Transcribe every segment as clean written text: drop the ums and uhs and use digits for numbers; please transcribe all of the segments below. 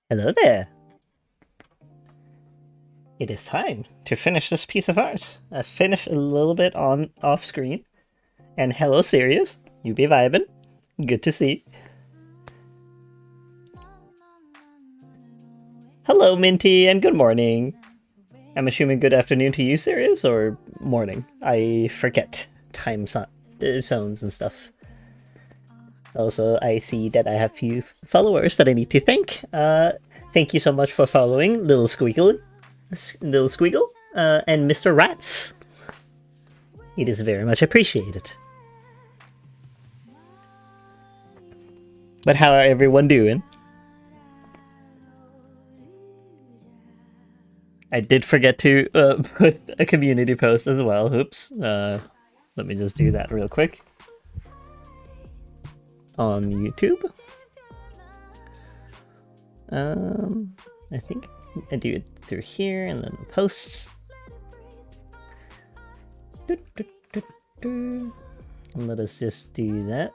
Hello there. It is time to finish this piece of art. I finished a little bit on off screen. And hello, Sirius. You be vibing. Good to see. Hello, Minty, and good morning. I'm assuming good afternoon to you, Sirius, or morning. I forget zones and stuff. Also, I see that I have few followers that I need to thank. Thank you so much for following Little Squeagle, and Mr. Rats. It is very much appreciated. But how are everyone doing? I did forget to put a community post as well. Oops. Let me just do that real quick. On YouTube. I think I do it through here and then posts. And let us just do that.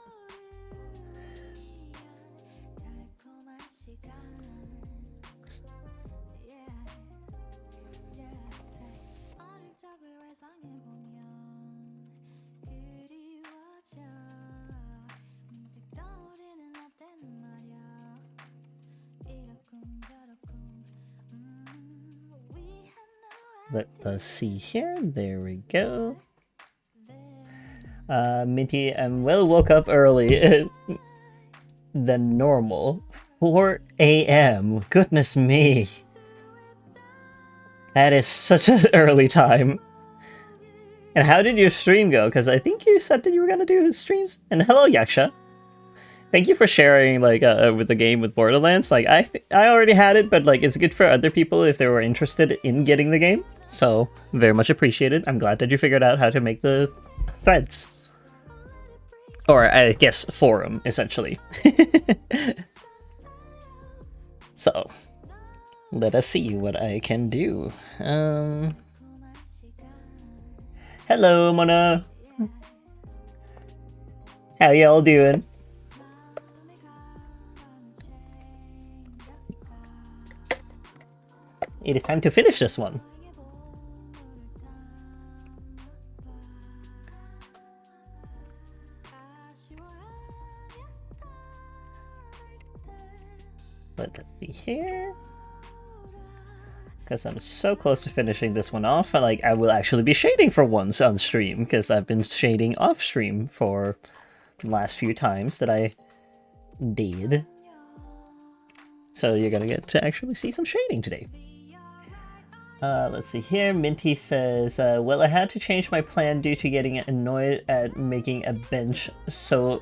Let us see here. There we go. Minty, I'm woke up early than normal. 4 a.m. Goodness me. That is such an early time. And how did your stream go? Because I think you said that you were gonna do streams. And hello, Yaksha. Thank you for sharing with the game with Borderlands. Like I already had it, but like it's good for other people if they were interested in getting the game. So very much appreciated. I'm glad that you figured out how to make the threads. Or I guess forum, essentially. So let us see what I can do. Hello, Mona. How y'all doing? It is time to finish this one. Let's see here. Because I'm so close to finishing this one off, I will actually be shading for once on stream, because I've been shading off stream for the last few times that I did. So you're gonna get to actually see some shading today. Let's see here. Minty says, well, I had to change my plan due to getting annoyed at making a bench, so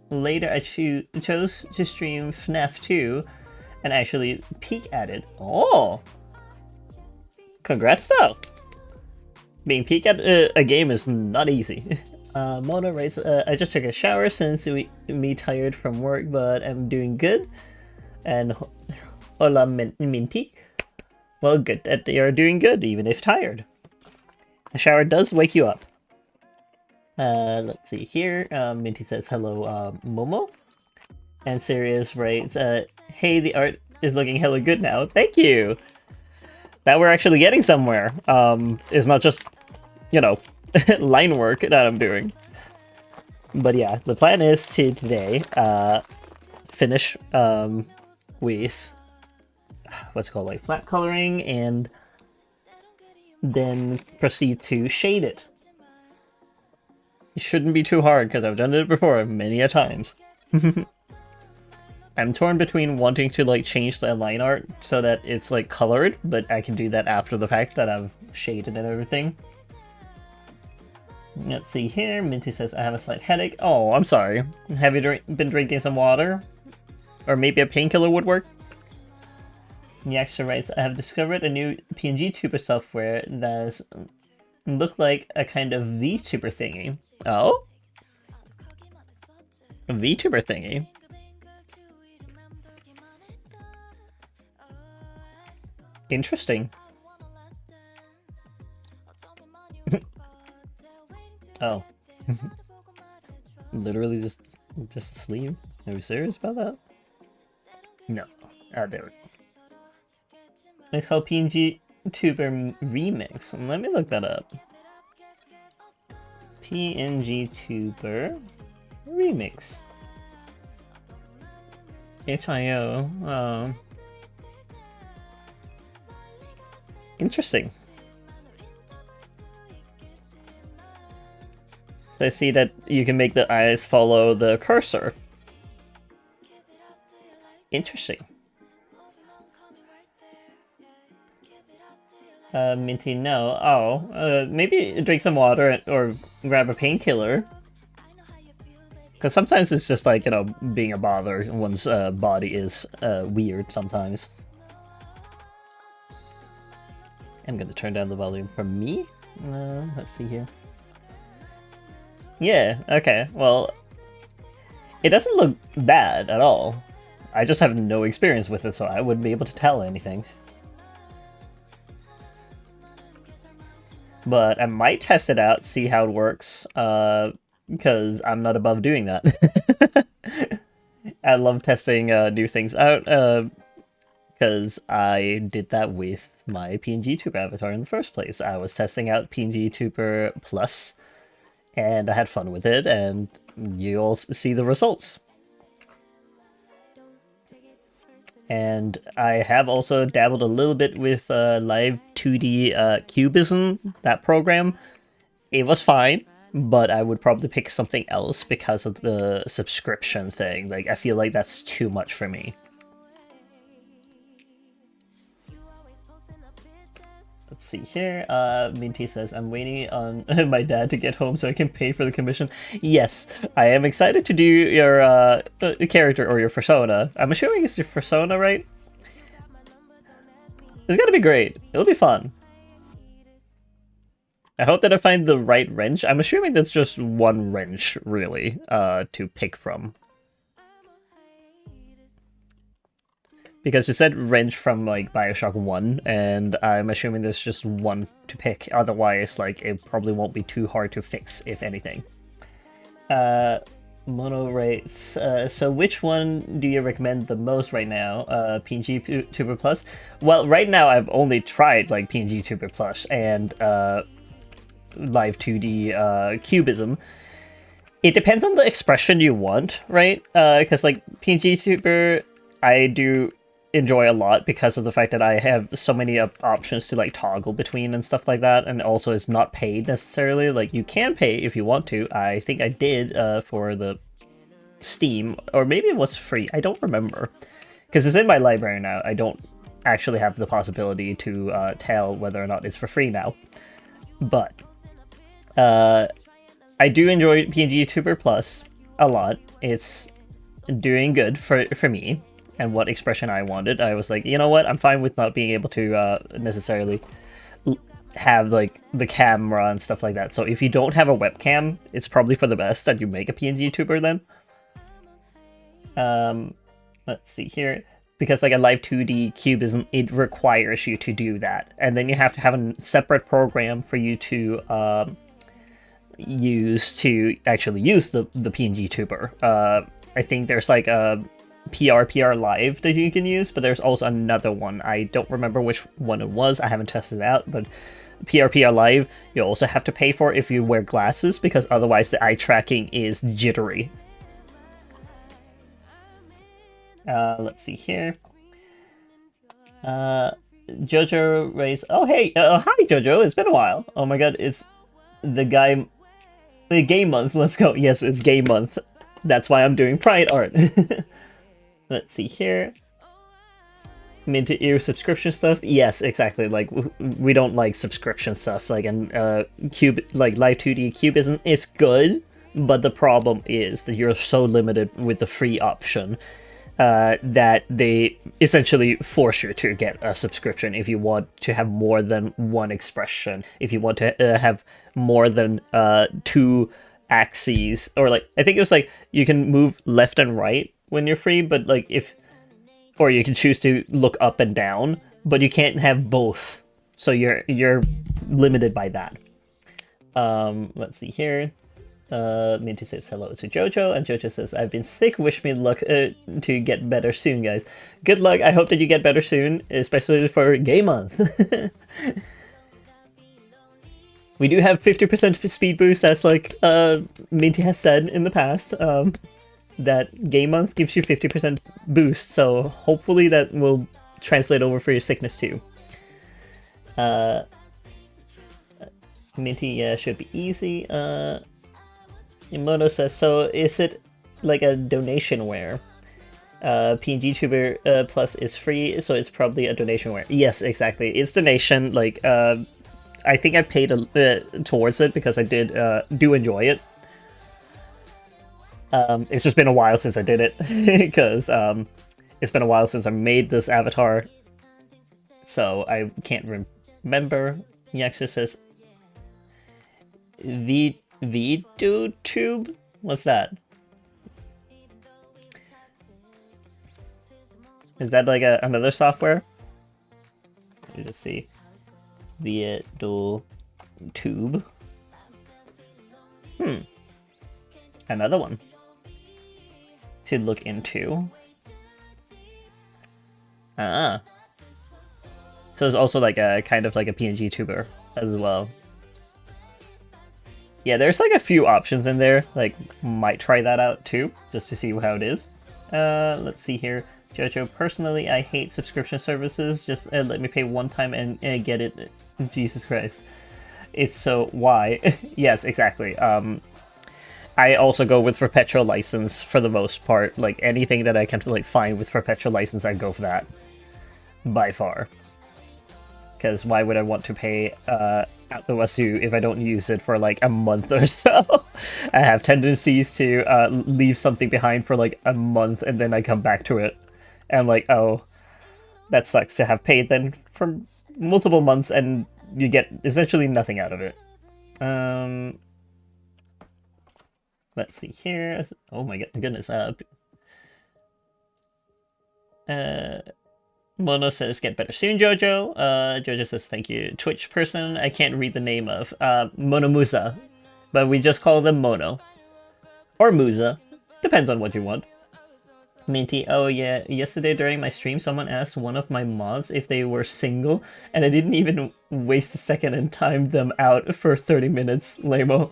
later I chose to stream FNAF 2 and actually peek at it. Oh! Congrats though! Being peek at a game is not easy. Mona writes, I just took a shower since me tired from work, but I'm doing good. And hola Minty. Well, good that you're doing good, even if tired. A shower does wake you up. Let's see here. Minty says, hello, Momo. And Sirius writes, hey, the art is looking hella good now. Thank you! That we're actually getting somewhere. It's not just, you know, line work that I'm doing. But yeah, the plan is to today, finish, with what's it called, like flat coloring, and then proceed to shade it. It shouldn't be too hard because I've done it before many a times. I'm torn between wanting to like change the line art so that it's like colored, but I can do that after the fact that I've shaded and everything. Let's see here. Minty says, I have a slight headache. Oh, I'm sorry. Have you been drinking some water? Or maybe a painkiller would work? Yaksha writes, I have discovered a new PNG tuber software that look like a kind of VTuber thingy. Oh? A VTuber thingy? Interesting. Oh. Literally just a sleeve? Are we serious about that? No. There we go. It's called PNG Tuber Remix. Let me look that up. PNG Tuber Remix. HIO. Interesting. So I see that you can make the eyes follow the cursor. Interesting. Minty, no. Oh, maybe drink some water or grab a painkiller. Because sometimes it's just like, you know, being a bother. One's body is weird sometimes. I'm gonna turn down the volume for me. Let's see here. Yeah, okay, well, it doesn't look bad at all. I just have no experience with it, so I wouldn't be able to tell anything. But I might test it out, see how it works, because I'm not above doing that. I love testing new things out, because I did that with my PNG Tuber avatar in the first place. I was testing out PNG Tuber Plus, and I had fun with it, and you'll see the results. And I have also dabbled a little bit with Live 2D Cubism, that program. It was fine, but I would probably pick something else because of the subscription thing. Like, I feel like that's too much for me. Let's see here. Minty says, I'm waiting on my dad to get home so I can pay for the commission. Yes, I am excited to do your character or your persona. I'm assuming it's your persona, right? It's gonna be great. It'll be fun. I hope that I find the right wrench. I'm assuming that's just one wrench, really, to pick from. Because you said wrench from, like, Bioshock 1, and I'm assuming there's just one to pick. Otherwise, like, it probably won't be too hard to fix, if anything. Mono rates. So which one do you recommend the most right now? PNG Tuber Plus? Well, right now I've only tried, like, PNG Tuber Plus and Live 2D Cubism. It depends on the expression you want, right? Because, like, PNG Tuber, I do enjoy a lot because of the fact that I have so many options to like toggle between and stuff like that, and also it's not paid necessarily. Like, you can pay if you want to. I think I did for the Steam, or maybe it was free. I don't remember because it's in my library now. I don't actually have the possibility to tell whether or not it's for free now, but I do enjoy PNG Tuber Plus a lot. It's doing good for me and what expression I wanted. I was like, you know what, I'm fine with not being able to necessarily have like the camera and stuff like that. So if you don't have a webcam, it's probably for the best that you make a PNG Tuber then. Let's see here. Because like a Live 2D Cubism, it requires you to do that. And then you have to have a separate program for you to use to actually use the PNG Tuber. I think there's like a PR Live that you can use, but there's also another one. I don't remember which one it was. I haven't tested it out, but PR Live you also have to pay for if you wear glasses, because otherwise the eye tracking is jittery. Let's see here. Jojo raised. Oh hey, hi Jojo. It's been a while. Oh my god, it's the game month. Let's go. Yes, it's game month. That's why I'm doing Pride art. Let's see here. I'm into ear subscription stuff. Yes, exactly. Like we don't like subscription stuff. Like and like Live 2D Cubism is good, but the problem is that you're so limited with the free option that they essentially force you to get a subscription if you want to have more than one expression. If you want to have more than two axes, or like I think it was like you can move left and right when you're free, but like or you can choose to look up and down, but you can't have both, so you're limited by that. Let's see here. Minty says hello to Jojo, and Jojo says, I've been sick, wish me luck to get better soon, guys. Good luck, I hope that you get better soon, especially for Gay Month. We do have 50% speed boost, as like Minty has said in the past, that Gay Month gives you 50% boost, so hopefully that will translate over for your sickness too. Minty should be easy. Imono says, so is it like a donation ware? PNG Tuber Plus is free, so it's probably a donation ware. Yes, exactly. It's donation. Like, I think I paid towards it because I do enjoy it. It's just been a while since I did it because it's been a while since I made this avatar, so I can't remember. Yaksha says, VidoTube? What's that? Is that like another software? Let me just see. VidoTube. Another one to look into. So it's also like a kind of like a PNG tuber as well. Yeah, there's like a few options in there. Like, might try that out too, just to see how it is. Let's see here. Jojo, personally, I hate subscription services. Just let me pay one time and get it. Jesus Christ. It's so, why? Yes, exactly. I also go with perpetual license for the most part. Like, anything that I can like find with perpetual license, I go for that. By far. Because why would I want to pay out the wazoo if I don't use it for like a month or so? I have tendencies to leave something behind for like a month and then I come back to it. And like, oh, that sucks to have paid then for multiple months and you get essentially nothing out of it. Let's see here. Oh my goodness. Mono says, get better soon, Jojo. Jojo says, thank you. Twitch person I can't read the name of. Mono Musa. But we just call them Mono. Or Musa. Depends on what you want. Minty, oh yeah, yesterday during my stream someone asked one of my mods if they were single, and I didn't even waste a second and timed them out for 30 minutes, Lamo.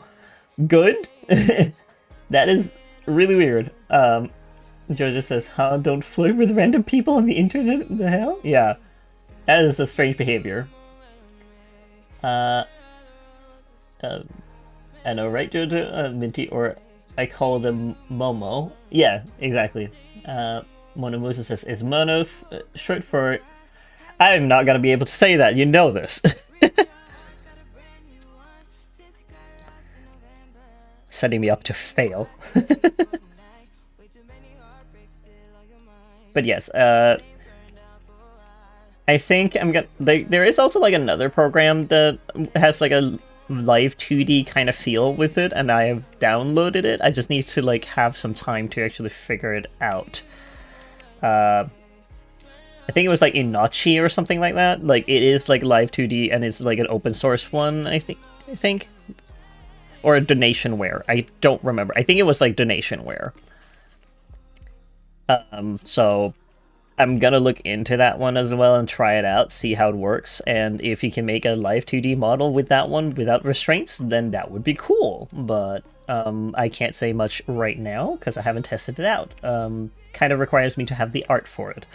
Good? That is really weird. Jojo says, huh? Don't flirt with random people on the internet? The hell? Yeah. That is a strange behavior. I know, right, Jojo? Minty, or I call them Momo. Yeah, exactly. Monomusa says, is Mono short for... I'm not gonna be able to say that, you know this. Setting me up to fail. But yes, I think I'm gonna... there is also like another program that has like a live 2D kind of feel with it, and I have downloaded it. I just need to like have some time to actually figure it out. I think it was like Inochi or something like that. Like, it is like live 2D and it's like an open source one, I think. Or a donationware. I don't remember. I think it was like donationware. So I'm gonna look into that one as well and try it out, see how it works, and if you can make a live 2D model with that one without restraints, then that would be cool. But I can't say much right now because I haven't tested it out. Kind of requires me to have the art for it,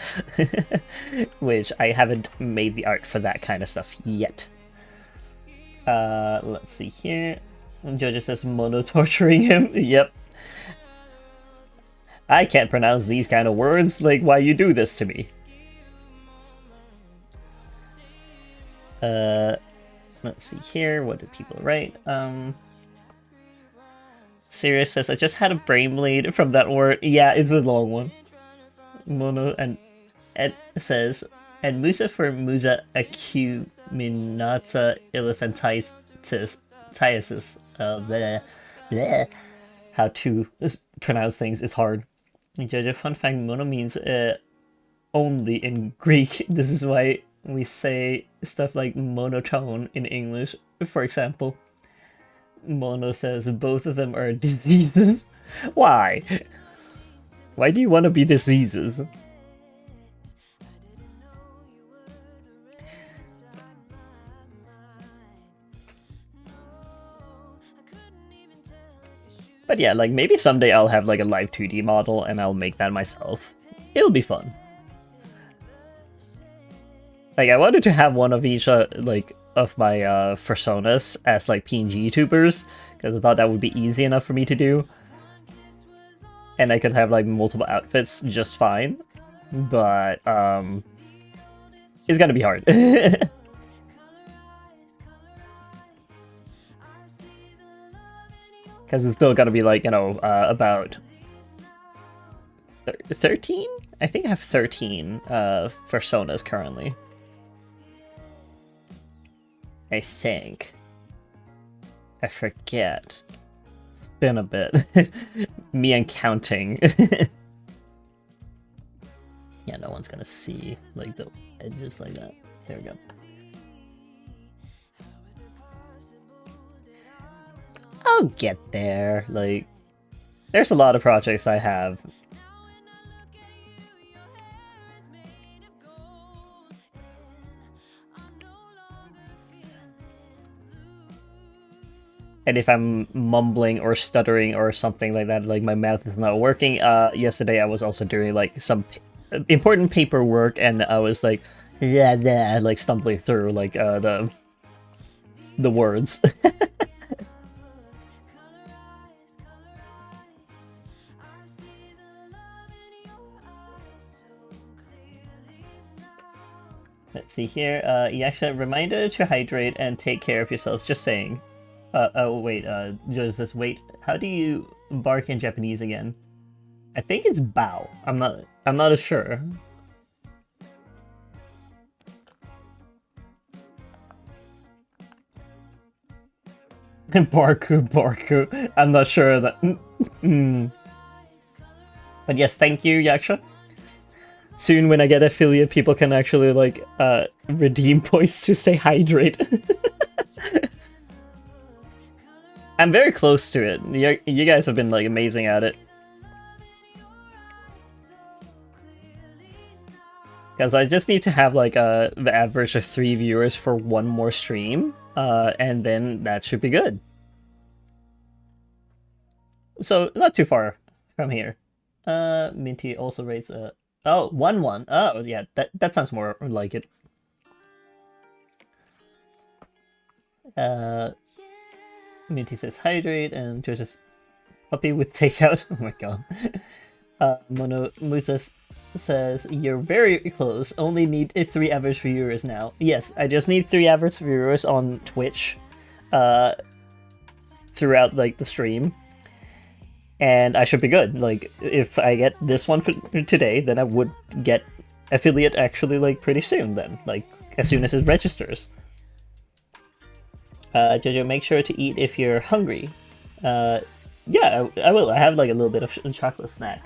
which I haven't made the art for that kind of stuff yet. Let's see here. Jojo says Mono torturing him. Yep. I can't pronounce these kind of words, like, why you do this to me? Let's see here, what do people write? Sirius says, I just had a brain bleed from that word. Yeah, it's a long one. Mono, and Ed says, and Musa for Musa acuminata elephantiasis. Bleh, bleh. How to pronounce things is hard. Jojo, fun fact, mono means only in Greek. This is why we say stuff like monotone in English, for example. Mono says both of them are diseases. Why? Why do you want to be diseases? But yeah, like maybe someday I'll have like a live 2D model and I'll make that myself. It'll be fun. Like I wanted to have one of each like of my personas as like PNG YouTubers because I thought that would be easy enough for me to do. And I could have like multiple outfits just fine. But it's gonna be hard. Because it's still gonna be like, you know, about 13? I think I have 13 personas currently. I think. I forget. It's been a bit. Me and counting. Yeah, no one's gonna see like the edges like that. There we go. I'll get there. Like, there's a lot of projects I have. And if I'm mumbling or stuttering or something like that, like my mouth is not working, yesterday I was also doing like some important paperwork and I was like, yeah, like stumbling through like the words. Let's see here. Yaksha, reminder to hydrate and take care of yourselves. Just saying. Oh wait. Just says wait. How do you bark in Japanese again? I think it's bow. I'm not sure. Barku. I'm not sure that. But yes, thank you, Yaksha. Soon when I get affiliate, people can actually like redeem points to say hydrate. I'm very close to it. You guys have been like amazing at it. Because I just need to have like the average of 3 viewers for one more stream, and then that should be good. So not too far from here. Minty also rates oh, 1-1. Oh, yeah, that sounds more like it. Minty says hydrate, and just puppy with takeout. Oh my god. Mono Musa says you're very close. Only need 3 average viewers now. Yes, I just need 3 average viewers on Twitch, throughout like the stream. And I should be good. Like, if I get this one today, then I would get affiliate actually, like, pretty soon then. Like, as soon as it registers. Jojo, make sure to eat if you're hungry. Yeah, I will. I have, like, a little bit of chocolate snack.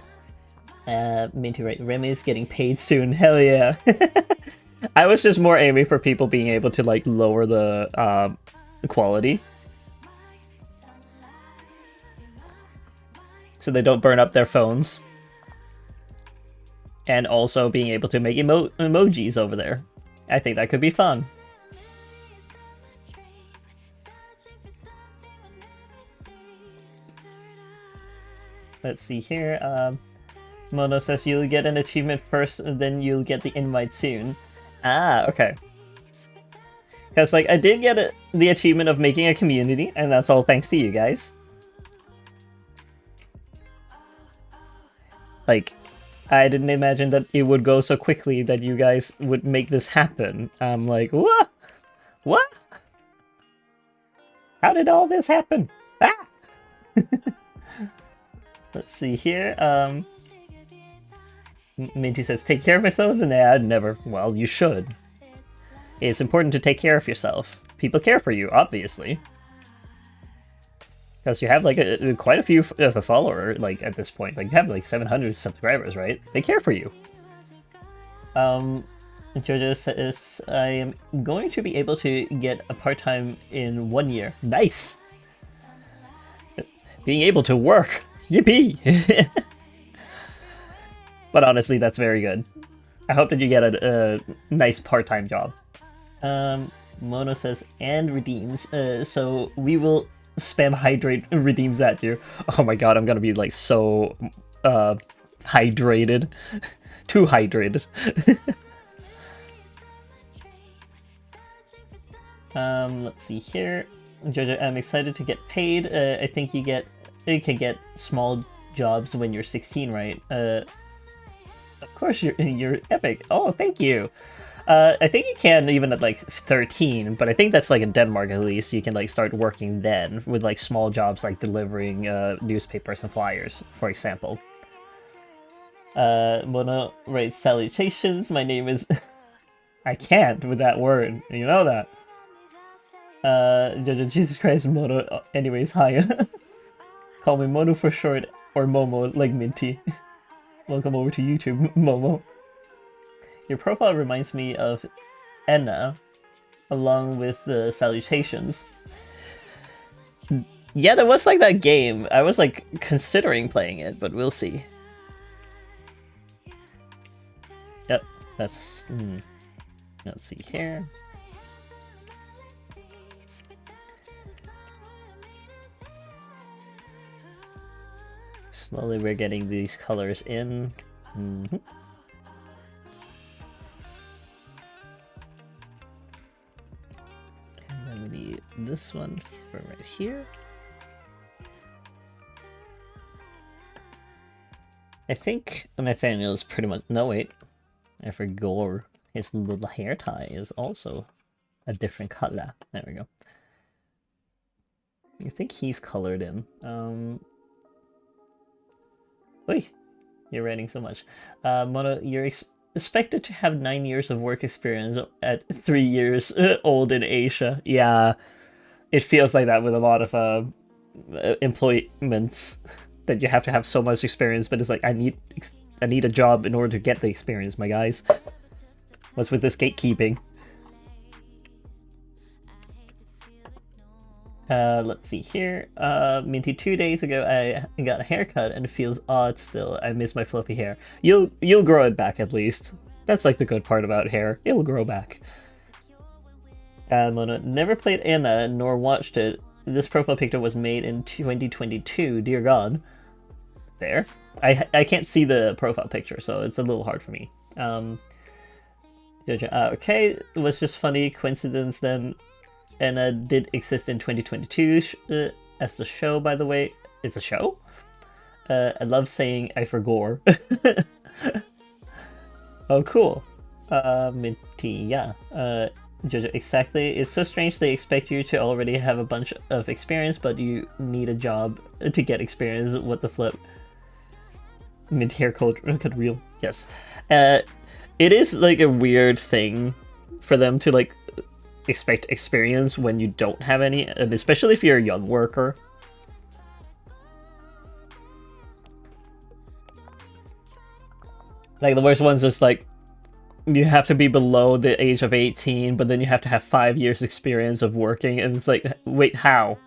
Minty, right? Remy's getting paid soon. Hell yeah. I was just more aiming for people being able to, like, lower the quality. So they don't burn up their phones. And also being able to make emojis over there. I think that could be fun. Let's see here. Mono says you'll get an achievement first, and then you'll get the invite soon. Ah, okay. Because, like, I did get the achievement of making a community, and that's all thanks to you guys. Like, I didn't imagine that it would go so quickly that you guys would make this happen. I'm like, what? What? How did all this happen? Ah! Let's see here. Minty says, take care of myself? Nah, never. Well, you should. It's important to take care of yourself. People care for you, obviously. Because you have, like, quite a few of a follower, like, at this point. Like, you have, like, 700 subscribers, right? They care for you. Jojo says, I am going to be able to get a part-time in 1 year. Nice! being able to work. Yippee! But honestly, that's very good. I hope that you get a nice part-time job. Mono says, and redeems. So we will spam hydrate redeems at you. Oh my god, I'm gonna be like so hydrated. Too hydrated. Let's see here. Jojo, I'm excited to get paid. I think you can get small jobs when you're 16, right? Of course you're epic. Oh, thank you. I think you can even at like 13, but I think that's like in Denmark at least. You can like start working then with like small jobs like delivering newspapers and flyers, for example. Mono writes salutations. My name is. I can't with that word. You know that. Jojo, Jesus Christ, Mono. Anyways, hi. Call me Mono for short, or Momo like Minty. Welcome over to YouTube, Momo. Your profile reminds me of Enna, along with the salutations. Yeah, there was like that game. I was like considering playing it, but we'll see. Yep, that's... Let's see here. Slowly we're getting these colors in. Mm-hmm. And then we need this one for right here. I think Nathaniel is pretty much... No, wait. I forgot. His little hair tie is also a different color. There we go. I think he's colored in. Wait, you're writing so much. Mono, you're expected to have 9 years of work experience at 3 years old in Asia. Yeah, it feels like that with a lot of employments, that you have to have so much experience, but it's like, I need a job in order to get the experience, my guys. What's with this gatekeeping? Let's see here. Minty, 2 days ago I got a haircut and it feels odd still. I miss my fluffy hair. You'll grow it back at least. That's like the good part about hair. It'll grow back. Mona, never played Anna nor watched it. This profile picture was made in 2022. Dear God. There. I can't see the profile picture, so it's a little hard for me. Okay, it was just funny coincidence then. Anna did exist in 2022 as the show, by the way. It's a show? I love saying I forgot. Oh, cool. Minty, yeah. Jojo, exactly. It's so strange they expect you to already have a bunch of experience, but you need a job to get experience. What the flip? Minty hair could real. Yes. It is like a weird thing for them to like expect experience when you don't have any, and especially if you're a young worker. Like the worst ones is like you have to be below the age of 18, but then you have to have 5 years experience of working, and it's like, wait, how?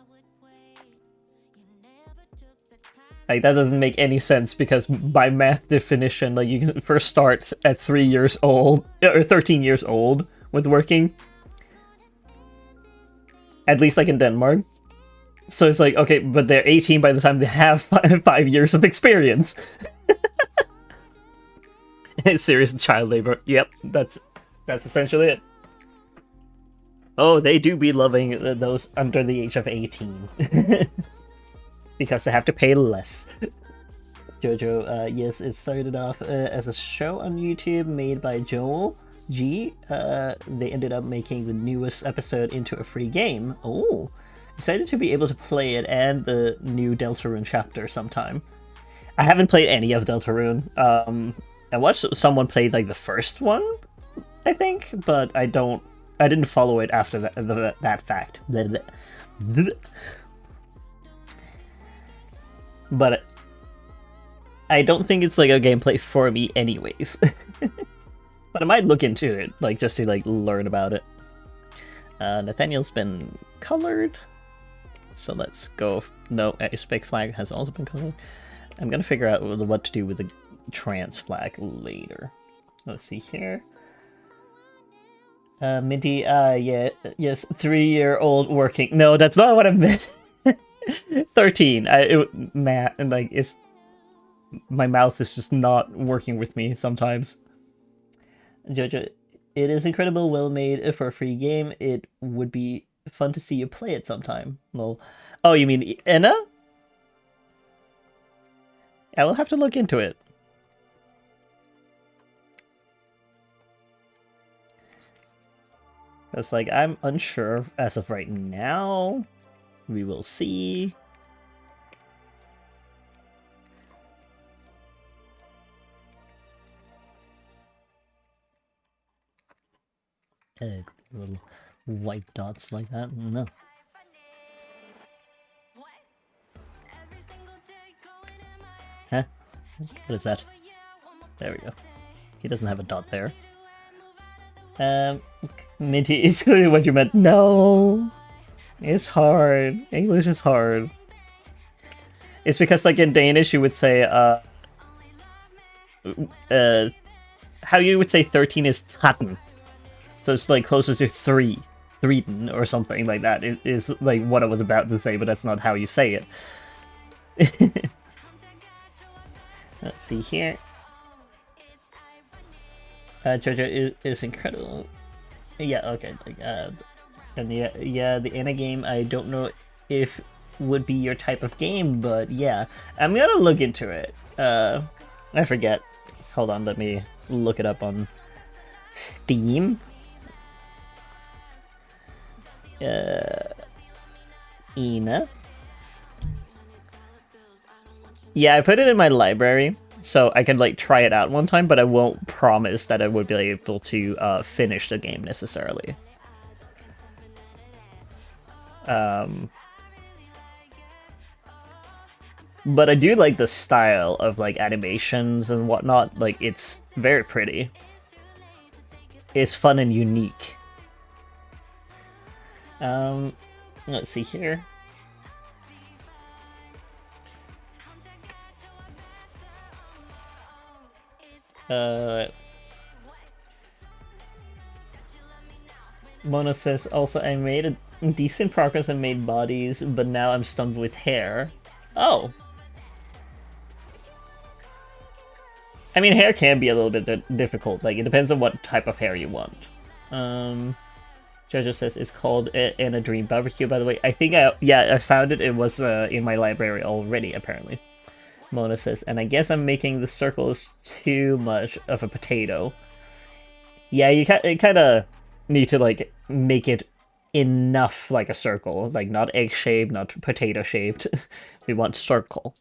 Like, that doesn't make any sense, because by math definition, like, you can first start at 3 years old, or 13 years old with working. At least, like, in Denmark. So it's like, okay, but they're 18 by the time they have 5 years of experience. Serious child labor. Yep, that's essentially it. Oh, they do be loving those under the age of 18. Because they have to pay less. Jojo, yes, it started off as a show on YouTube made by Joel G. They ended up making the newest episode into a free game. Oh, excited to be able to play it and the new Deltarune chapter sometime. I haven't played any of Deltarune. I watched someone play like the first one, I think, but I didn't follow it after that fact. But I don't think it's like a gameplay for me anyways. But I might look into it, like just to like learn about it. Nathaniel's been colored. So let's go. No, a spec flag has also been colored. I'm gonna figure out what to do with the trans flag later. Let's see here. Minty, yeah, yes, 3-year-old working. No, that's not what I meant. 13. Like, it's... My mouth is just not working with me sometimes. Jojo, it is incredible, well made for a free game. It would be fun to see you play it sometime. Lol. Oh, you mean Enna? I will have to look into it. It's like, I'm unsure as of right now. We will see. Little white dots like that? No. Huh? What is that? There we go. He doesn't have a dot there. Minty, it's clearly what you meant. No! It's hard. English is hard. It's because, like, in Danish, you would say, how you would say 13 is 13. So it's, like, closer to 3. 3 or something like that. It is, like, what I was about to say, but that's not how you say it. Let's see here. Jojo is incredible. Yeah, okay. Like, and yeah, the Anna game, I don't know if would be your type of game, but yeah, I'm gonna look into it. I forget. Hold on, let me look it up on Steam. Ina. Yeah, I put it in my library, so I can, like, try it out one time, but I won't promise that I would be able to finish the game necessarily. But I do like the style of, like, animations and whatnot. Like, it's very pretty. It's fun and unique. Let's see here. Mona says, also, I made a decent progress and made bodies, but now I'm stumped with hair. Oh. I mean, hair can be a little bit difficult. Like, it depends on what type of hair you want. Jojo says it's called In a Dream Barbecue, by the way. I think I found it. It was in my library already, apparently. Mona says, and I guess I'm making the circles too much of a potato. Yeah, you kind of need to, like, make it enough like a circle. Like, not egg-shaped, not potato-shaped. We want circle.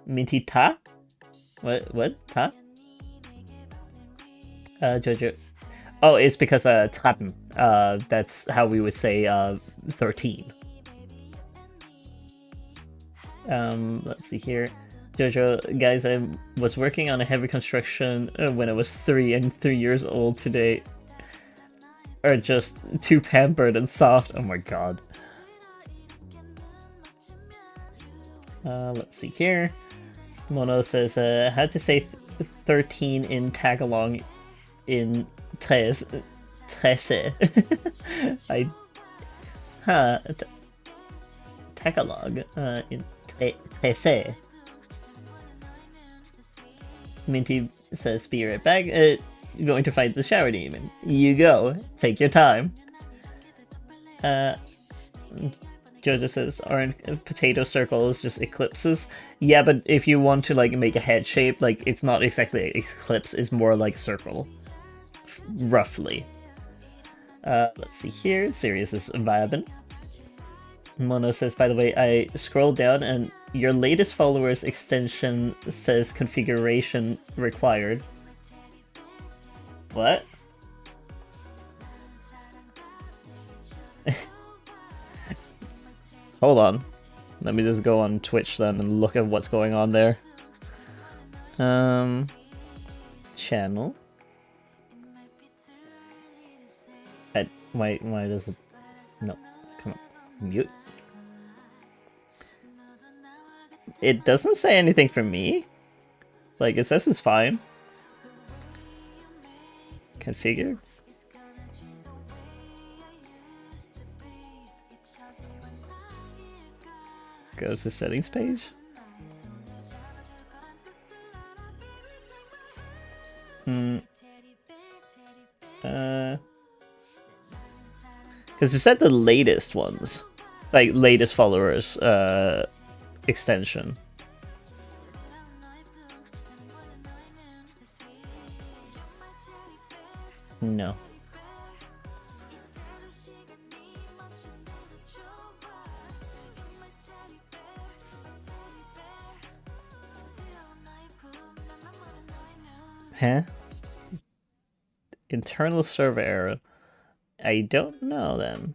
Minty ta? What? Ta? Jojo. Oh, it's because, 13. That's how we would say, 13. Let's see here. Jojo, guys, I was working on a heavy construction when I was 3, and 3 years old today are just too pampered and soft. Oh my god. Let's see here. Mono says, had to say 13 in Tagalong in trece. Tagalog in trece. Minty says, be right back. Going to fight the shower demon. You go. Take your time. Jojo says, aren't potato circles just eclipses? Yeah, but if you want to, like, make a head shape, like, it's not exactly an eclipse, it's more like circle. Roughly. Let's see here. Sirius is vibing. Mono says, by the way, I scrolled down and your latest followers extension says configuration required. What? Hold on. Let me just go on Twitch then and look at what's going on there. Channel. Why does it... No. Mute. It doesn't say anything for me. Like, it says it's fine. Configure. Go to the settings page. Because it said the latest ones. Like, latest followers, extension. No. Huh? Internal server error. I don't know then.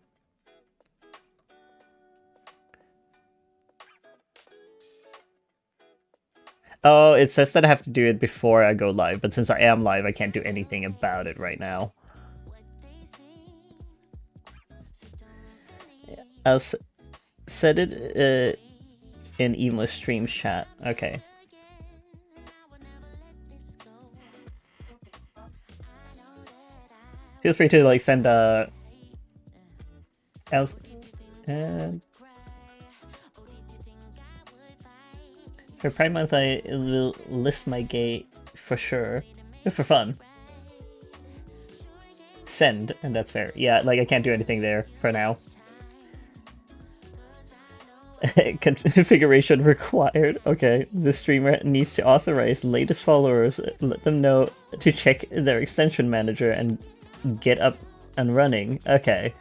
Oh, it says that I have to do it before I go live, but since I am live, I can't do anything about it right now. I'll set it in emo stream chat. Okay. Feel free to like send else. For Pride Month, I will list my gay for sure, for fun. Send, and that's fair. Yeah, like I can't do anything there for now. Configuration required. Okay, the streamer needs to authorize latest followers, let them know to check their extension manager and get up and running. Okay.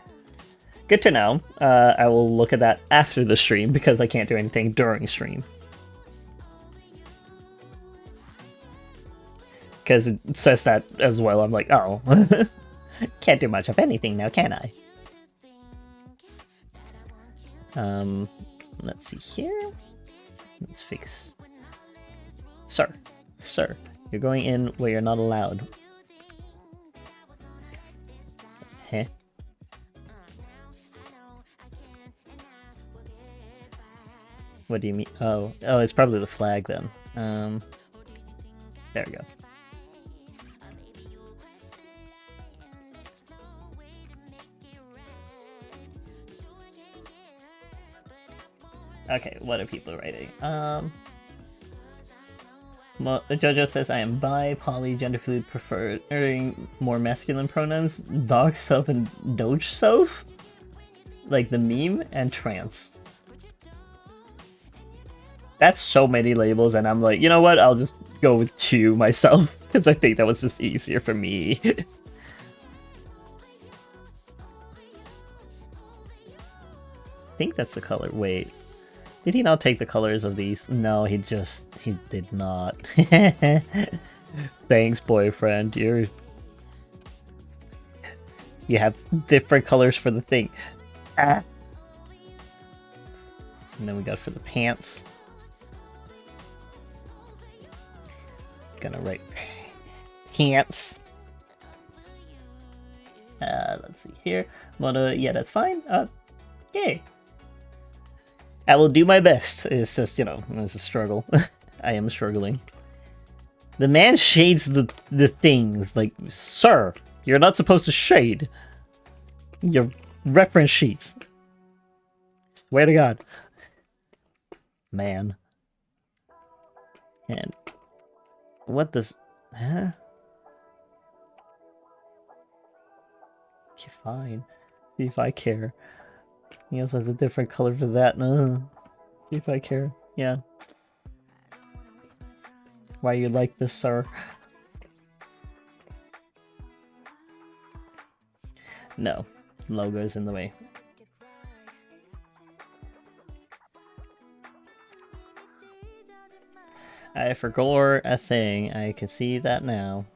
Good to know. I will look at that after the stream because I can't do anything during stream. Because it says that as well. I'm like, oh, can't do much of anything now, can I? Let's see here. Let's fix. Sir, you're going in where you're not allowed. Heh. What do you mean? Oh, it's probably the flag then. There we go. Okay, what are people writing? Jojo says I am bi, poly, gender fluid, preferring more masculine pronouns, dog self and doge self, like the meme, and trans. That's so many labels, and I'm like, you know what? I'll just go with 2 myself because I think that was just easier for me. I think that's the color. Wait. Did he not take the colors of these? No, he did not. Thanks, boyfriend. You have different colors for the thing. Ah. And then we got for the pants. Gonna write pants. Let's see here. Yeah, that's fine. Yay. I will do my best. It's just, you know, it's a struggle. I am struggling. The man shades the things. Like, sir, you're not supposed to shade your reference sheets. Swear to God. Man. And what does... Huh? Okay, fine. See if I care. He also has a different color for that. No. See if I care. Yeah. Why you like this, sir? No. Logo's in the way. I forgot a thing. I can see that now.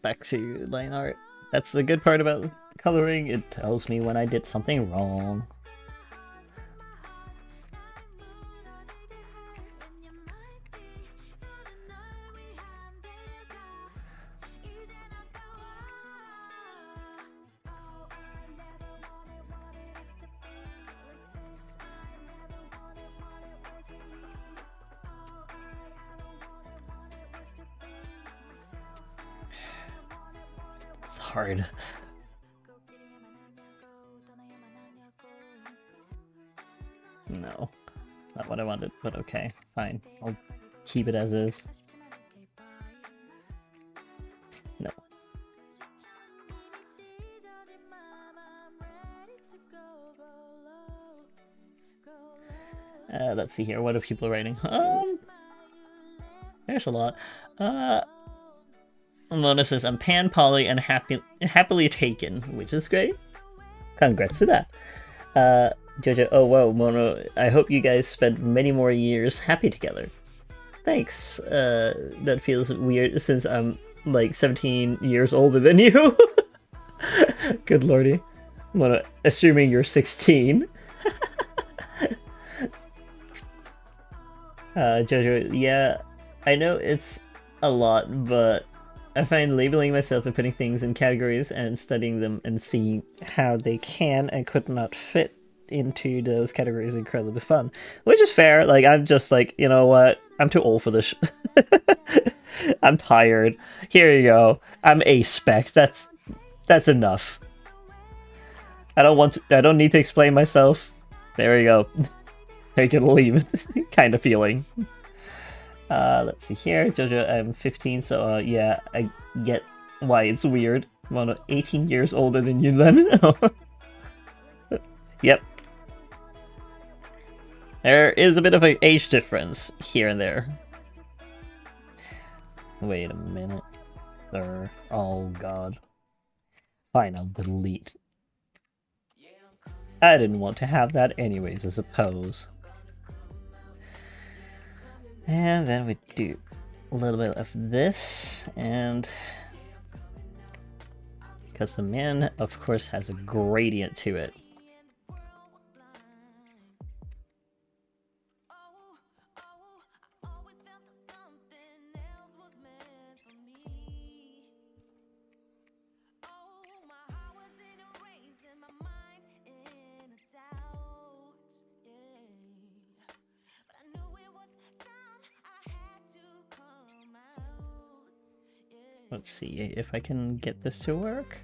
Back to line art. That's the good part about coloring. It tells me when I did something wrong. hard. No, not what I wanted, but okay, fine. I'll keep it as is. No. Let's see here. What are people writing? There's a lot. Mona says, I'm pan, poly, and happily taken, which is great. Congrats to that. Jojo, oh wow, Mono, I hope you guys spend many more years happy together. Thanks. That feels weird since I'm like 17 years older than you. Good lordy. Mono, assuming you're 16. Jojo, yeah, I know it's a lot, but I find labeling myself and putting things in categories and studying them and seeing how they can and could not fit into those categories incredibly fun. Which is fair, like, I'm just like, you know what, I'm too old for this. I'm tired. Here you go. I'm A-spec. That's enough. I don't need to explain myself. There we go. I can leave it. Kind of feeling. Let's see here. Jojo, I'm 15, so yeah, I get why it's weird. I'm 18 years older than you then. Yep. There is a bit of an age difference here and there. Wait a minute. Sir. Oh god. Fine, I'll delete. I didn't want to have that anyways, I suppose. And then we do a little bit of this, and because the man, of course, has a gradient to it. Let's see if I can get this to work.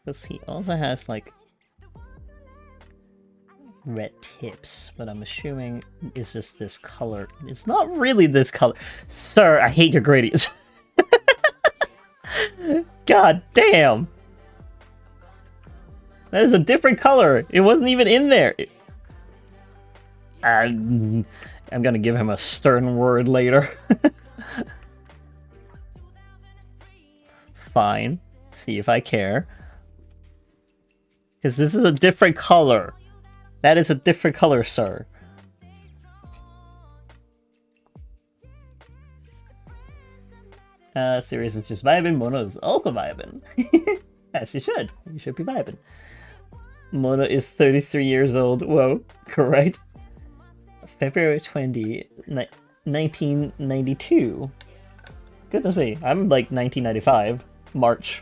Because he also has like red tips, but I'm assuming it's just this color. It's not really this color. Sir, I hate your gradients. God damn. That is a different color. It wasn't even in there. I'm gonna give him a stern word later. Fine. See if I care. Because this is a different color. That is a different color, sir. Sirius is just vibing. Mono is also vibing. As you should. You should be vibing. Mono is 33 years old. Whoa. Correct. February 20, 1992. Goodness me. I'm like 1995. March.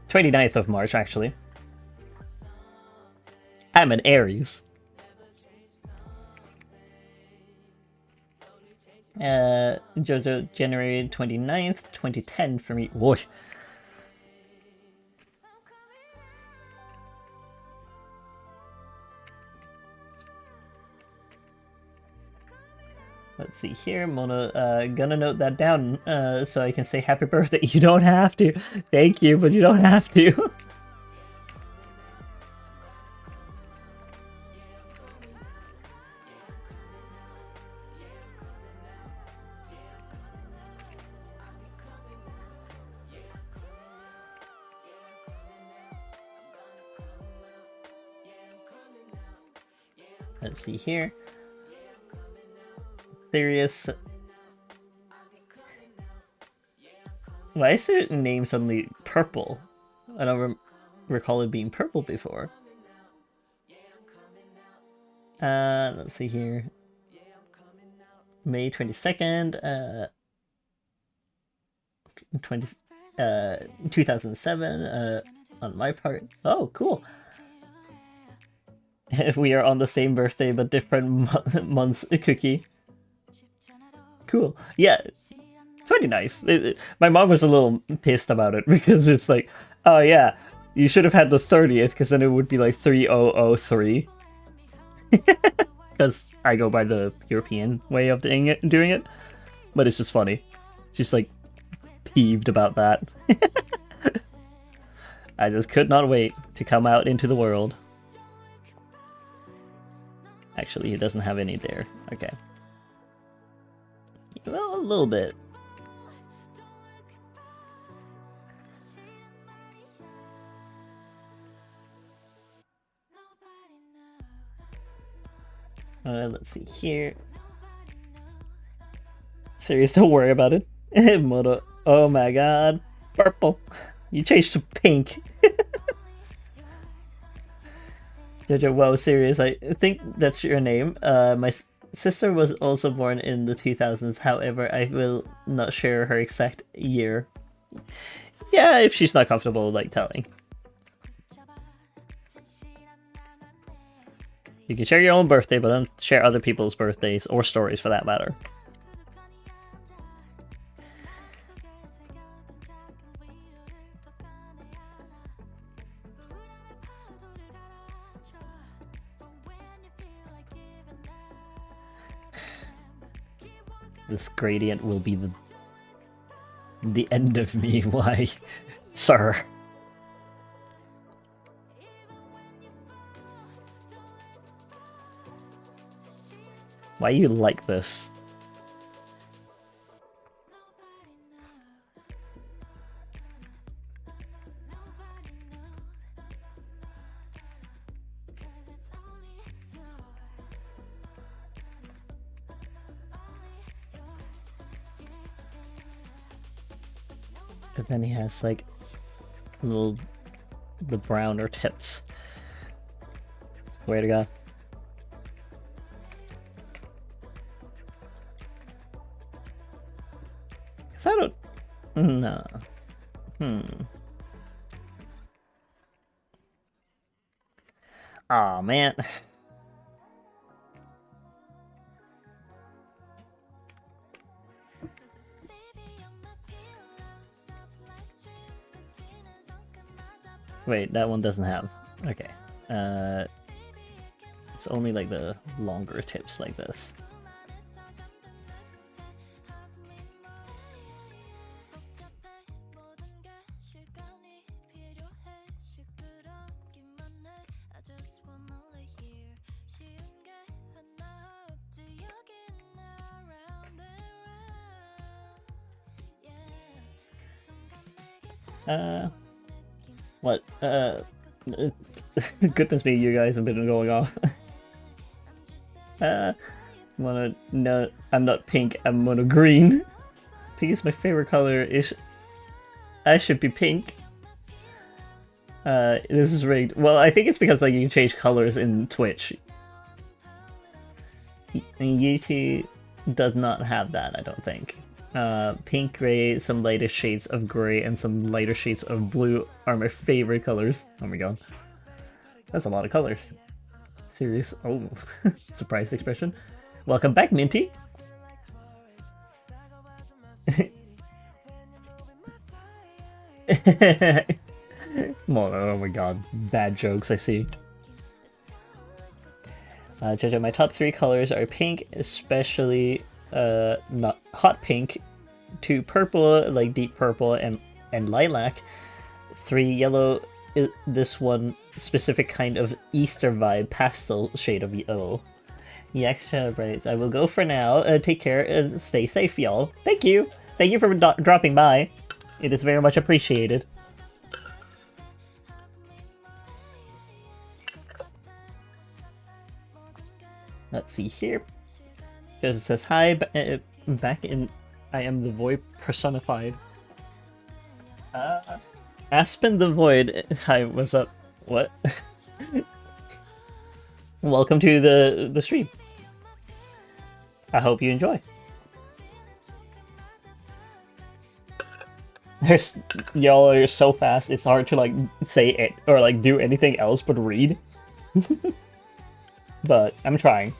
29th of March, actually. I'm an Aries. Jojo, January 29th, 2010 for me. Whoa. Let's see here, Mona, gonna note that down so I can say happy birthday. You don't have to. Thank you, but you don't have to. Let's see here. Serious. Why is their name suddenly purple? I don't recall it being purple before. Let's see here. May 22nd, 2007, on my part. Oh, cool. We are on the same birthday but different months, Cookie. Cool. Yeah, it's pretty nice. My mom was a little pissed about it because it's like, oh yeah, you should have had the 30th because then it would be like 3003. Because I go by the European way of doing it. But it's just funny. She's like peeved about that. I just could not wait to come out into the world. Actually, he doesn't have any there. Okay. Well, a little bit. Let's see here. Serious, don't worry about it. Moto. Oh my god. Purple. You changed to pink. Jojo, whoa, serious. I think that's your name. My sister was also born in the 2000s. However, I will not share her exact year. Yeah, if she's not comfortable, like, telling. You can share your own birthday, but don't share other people's birthdays or stories for that matter. This gradient will be the end of me. Why, sir? Why you like this? But then he has like the browner tips. Way to go. Cause I don't... No. Aw, man. Wait, that one doesn't have. Okay. It's only like the longer tips like this. What? Goodness me, you guys have been going off. No, I'm not pink, I'm mono green. Pink is my favorite color. I should be pink. This is rigged. Well, I think it's because like you can change colors in Twitch. And YouTube does not have that, I don't think. Pink, gray, some lighter shades of gray, and some lighter shades of blue are my favorite colors. Oh my god. That's a lot of colors. Serious. Oh, surprise expression. Welcome back, Minty. Oh my god. Bad jokes, I see. Jojo, my top 3 colors are pink, especially not hot pink, 2 purple, like deep purple and lilac, 3 yellow, this one specific kind of Easter vibe pastel shade of yellow. Yes, right. I will go for now. Take care and stay safe, y'all. Thank you for dropping by. It is very much appreciated. Let's see here. It says, hi, back in... I am the Void personified. Aspen the Void. Hi, what's up? What? Welcome to the stream. I hope you enjoy. Y'all are so fast, it's hard to like say it or like do anything else but read. But I'm trying.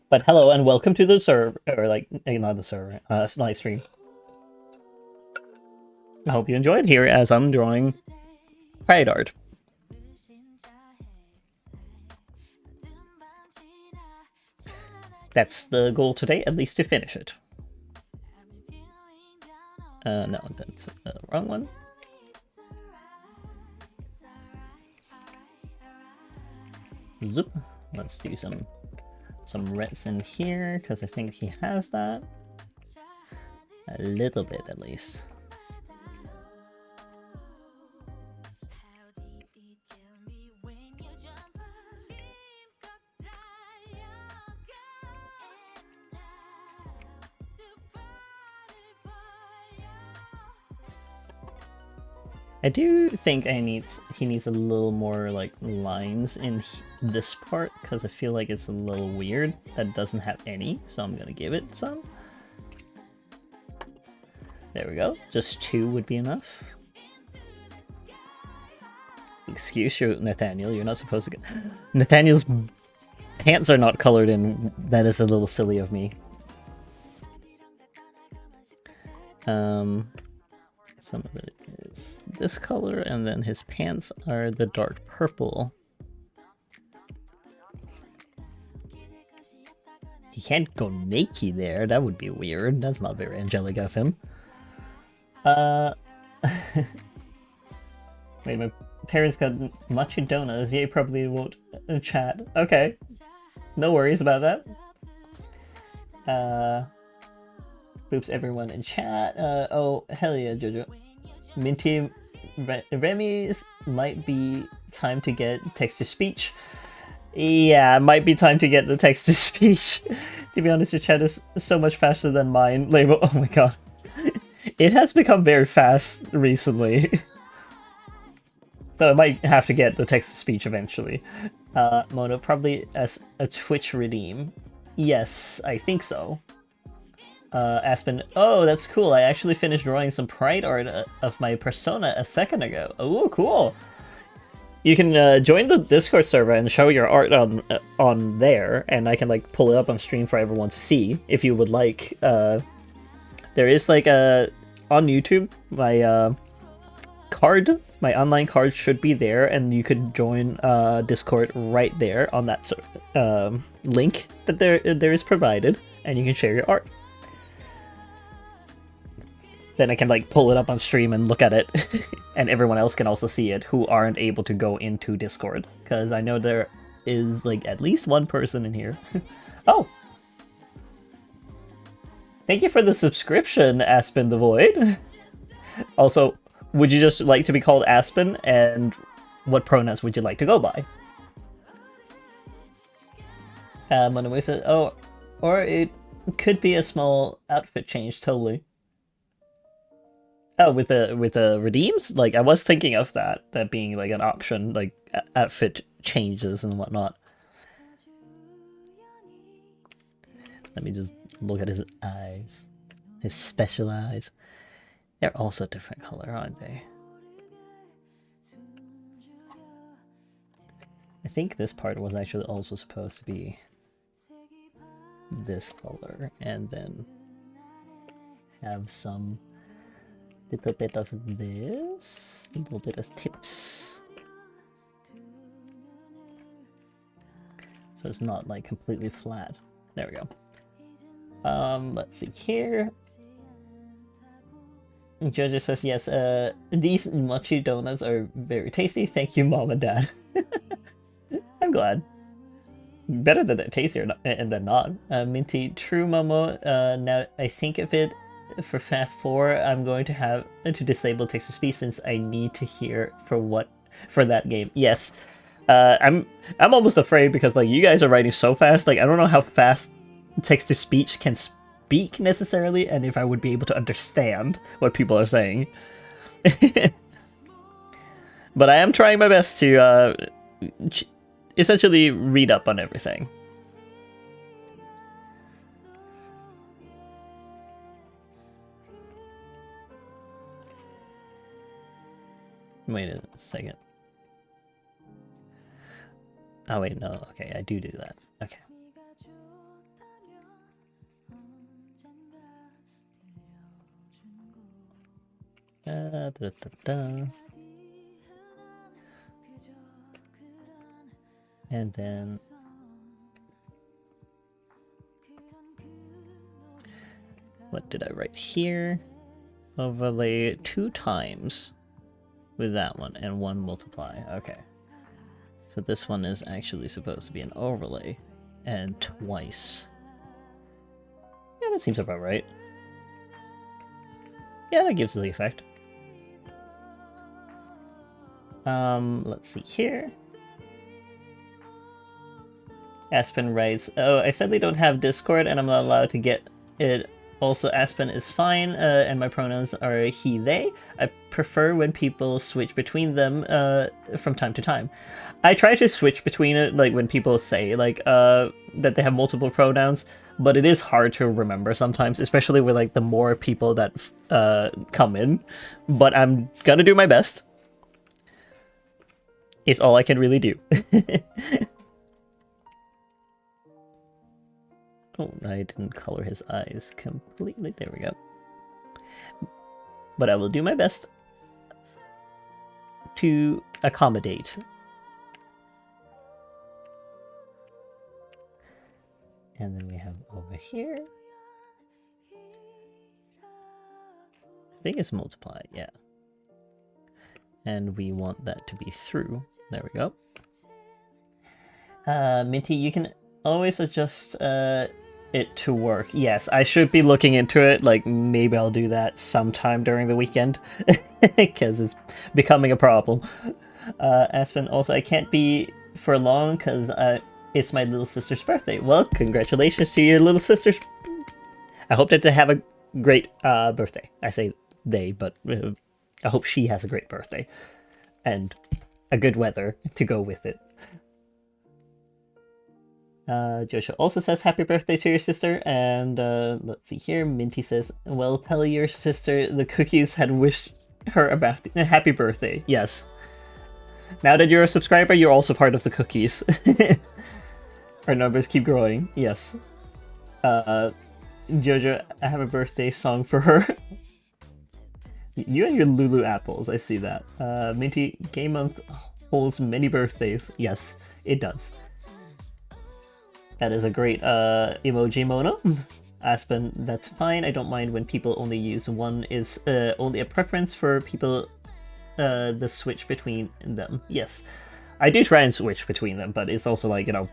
But hello and welcome to the server, or like, not the server, live stream. I hope you enjoyed here as I'm drawing pride art. That's the goal today, at least to finish it. No, that's the wrong one. Zoop. Let's do some reds in here, because I think he has that. A little bit, at least. I do think he needs a little more like lines in this part, because I feel like it's a little weird that it doesn't have any, so I'm gonna give it some. There we go. Just 2 would be enough. Excuse you, Nathaniel, you're not supposed to get... Nathaniel's pants are not colored in. That is a little silly of me. Some of it is this color, and then his pants are the dark purple. He can't go naked there, that would be weird. That's not very angelic of him. Wait, my parents got matcha donuts. Yeah, probably won't chat. Okay. No worries about that. Boops everyone in chat. Oh, hell yeah, Jojo. Minty Remy's might be time to get text-to-speech. Yeah, it might be time to get the text-to-speech. To be honest, your chat is so much faster than mine. Label, oh my god. It has become very fast recently. So I might have to get the text-to-speech eventually. Mono, probably as a Twitch redeem. Yes, I think so. Aspen, oh, that's cool. I actually finished drawing some pride art of my persona a second ago. Oh, cool. You can join the Discord server and show your art on there, and I can like pull it up on stream for everyone to see if you would like. There is like on YouTube, my card, my online card should be there, and you could join Discord right there on that link that there is provided, and you can share your art. Then I can like pull it up on stream and look at it, and everyone else can also see it who aren't able to go into Discord, because I know there is like at least one person in here. Oh! Thank you for the subscription, Aspen the Void. Also, would you just like to be called Aspen, and what pronouns would you like to go by? Monoway says, oh, or it could be a small outfit change, totally. Oh, with the redeems? Like, I was thinking of that being like an option, like outfit changes and whatnot. Let me just look at his eyes. His special eyes. They're also a different color, aren't they? I think this part was actually also supposed to be this color, and then have some little bit of this, a little bit of tips. So it's not like completely flat. There we go. Let's see here. Jojo says, yes, these mochi donuts are very tasty. Thank you, Mom and Dad. I'm glad. Better that they're tastier and than not. Minty, true, Momo. Now I think of it, for FNAF 4, I'm going to have to disable text-to-speech since I need to hear for that game. Yes, I'm almost afraid because like you guys are writing so fast. Like I don't know how fast text-to-speech can speak necessarily, and if I would be able to understand what people are saying. But I am trying my best to essentially read up on everything. Wait a second. Oh wait, no, okay, I do that. Okay. Da, da, da. And then what did I write here? Overlay 2 times with that one and 1 multiply. Okay. So this one is actually supposed to be an overlay and twice. Yeah, that seems about right. Yeah, that gives the effect. Let's see here. Aspen writes, oh, I sadly don't have Discord and I'm not allowed to get it. Also, Aspen is fine, and my pronouns are he, they. I prefer when people switch between them from time to time. I try to switch between it, like when people say like that they have multiple pronouns, but it is hard to remember sometimes, especially with like the more people that come in. But I'm gonna do my best. It's all I can really do. Oh, I didn't color his eyes completely. There we go. But I will do my best to accommodate. And then we have over here. I think it's multiply, yeah. And we want that to be through. There we go. Minty, you can always adjust it to work. Yes, I should be looking into it. Like, maybe I'll do that sometime during the weekend. Because it's becoming a problem. Aspen, also, I can't be for long because it's my little sister's birthday. Well, congratulations to your little sisters. I hope that they have a great birthday. I say they, but I hope she has a great birthday. And a good weather to go with it. Joshua also says happy birthday to your sister, and let's see here, Minty says, well, tell your sister the cookies had wished her a happy birthday. Yes. Now that you're a subscriber, you're also part of the cookies. Our numbers keep growing, yes. Jojo, I have a birthday song for her. You and your Lulu apples, I see that. Minty, Game Month holds many birthdays. Yes, it does. That is a great emoji, Mona. Aspen, that's fine. I don't mind when people only use one. Is only a preference for people the switch between them. Yes, I do try and switch between them, but it's also like, you know,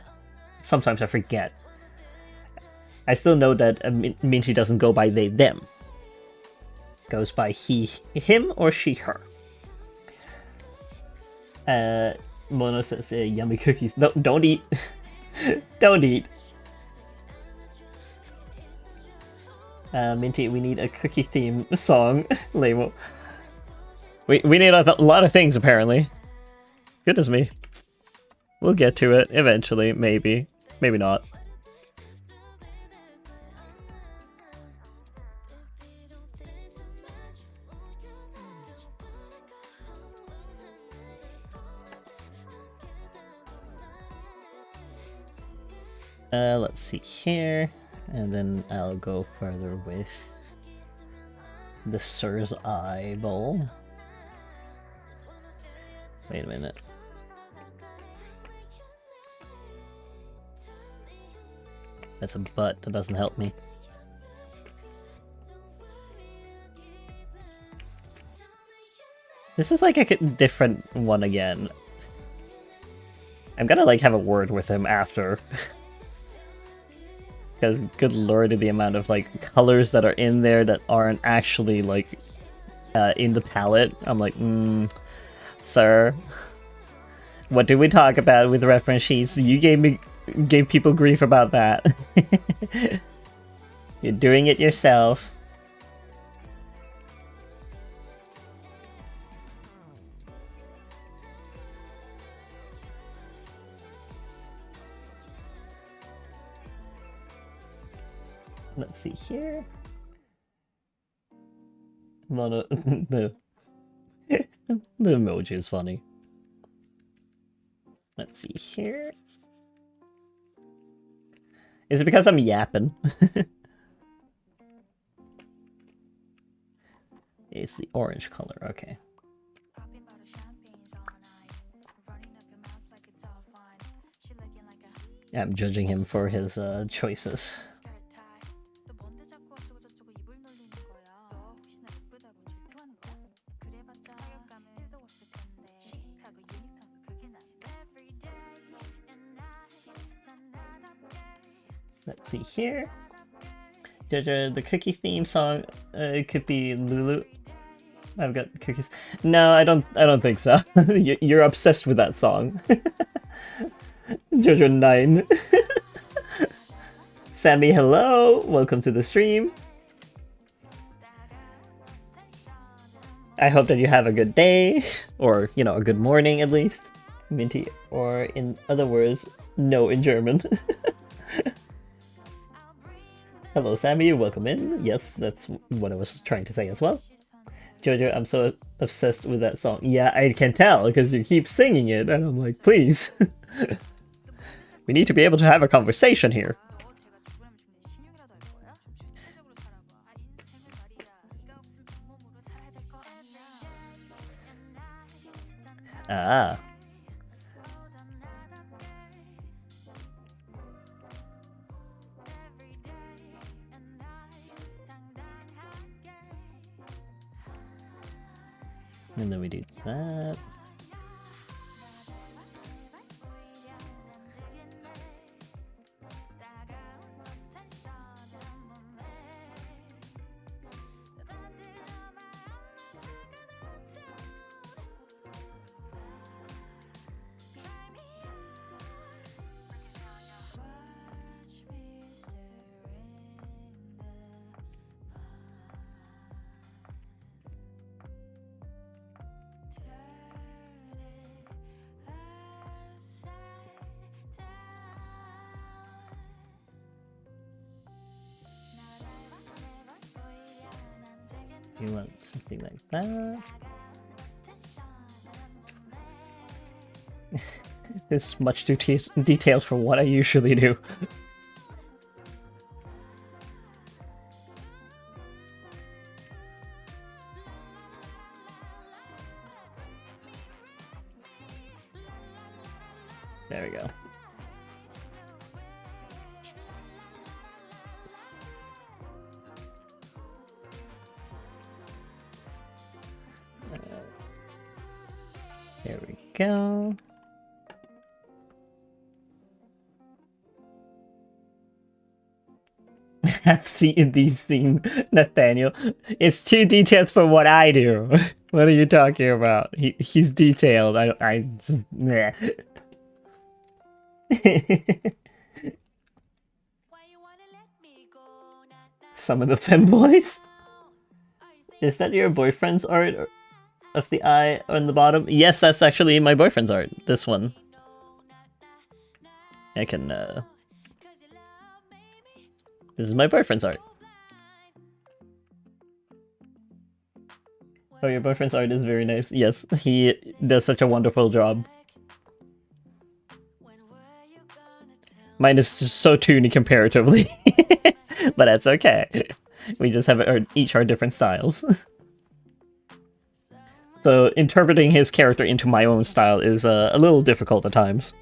sometimes I forget. I still know that Minty doesn't go by they, them. Goes by he, him, or she, her. Mono says, yummy cookies. No, don't eat. Don't eat. Minty, we need a cookie theme song. Label. We need a lot of things, apparently. Goodness me. We'll get to it eventually, maybe. Maybe not. Let's see here, and then I'll go further with the Sir's Eyeball. Wait a minute. That's a butt, that doesn't help me. This is like a different one again. I'm gonna like have a word with him after. Because good lord, the amount of like colors that are in there that aren't actually like in the palette. I'm like, sir, what did we talk about with reference sheets? You gave people grief about that. You're doing it yourself. Let's see here. Mono, the emoji is funny. Let's see here. Is it because I'm yapping? It's the orange color, okay. I'm judging him for his choices. Let's see here. The cookie theme song could be Lulu. I've got cookies. No, I don't think so. You're obsessed with that song. Jojo 9. Sammy, hello! Welcome to the stream. I hope that you have a good day, or, you know, a good morning at least. Minty, or in other words, no in German. Hello Sammy, welcome in. Yes, that's what I was trying to say as well. Jojo, I'm so obsessed with that song. Yeah, I can tell, because you keep singing it, and I'm like, please. We need to be able to have a conversation here. Ah. And then we do that. You want something like that? It's much too detailed for what I usually do. There we go. There we go. I've seen these things, Nathaniel. It's too detailed for what I do. What are you talking about? He's detailed. I meh. Some of the femboys? Is that your boyfriend's art of the eye on the bottom? Yes, that's actually my boyfriend's art. This one. I can, This is my boyfriend's art. Oh, your boyfriend's art is very nice. Yes, he does such a wonderful job. Mine is just so toony comparatively. But that's okay. We just have each our different styles. So interpreting his character into my own style is a little difficult at times.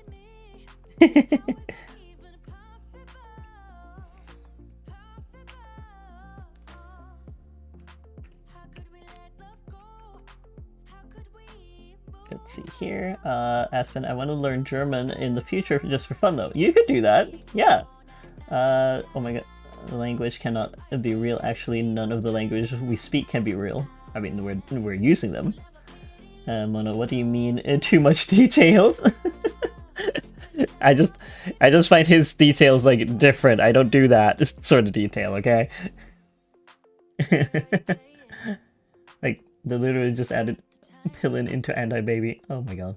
Let's see here. Aspen, I want to learn German in the future just for fun though. You could do that. Yeah. Oh my god. The language cannot be real. Actually, none of the language we speak can be real. I mean, we're using them. Mono, what do you mean too much detailed? I just find his details like different. I don't do that sort of detail, okay? Like they literally just added Pillin into Anti-Baby. Oh my god.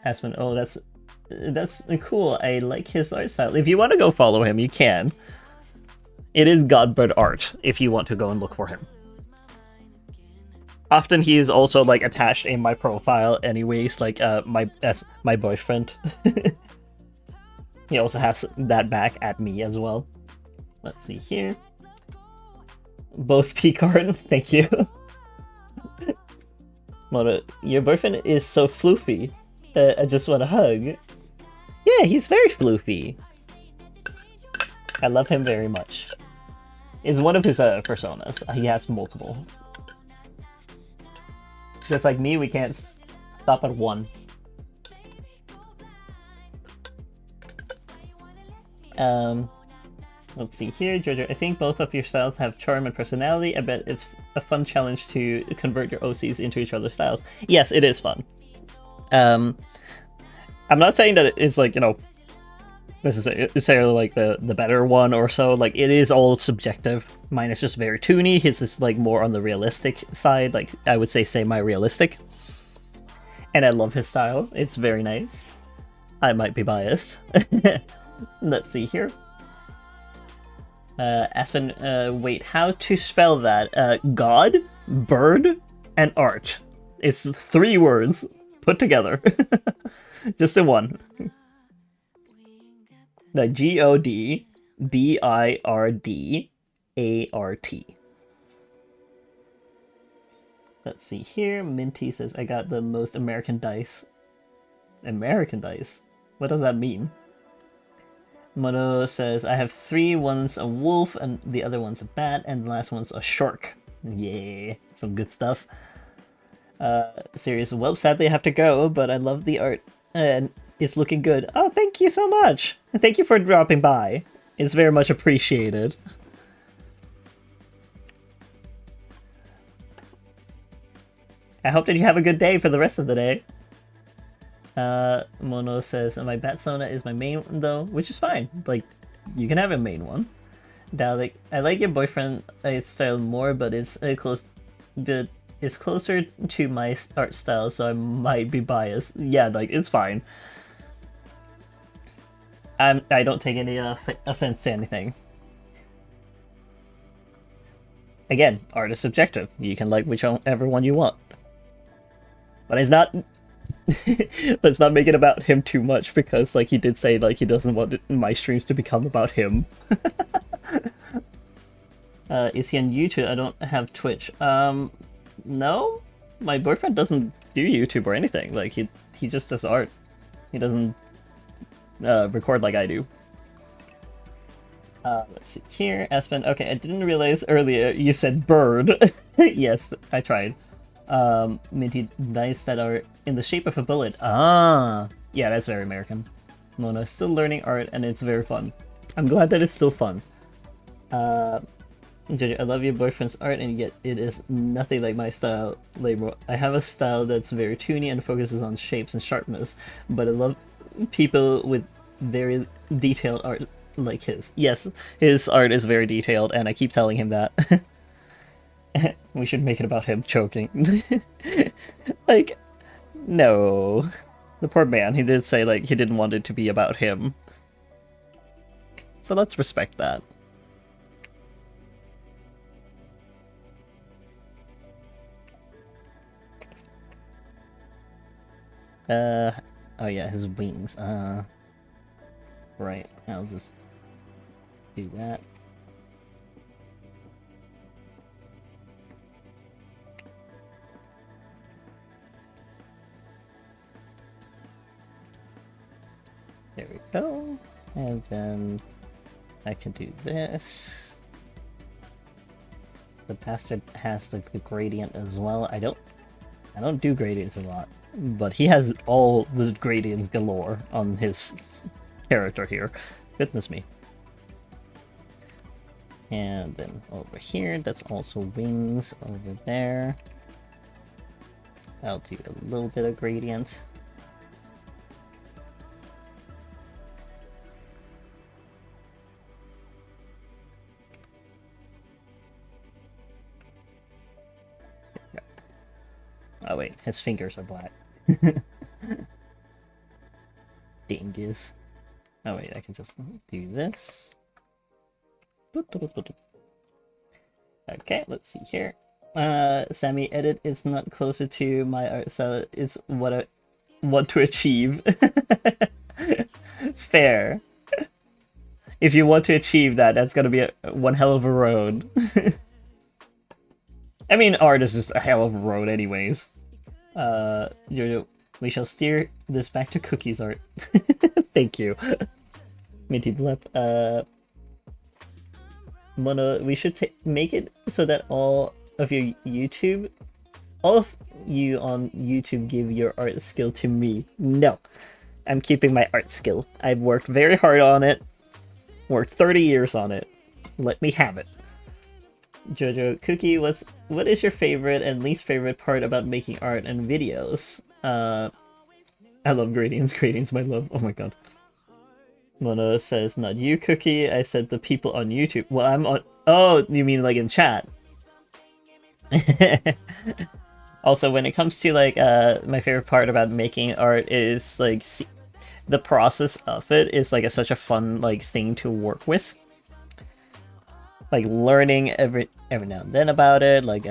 Aspen, oh that's cool. I like his art style. If you want to go follow him, you can. It is Godbird art if you want to go and look for him. Often he is also like attached in my profile anyways, like as my boyfriend. He also has that back at me as well. Let's see here. Both peak art. Thank you. Mono, your boyfriend is so floofy. I just want a hug. Yeah, he's very floofy. I love him very much. Is one of his personas. He has multiple. Just like me, we can't stop at one. Let's see here, Jojo. I think both of your styles have charm and personality. I bet it's a fun challenge to convert your OCs into each other's styles. Yes, it is fun. I'm not saying that it's like, you know, necessarily like the better one or so. Like, it is all subjective. Mine is just very toony. His is like more on the realistic side. Like, I would say semi-realistic. And I love his style. It's very nice. I might be biased. Let's see here. Aspen, wait, how to spell that? God, bird, and art. It's 3 words put together. Just in one. The GODBIRDART. Let's see here. Minty says, I got the most American dice. American dice? What does that mean? Mono says, I have 3. One's a wolf, and the other one's a bat, and the last one's a shark. Yeah, some good stuff. Serious, well, sadly I have to go, but I love the art, and it's looking good. Oh, thank you so much! Thank you for dropping by. It's very much appreciated. I hope that you have a good day for the rest of the day. Mono says, my bat sona is my main one though, which is fine. Like, you can have a main one. Dalek, I like your boyfriend style more, but it's it's closer to my art style, so I might be biased. Yeah, like, it's fine. I don't take any offense to anything. Again, art is subjective. You can like whichever one you want. But it's not... Let's not make it about him too much, because like he did say like he doesn't want my streams to become about him. Is he on YouTube? I don't have Twitch. No, my boyfriend doesn't do YouTube or anything. Like he just does art. He doesn't record like I do. Let's see here, Aspen. Okay, I didn't realize earlier you said bird. Yes, I tried. Minty dice that are in the shape of a bullet. Ah, yeah, that's very American. Mona's still learning art, and it's very fun. I'm glad that it's still fun. JJ, I love your boyfriend's art, and yet it is nothing like my style label. I have a style that's very toony and focuses on shapes and sharpness, but I love people with very detailed art like his. Yes, his art is very detailed, and I keep telling him that. We should make it about him choking. Like, no. The poor man, he did say, like, he didn't want it to be about him. So let's respect that. Oh yeah, his wings. Right, I'll just do that. There we go. And then I can do this. The bastard has the gradient as well. I don't do gradients a lot, but he has all the gradients galore on his character here. Goodness me. And then over here, that's also wings over there. I'll do a little bit of gradient. Oh wait, his fingers are black. Dingus. Oh wait, I can just do this. Okay, let's see here. Sammy, edit is not closer to my art style, it's what I want to achieve. Fair. If you want to achieve that, that's gonna be one hell of a road. I mean, art is just a hell of a road anyways. Jojo, we shall steer this back to cookies art. Thank you. Minty Blep, Mono, we should make it so that all of you on YouTube give your art skill to me. No, I'm keeping my art skill. I've worked very hard on it. Worked 30 years on it. Let me have it. Jojo, Cookie, what is your favorite and least favorite part about making art and videos? I love gradients. Gradients, my love. Oh my god. Mono says, not you, Cookie. I said the people on YouTube. Well, I'm on... Oh, you mean like in chat? Also, when it comes to like my favorite part about making art is like the process of it is like such a fun like thing to work with. Like learning every now and then about it, like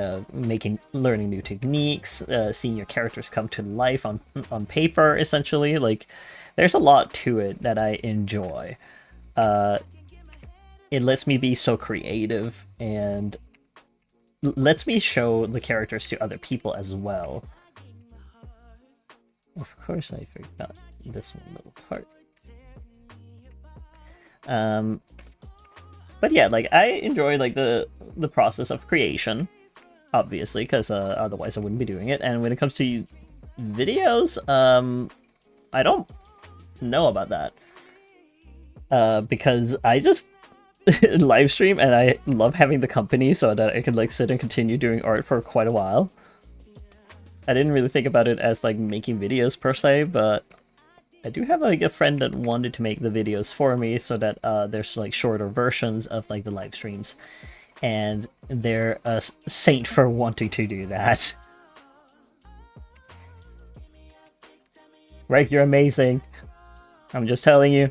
learning new techniques, seeing your characters come to life on paper, essentially. Like, there's a lot to it that I enjoy. It lets me be so creative and lets me show the characters to other people as well. Of course, I forgot this one little part. But yeah, like I enjoy like the process of creation, obviously, because otherwise I wouldn't be doing it. And when it comes to videos, I don't know about that because I just live stream and I love having the company so that I could like sit and continue doing art for quite a while. I didn't really think about it as like making videos per se, but I do have like a friend that wanted to make the videos for me so that there's like shorter versions of like the live streams, and they're a saint for wanting to do that. Right, you're amazing. I'm just telling you.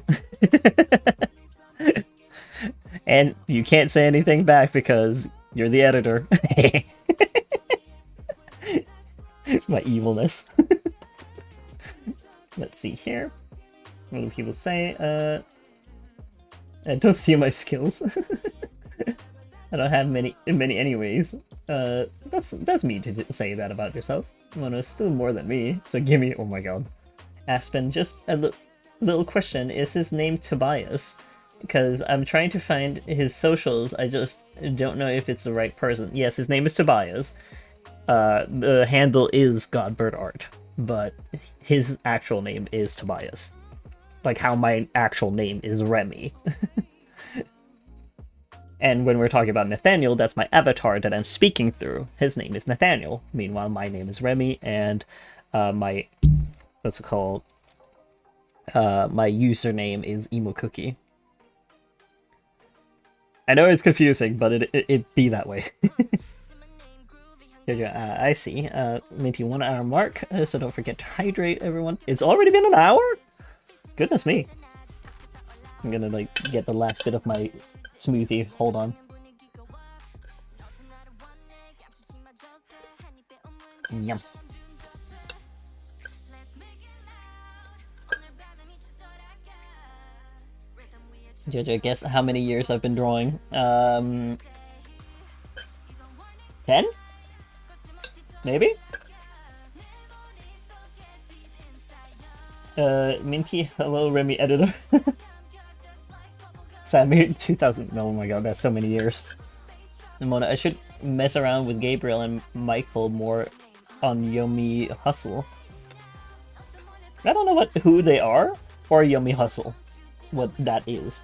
And you can't say anything back because you're the editor. My evilness. Let's see here. What do people say? I don't see my skills. I don't have many anyways. That's me to say that about yourself. Mono's still more than me, so give me... Oh my god. Aspen, just a little question. Is his name Tobias? Because I'm trying to find his socials. I just don't know if it's the right person. Yes, his name is Tobias. The handle is Godbird Art, but his actual name is Tobias. Like how my actual name is Remy. And when we're talking about Nathaniel, that's my avatar that I'm speaking through. His name is Nathaniel. Meanwhile, my name is Remy, and my... what's it called? My username is Emo Cookie. I know it's confusing, but it be that way. I see. Minty 1 hour mark, so don't forget to hydrate, everyone. It's already been an hour? Goodness me. I'm gonna, like, get the last bit of my smoothie. Hold on. Yum. Jojo, guess how many years I've been drawing? 10? Maybe? Minky, hello, Remy editor. Sammy, 2000. Oh my god, that's so many years. Mona, I should mess around with Gabriel and Michael more on Yomi Hustle. I don't know who they are, or Yomi Hustle. What that is.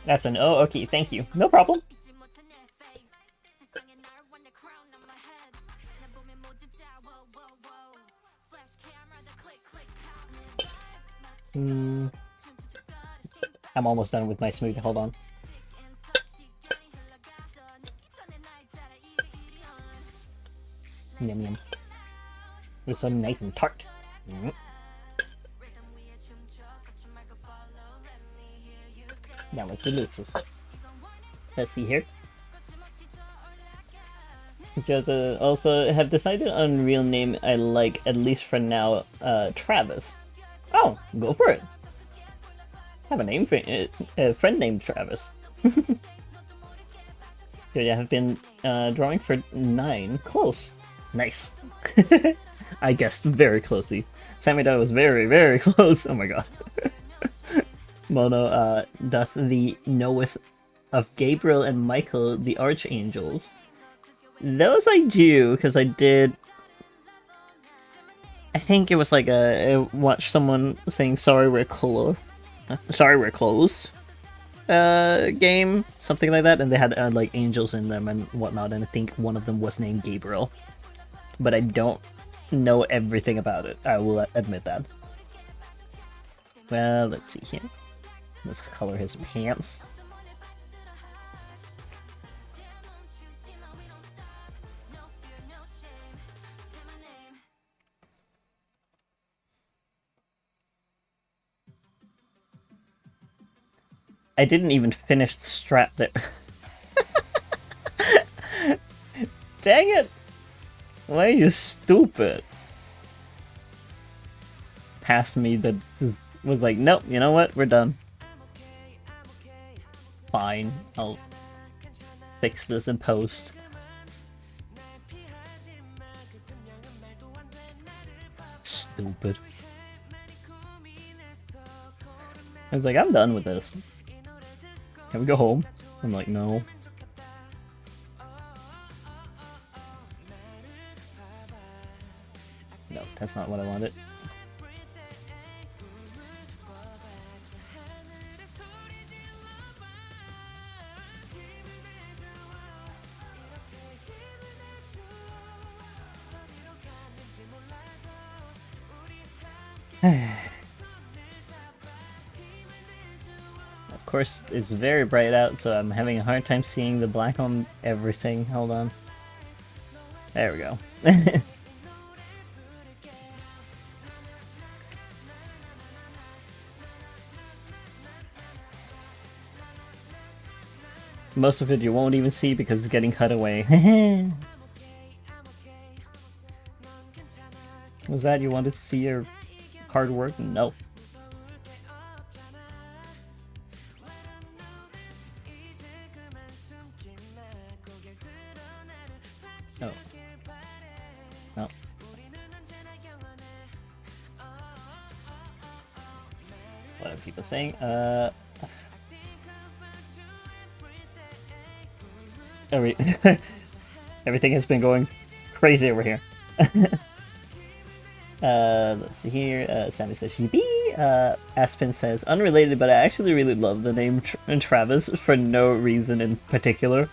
That's been... Oh, okay, thank you. No problem. I'm almost done with my smoothie. Hold on. Yum yum. It's so nice and tart. That was delicious. Let's see here. Just also have decided on real name I like, at least for now, Travis. Oh, go for it. Have a name for a friend named Travis. Good, I have been drawing for 9. Close. Nice. I guessed very closely. Samida was very, very close. Oh my god. Mono doth the knoweth of Gabriel and Michael, the archangels. Those I do, because I did... I think it was like I watched someone saying sorry we're closed. Sorry we're closed. Game, something like that, and they had like angels in them and whatnot, and I think one of them was named Gabriel. But I don't know everything about it, I will admit that. Well, let's see here. Let's color his pants. I didn't even finish the strap there. Dang it! Why are you stupid? Past me that was like, nope, you know what? We're done. Fine, I'll fix this in post. Stupid. I was like, I'm done with this. Can we go home? I'm like, no. No, that's not what I wanted. Of course, it's very bright out, so I'm having a hard time seeing the black on everything. Hold on. There we go. Most of it you won't even see because it's getting cut away. Was that you wanted to see your hard work? No. Oh. No. What are people saying? Everything has been going crazy over here. Let's see here. Sammy says Yippee! Aspen says unrelated, but I actually really love the name Travis for no reason in particular.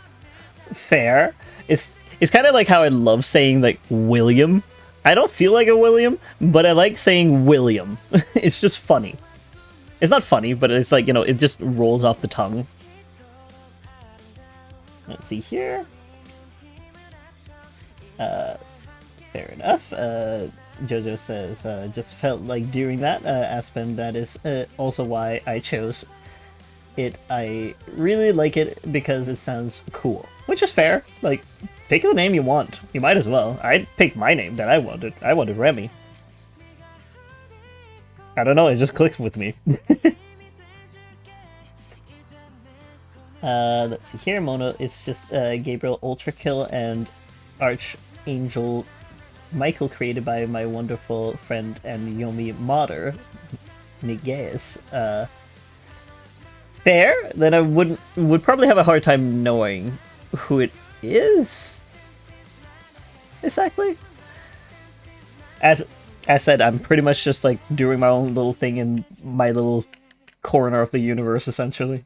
Fair. It's kind of like how I love saying like William. I don't feel like a William, but I like saying William. It's just funny. It's not funny, but it's like, you know, it just rolls off the tongue. Let's see here. Fair enough. Jojo says, just felt like doing that, Aspen. That is also why I chose it. I really like it because it sounds cool, which is fair. Like, pick the name you want. You might as well. I'd pick my name that I wanted. I wanted Remy. I don't know, it just clicks with me. Let's see here, Mono. It's just Gabriel Ultra Kill and Archangel Michael, created by my wonderful friend and Yomi modder, Niges. Fair? Then I would probably have a hard time knowing who it is. Exactly. As said, I'm pretty much just like doing my own little thing in my little corner of the universe, essentially.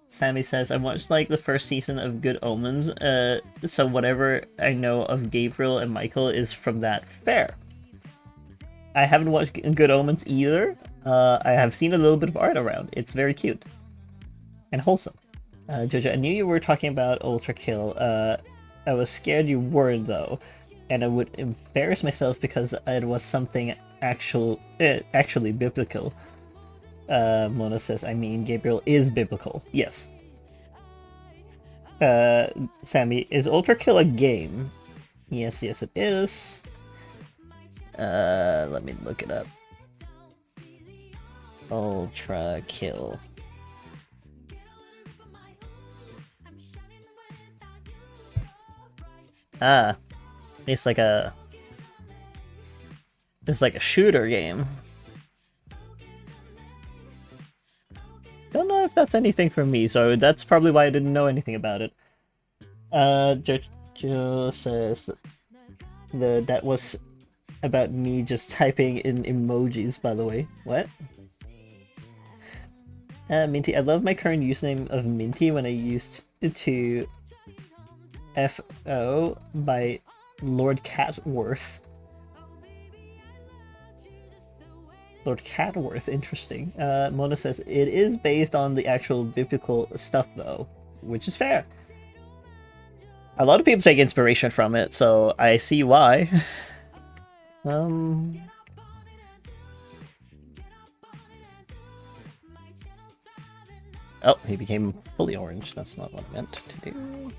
Sammy says, I watched like the first season of Good Omens, so whatever I know of Gabriel and Michael is from that. Fair. I haven't watched Good Omens either. I have seen a little bit of art around. It's very cute. And wholesome. Jojo, I knew you were talking about Ultra Kill. I was scared you weren't though. And I would embarrass myself because it was something actually biblical. Mona says, I mean, Gabriel is biblical. Yes. Sammy, is Ultra Kill a game? Yes, it is. Let me look it up. Ultra Kill. Ah, it's like a shooter game. Don't know if that's anything for me, so that's probably why I didn't know anything about it. Jojo says that was about me just typing in emojis, by the way. What? Minty, I love my current username of Minty when I used to FO by Lord Catworth. Lord Catworth, interesting. Mona says, it is based on the actual biblical stuff, though, which is fair. A lot of people take inspiration from it, so I see why. Oh, he became fully orange. That's not what I meant to do.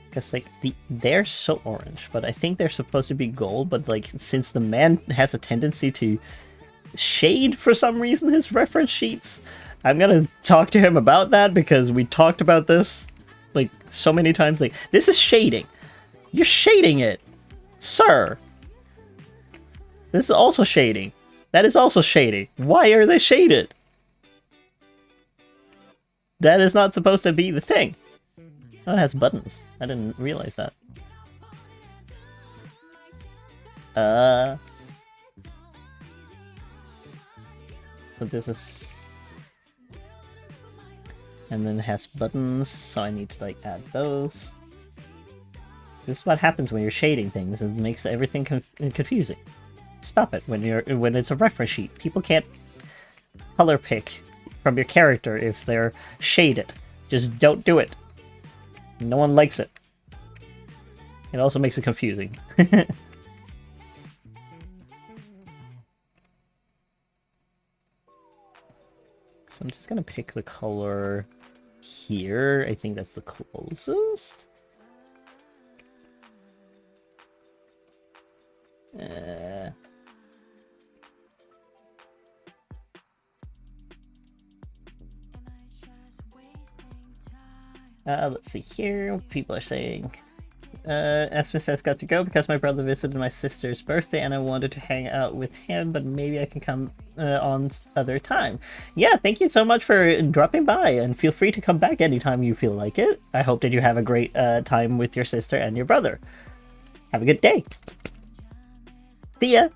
Because, like, they're so orange, but I think they're supposed to be gold, but, like, since the man has a tendency to shade for some reason his reference sheets, I'm gonna talk to him about that, because we talked about this, like, so many times. Like, this is shading. You're shading it! Sir! This is also shading. That is also shading. Why are they shaded? That is not supposed to be the thing. Oh, it has buttons. I didn't realize that. So this is... And then it has buttons, so I need to, like, add those. This is what happens when you're shading things. It makes everything confusing. Stop it when it's a reference sheet. People can't color pick from your character if they're shaded. Just don't do it. No one likes it. It also makes it confusing. So I'm just gonna pick the color here. I think that's the closest. Let's see here. People are saying, Esma says, got to go because my brother visited my sister's birthday and I wanted to hang out with him, but maybe I can come on other time. Yeah, thank you so much for dropping by, and feel free to come back anytime you feel like it. I hope that you have a great time with your sister and your brother. Have a good day. See ya.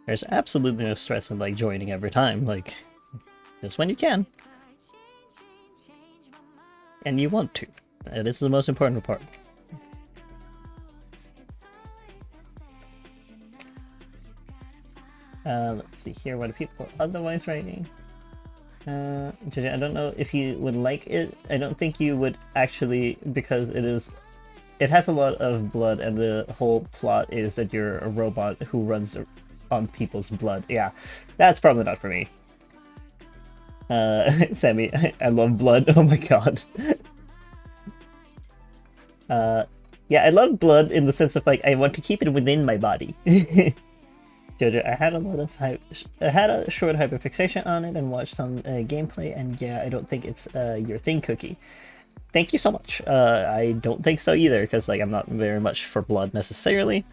There's absolutely no stress in, like, joining every time, like, just when you can. And you want to. This is the most important part. Let's see here, what are people otherwise writing? I don't know if you would like it. I don't think you would actually, because it has a lot of blood, and the whole plot is that you're a robot who runs on people's blood. Yeah, that's probably not for me. Sammy, I love blood. Oh my god. Yeah, I love blood in the sense of, like, I want to keep it within my body. Jojo, I had a short hyperfixation on it and watched some gameplay, and yeah, I don't think it's your thing, Cookie. Thank you so much. I don't think so either, because, like, I'm not very much for blood necessarily.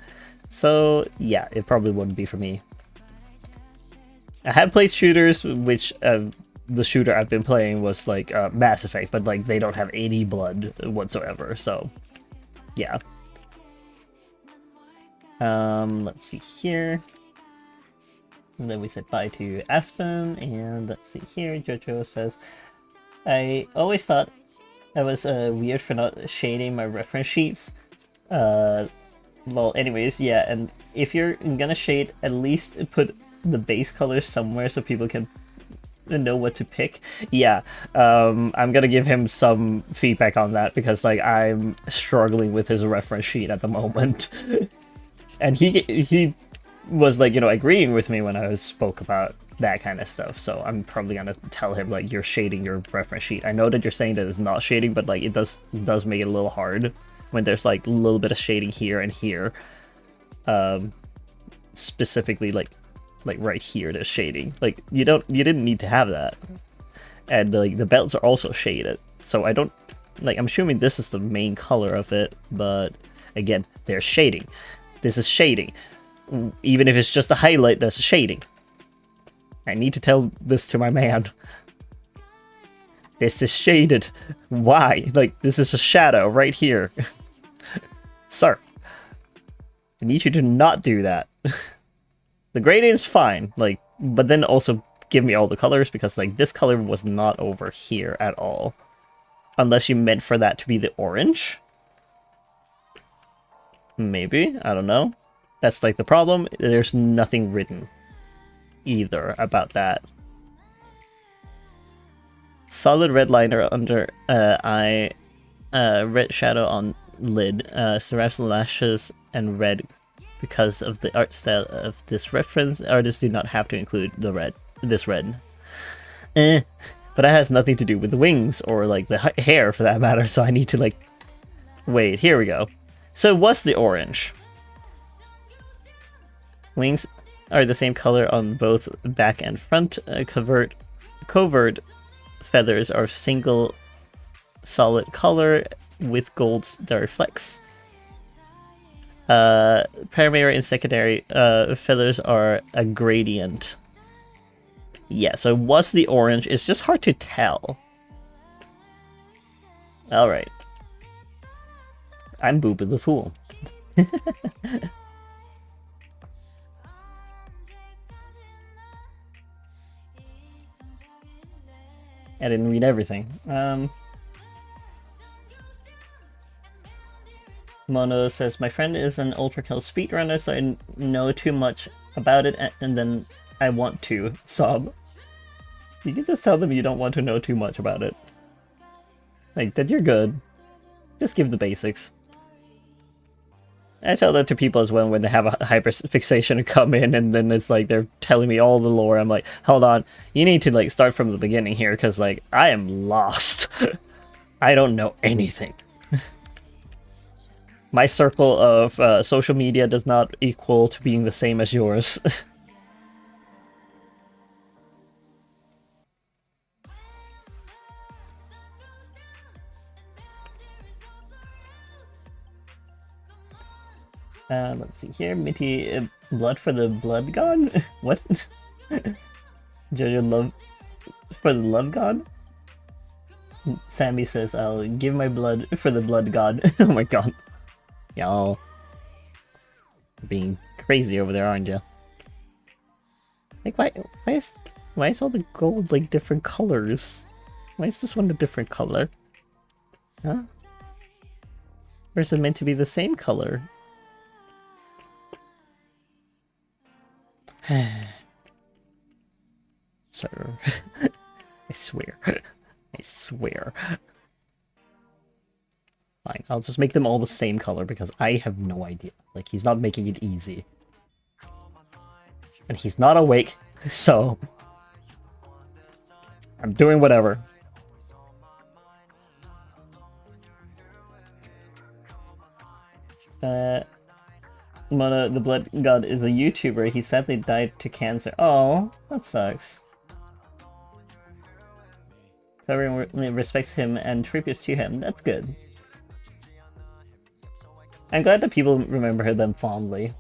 So yeah, it probably wouldn't be for me. I have played shooters, which the shooter I've been playing was, like, Mass Effect, but, like, they don't have any blood whatsoever, so yeah. Let's see here. And then we said bye to Aspen, and let's see here. Jojo says, I always thought I was weird for not shading my reference sheets. Well, anyways, yeah, and if you're gonna shade, at least put the base color somewhere so people can know what to pick. Yeah, I'm gonna give him some feedback on that, because, like, I'm struggling with his reference sheet at the moment. And he was like, you know, agreeing with me when I spoke about that kind of stuff. So I'm probably gonna tell him like, you're shading your reference sheet. I know that you're saying that it's not shading, but like it does make it a little hard when there's like a little bit of shading here and here. Specifically like right here, there's shading. Like you didn't need to have that. And like the belts are also shaded. So I don't like, I'm assuming this is the main color of it, but again, there's shading. This is shading. Even if it's just a highlight, that's shading. I need to tell this to my man. This is shaded. Why? Like, this is a shadow right here. Sir, I need you to not do that. The grading is fine, like, but then also give me all the colors, because like this color was not over here at all. Unless you meant for that to be the orange. Maybe, I don't know. That's like the problem. There's nothing written either about that. Solid red liner under eye, red shadow on lid, Seraph's lashes, and red. Because of the art style of this reference, artists do not have to include this red. But that has nothing to do with the wings, or like the hair for that matter, so I need to like... Wait, here we go. So what's the orange? Wings are the same color on both back and front. Covert feathers are single solid color with golds that reflects. Primary and secondary feathers are a gradient. Yeah, so what's the orange? It's just hard to tell. Alright. I'm Booba the Fool. I didn't read everything. Mono says, my friend is an ultra kill speedrunner, so I know too much about it, and then I want to sob. You can just tell them you don't want to know too much about it. Like, that you're good. Just give the basics. I tell that to people as well when they have a hyperfixation and come in, and then it's like they're telling me all the lore. I'm like, hold on, you need to like start from the beginning here, because like I am lost. I don't know anything. My circle of social media does not equal to being the same as yours. Let's see here. Mitty, blood for the blood god? What? Jojo love for the love god? Sammy says, I'll give my blood for the blood god. Oh my god. Y'all being crazy over there, aren't you? Like, why is all the gold like different colors? Why is this one a different color? Huh? Or is it meant to be the same color? Sir, I swear. I swear. Fine, I'll just make them all the same color because I have no idea. Like, he's not making it easy. And he's not awake, so... I'm doing whatever. Mono, the blood god, is a YouTuber. He sadly died to cancer. Oh, that sucks. Everyone respects him and tributes to him. That's good. I'm glad that people remember them fondly.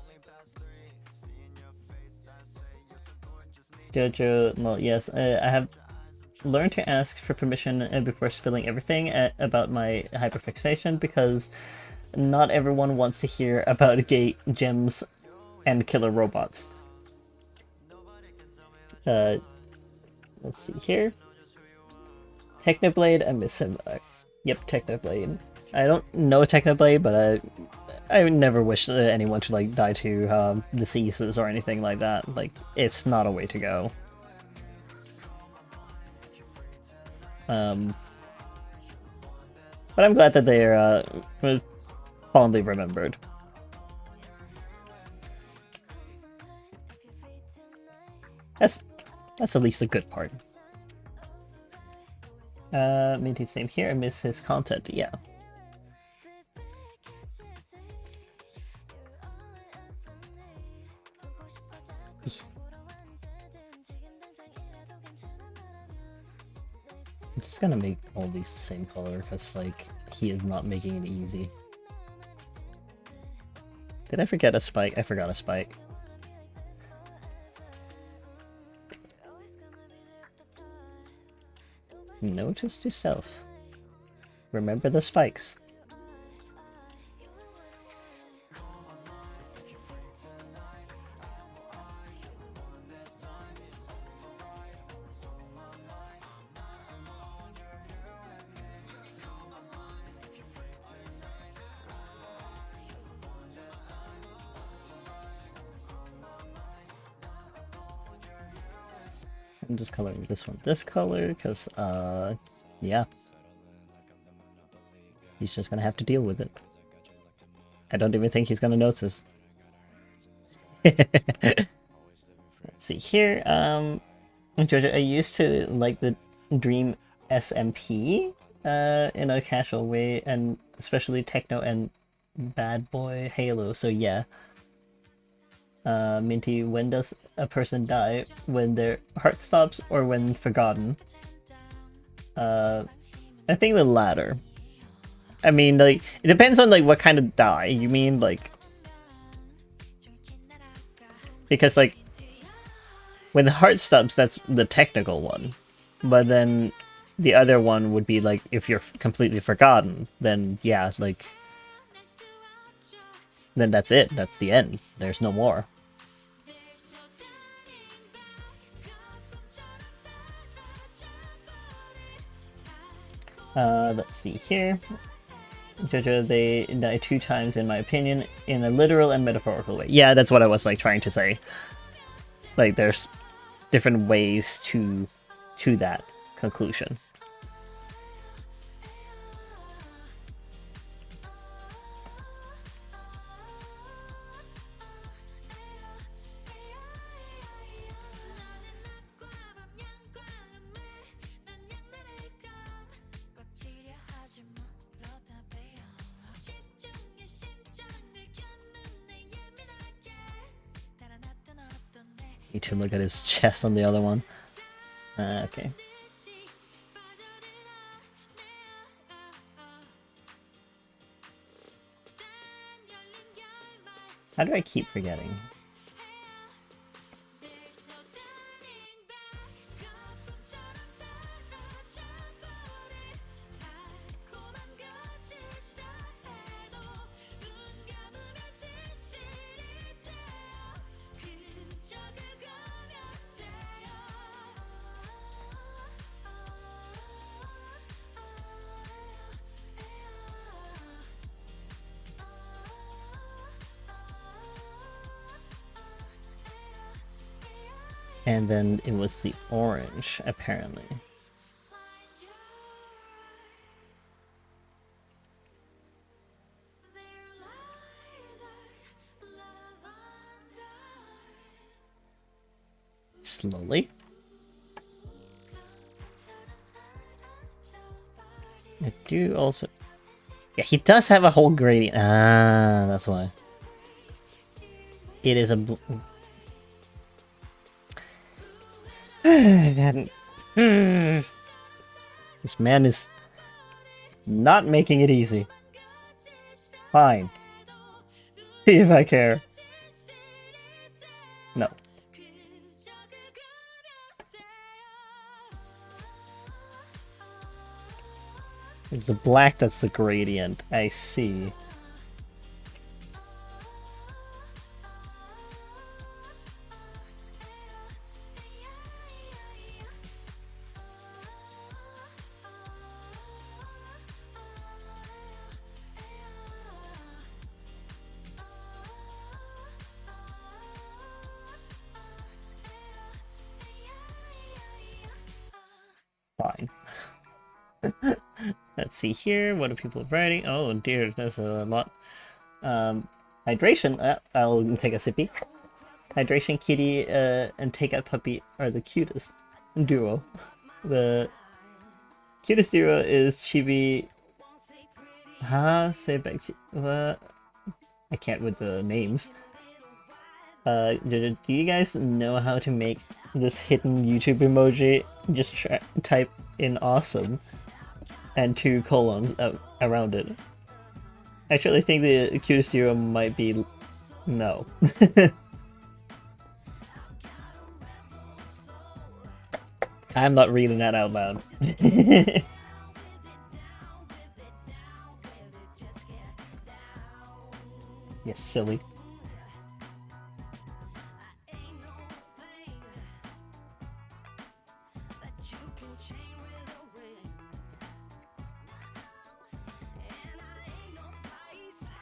Jojo, well, yes, I have learned to ask for permission before spilling everything about my hyperfixation, because not everyone wants to hear about gay gems and killer robots. Let's see here. Technoblade, I miss him. Yep, Technoblade. I don't know Technoblade, but I would never wish anyone to like die to diseases or anything like that. Like, it's not a way to go. But I'm glad that they are fondly remembered. That's at least the good part. Minty, same here. I miss his content. Yeah. I'm just gonna make all these the same color because, like, he is not making it easy. Did I forget a spike? I forgot a spike. Notice to self. Remember the spikes. I'm just coloring this one this color because, yeah. He's just gonna have to deal with it. I don't even think he's gonna notice. Let's see here. Jojo, I used to like the Dream SMP in a casual way, and especially Techno and Bad Boy Halo, so yeah. Minty, when does a person die? When their heart stops or when forgotten? I think the latter. I mean, like, it depends on, like, what kind of die. You mean, like... Because, like, when the heart stops, that's the technical one. But then the other one would be, like, if you're completely forgotten, then, yeah, like... Then that's it. That's the end. There's no more. Let's see here. Jojo, they die 2 times in my opinion, in a literal and metaphorical way. Yeah, that's what I was, like, trying to say. Like, there's different ways to that conclusion. Need to look at his chest on the other one. Okay. How do I keep forgetting? And then it was the orange, apparently. Slowly. I do also... Yeah, he does have a whole gradient. Ah, that's why. It is a... This man is not making it easy. Fine. See if I care. No. It's the black that's the gradient. I see. Fine. Let's see here. What are people writing? Oh dear, there's a lot. Hydration. I'll take a sippy. Hydration Kitty and Takeout Puppy are the cutest duo. The cutest duo is Chibi. Say back to I can't with the names. Do you guys know how to make this hidden YouTube emoji? Just type in awesome and 2 colons around it. Actually, I think the cutest duo might be no. I'm not reading that out loud. Yes, silly.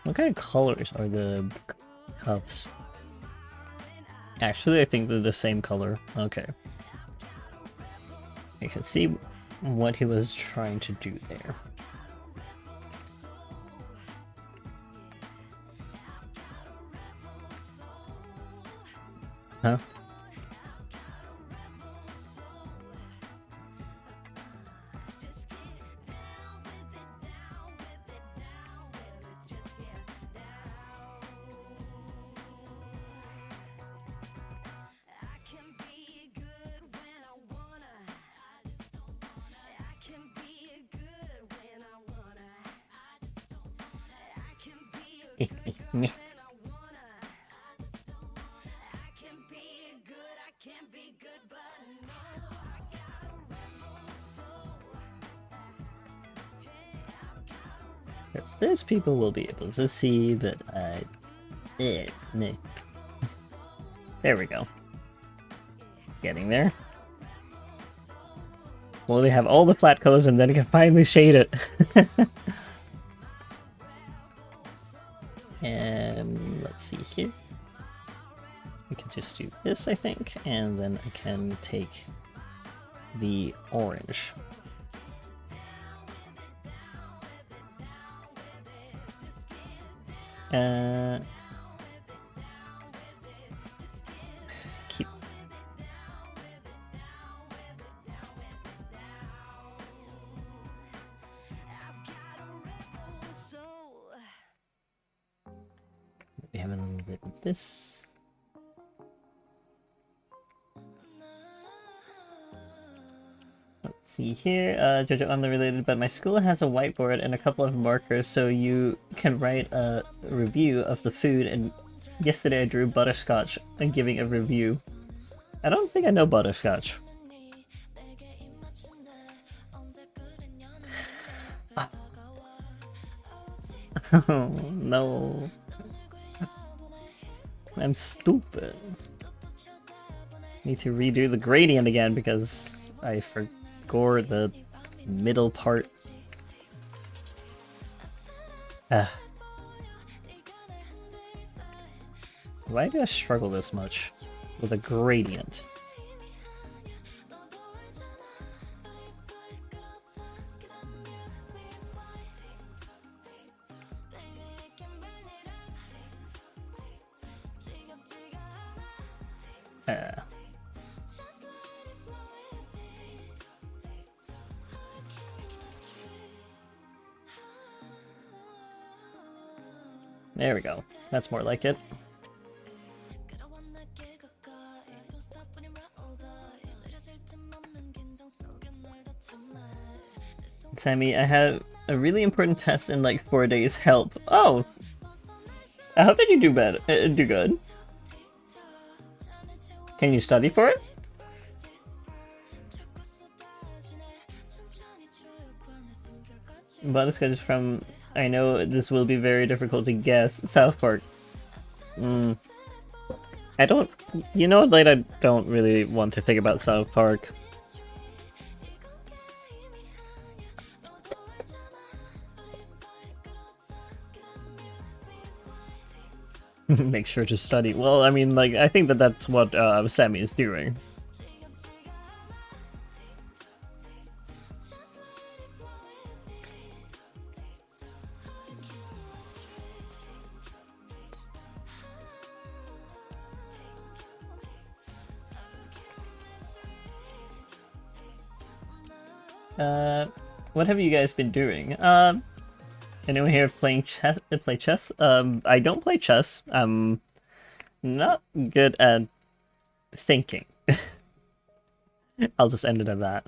What kind of colors are the cuffs? Actually, I think they're the same color. Okay. I can see what he was trying to do there. Huh? Because these people will be able to see that I... There we go. Getting there. Well, we have all the flat colors and then I can finally shade it. And let's see here. We can just do this, I think, and then I can take the orange. Keep. We have a little bit of this. Let's see here. Jojo, unrelated, but my school has a whiteboard and a couple of markers so you can write a review of the food, and yesterday I drew butterscotch and giving a review. I don't think I know butterscotch. Oh, no. I'm stupid. Need to redo the gradient again because I forgot the middle part. Why do I struggle this much with a gradient? There we go. That's more like it. Sammy, I have a really important test in like 4 days. Help. Oh! I hope that you do do good. Can you study for it? Butterscotch is from... I know this will be very difficult to guess. South Park. I don't... You know what, like, I don't really want to think about South Park. Make sure to study. Well, I mean, like, I think that that's what Sammy is doing. What have you guys been doing? Anyone here playing chess? Play chess? I don't play chess. I'm not good at thinking. I'll just end it at that.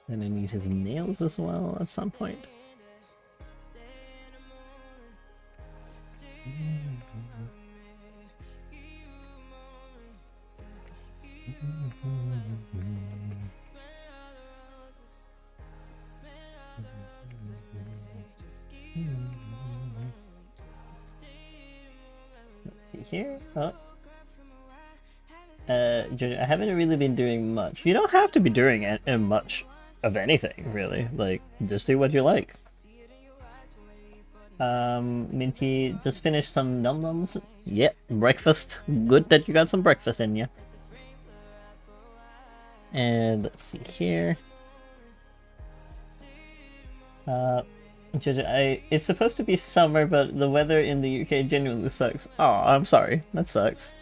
And I need his nails as well at some point. Let's see here. Oh. Jojo, I haven't really been doing much. You don't have to be doing much of anything, really. Like, just do what you like. Minty just finished some num nums. Yep, breakfast. Good that you got some breakfast in you. And let's see here. Jojo, it's supposed to be summer, but the weather in the UK genuinely sucks. Oh, I'm sorry. That sucks.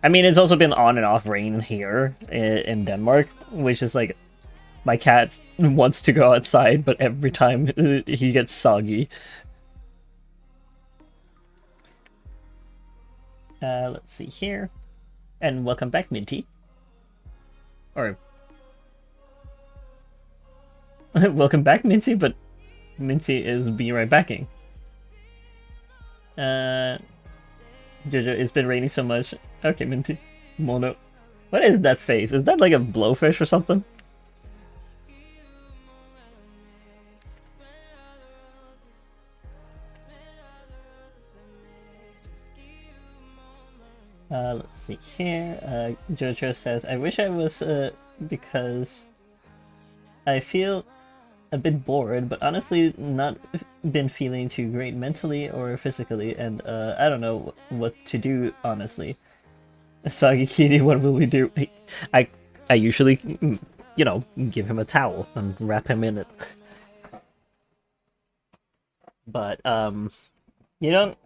I mean, it's also been on and off rain here in Denmark, which is like, my cat wants to go outside, but every time he gets soggy. Let's see here. And welcome back, Minty. Or... welcome back, Minty, but Minty is be right backing. Jojo, it's been raining so much. Okay, Minty. Mono. What is that face? Is that like a blowfish or something? Let's see here. Jojo says, I wish I was, because I feel a bit bored, but honestly not been feeling too great mentally or physically, and I don't know what to do, honestly. Soggy Kitty, what will we do? I usually, you know, give him a towel and wrap him in it. But, you don't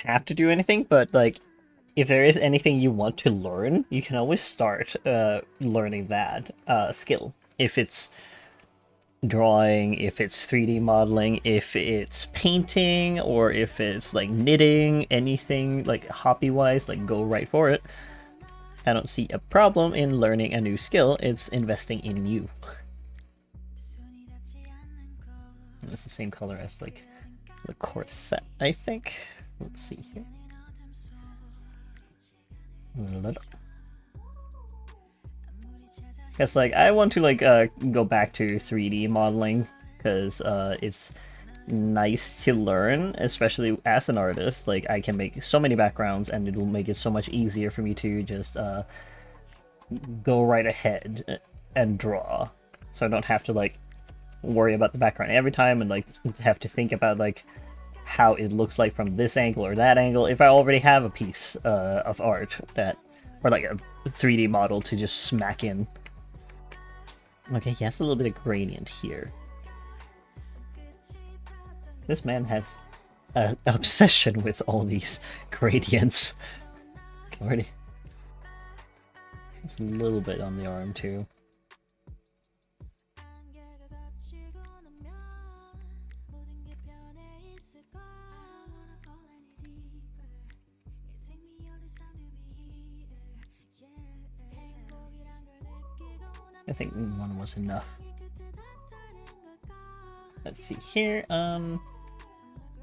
have to do anything, but, like, if there is anything you want to learn, you can always start learning that skill. If it's drawing, if it's 3D modeling, if it's painting, or if it's like knitting, anything like hobby-wise, like go right for it. I don't see a problem in learning a new skill. It's investing in you. It's the same color as like the corset, I think. Let's see here. Because like I want to like go back to 3D modeling because it's nice to learn, especially as an artist. Like I can make so many backgrounds and it will make it so much easier for me to just go right ahead and draw, so I don't have to like worry about the background every time and like have to think about like how it looks like from this angle or that angle if I already have a piece of art that, or like a 3D model to just smack in. Okay, he has a little bit of gradient here. This man has an obsession with all these gradients. Already. It's a little bit on the arm too. I think one was enough. Let's see here.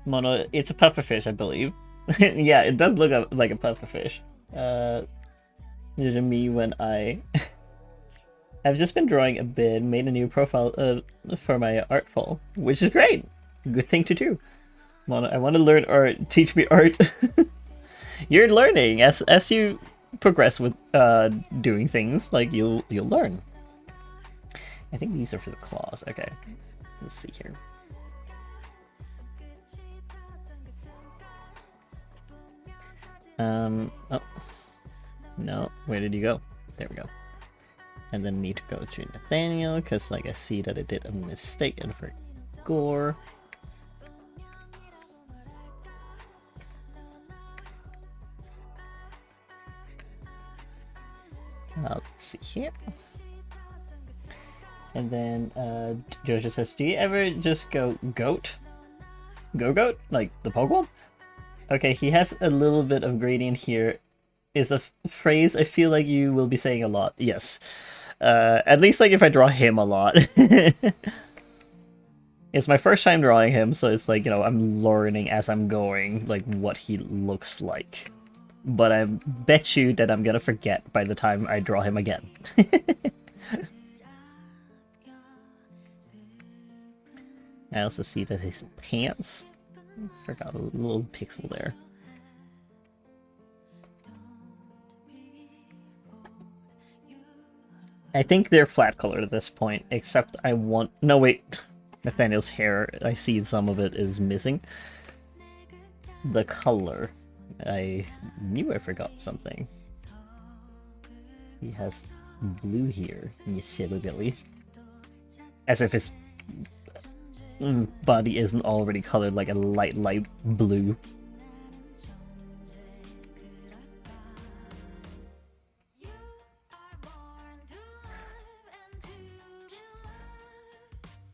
Mono, it's a pufferfish, I believe. Yeah, it does look like a pufferfish. Me when I... I've just been drawing a bit, made a new profile for my artful, which is great. Good thing to do. Mono, I want to learn art. Teach me art. You're learning as you progress with doing things. Like you'll learn. I think these are for the claws. Okay, let's see here. Oh. No, where did you go? There we go. And then need to go to Nathaniel, because like I see that I did a mistake and for gore. Let's see here. And then Jojo says, do you ever just go goat? Go goat? Like the Pokemon? Okay, he has a little bit of gradient here. Is a phrase I feel like you will be saying a lot. Yes. At least like if I draw him a lot. It's my first time drawing him, so it's like, you know, I'm learning as I'm going, like, what he looks like. But I bet you that I'm gonna forget by the time I draw him again. I also see that his pants... Forgot a little pixel there. I think they're flat colored at this point, except I want... No, wait. Nathaniel's hair, I see some of it is missing. The color. I knew I forgot something. He has blue here, you silly Billy. As if his body isn't already colored like a light blue.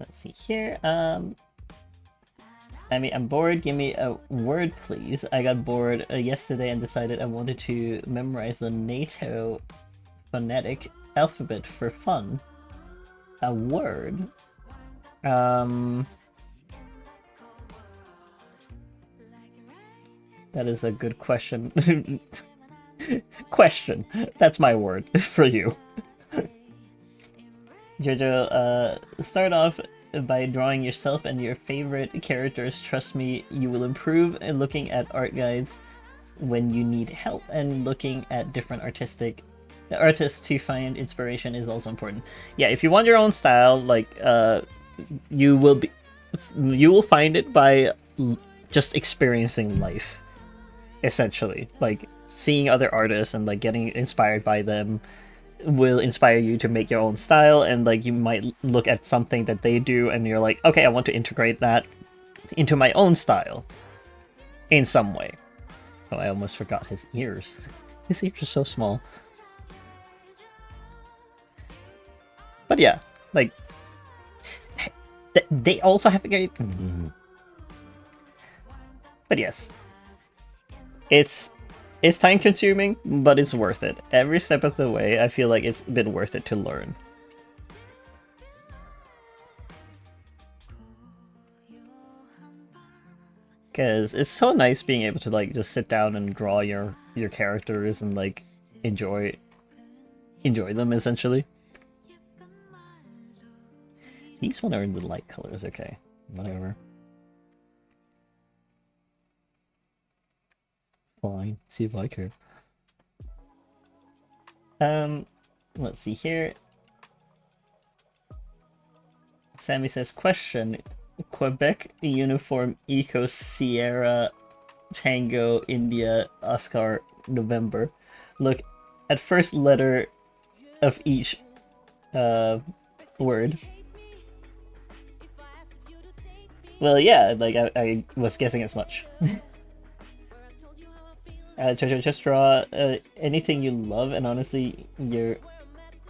Let's see here. I mean, I'm bored. Give me a word, please. I got bored yesterday and decided I wanted to memorize the NATO phonetic alphabet for fun. A word. That is a good question. Question. That's my word for you. Jojo, start off by drawing yourself and your favorite characters. Trust me, you will improve. And looking at art guides when you need help and looking at different artists to find inspiration is also important. Yeah, if you want your own style, like you will find it by just experiencing life, essentially. Like seeing other artists and like getting inspired by them will inspire you to make your own style, and like you might look at something that they do and you're like, okay, I want to integrate that into my own style in some way. Oh, I almost forgot his ears. His ears are so small. But yeah, like they also have a great... But yes, it's time consuming, but it's worth it. Every step of the way, I feel like it's been worth it to learn. Because it's so nice being able to like just sit down and draw your characters and like enjoy them, essentially. These one are in the light colors, okay. Whatever. Fine, see if I care. Let's see here. Sammy says, question, Quebec uniform Eco Sierra Tango India Oscar November. Look at first letter of each word. Well, yeah, like I was guessing as much. Jojo, just draw anything you love, and honestly, your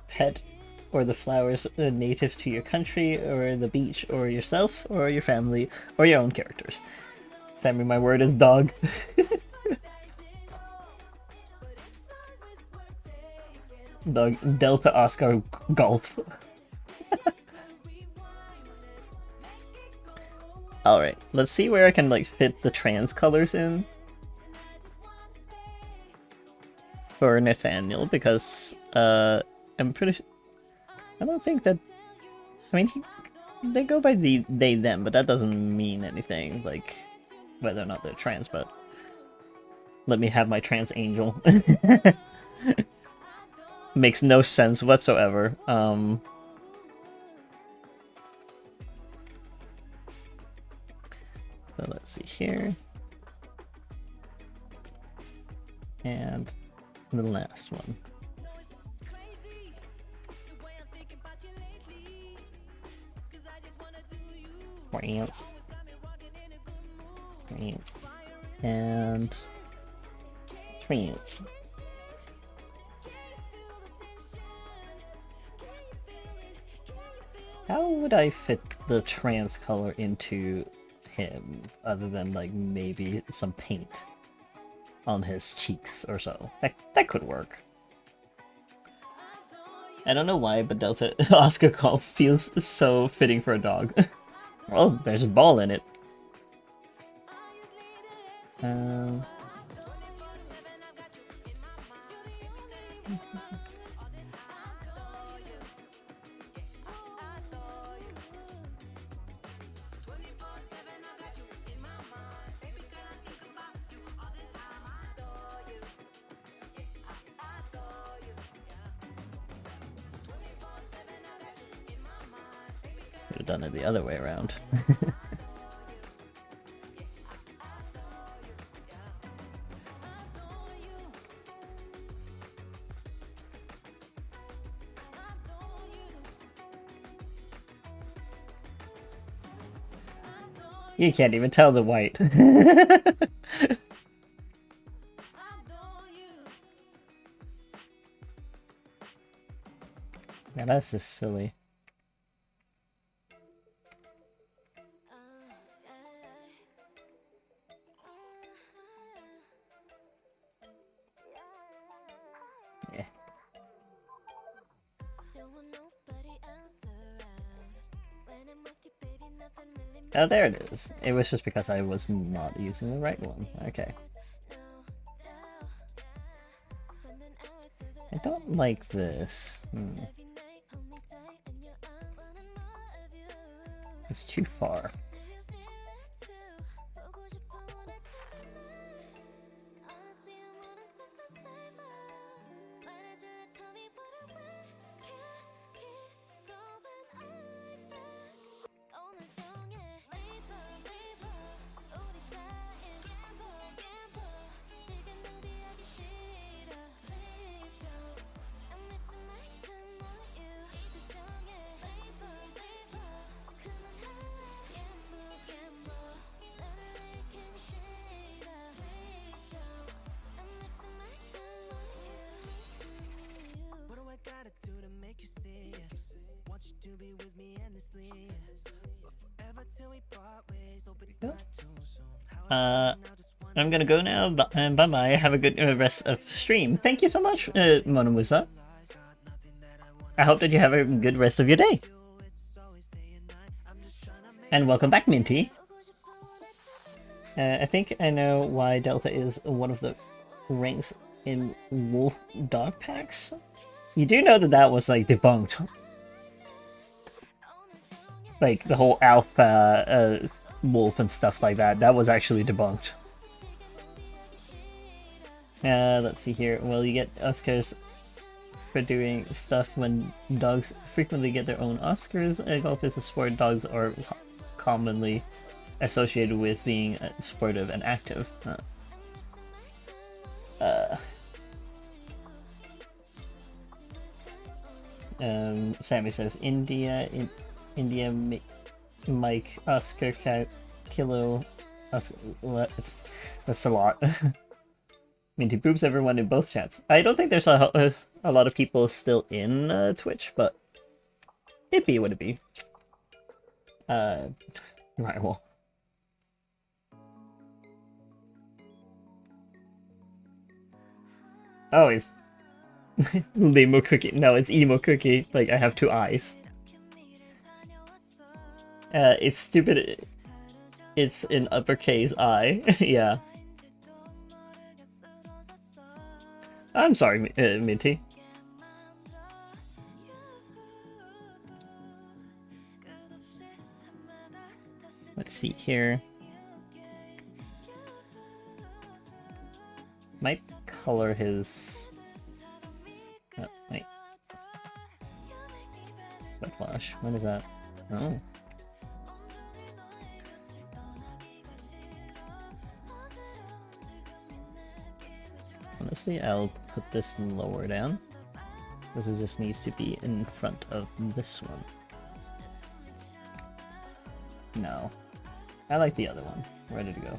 pet, or the flowers native to your country, or the beach, or yourself, or your family, or your own characters. Sammy, my word is dog. Dog, Delta Oscar Golf. Alright, let's see where I can like fit the trans colors in for Nathaniel, because I'm pretty sure... I don't think that... I mean, they go by they, them, but that doesn't mean anything, like, whether or not they're trans, but... Let me have my trans angel. Makes no sense whatsoever. So let's see here. And the last one. France. France. And France. How would I fit the trans color into him other than like maybe some paint on his cheeks or so? That could work. I don't know why, but Delta Oscar call feels so fitting for a dog. Well, there's a ball in it. Could have done it the other way around. You can't even tell the white. Yeah, that's just silly. Yeah. Oh, there it is. It was just because I was not using the right one. Okay. I don't like this. It's too far. I'm gonna go now. Bye bye. Have a good rest of stream. Thank you so much, Monomusa. I hope that you have a good rest of your day. And welcome back, Minty. I think I know why Delta is one of the ranks in Wolf Dog Packs. You do know that that was like debunked. Like the whole alpha wolf and stuff like that. That was actually debunked. Let's see here. Well, you get Oscars for doing stuff when dogs frequently get their own Oscars. Golf is a sport dogs are commonly associated with being sportive and active. Sammy says India, Mike, Oscar, Kilo, Oscar, what? That's a lot. Minty boobs everyone in both chats. I don't think there's a lot of people still in Twitch, but it'd be what it'd be. Right, well. Oh, it's Limo Cookie. No, it's Emo Cookie. Like, I have two eyes. It's stupid. It's in uppercase I. Yeah. I'm sorry, Minty. Let's see here. Might color his... Oh, wait. Wet wash. What is that? Oh. Honestly, I'll put this lower down. Because it just needs to be in front of this one. No. I like the other one. Ready to go.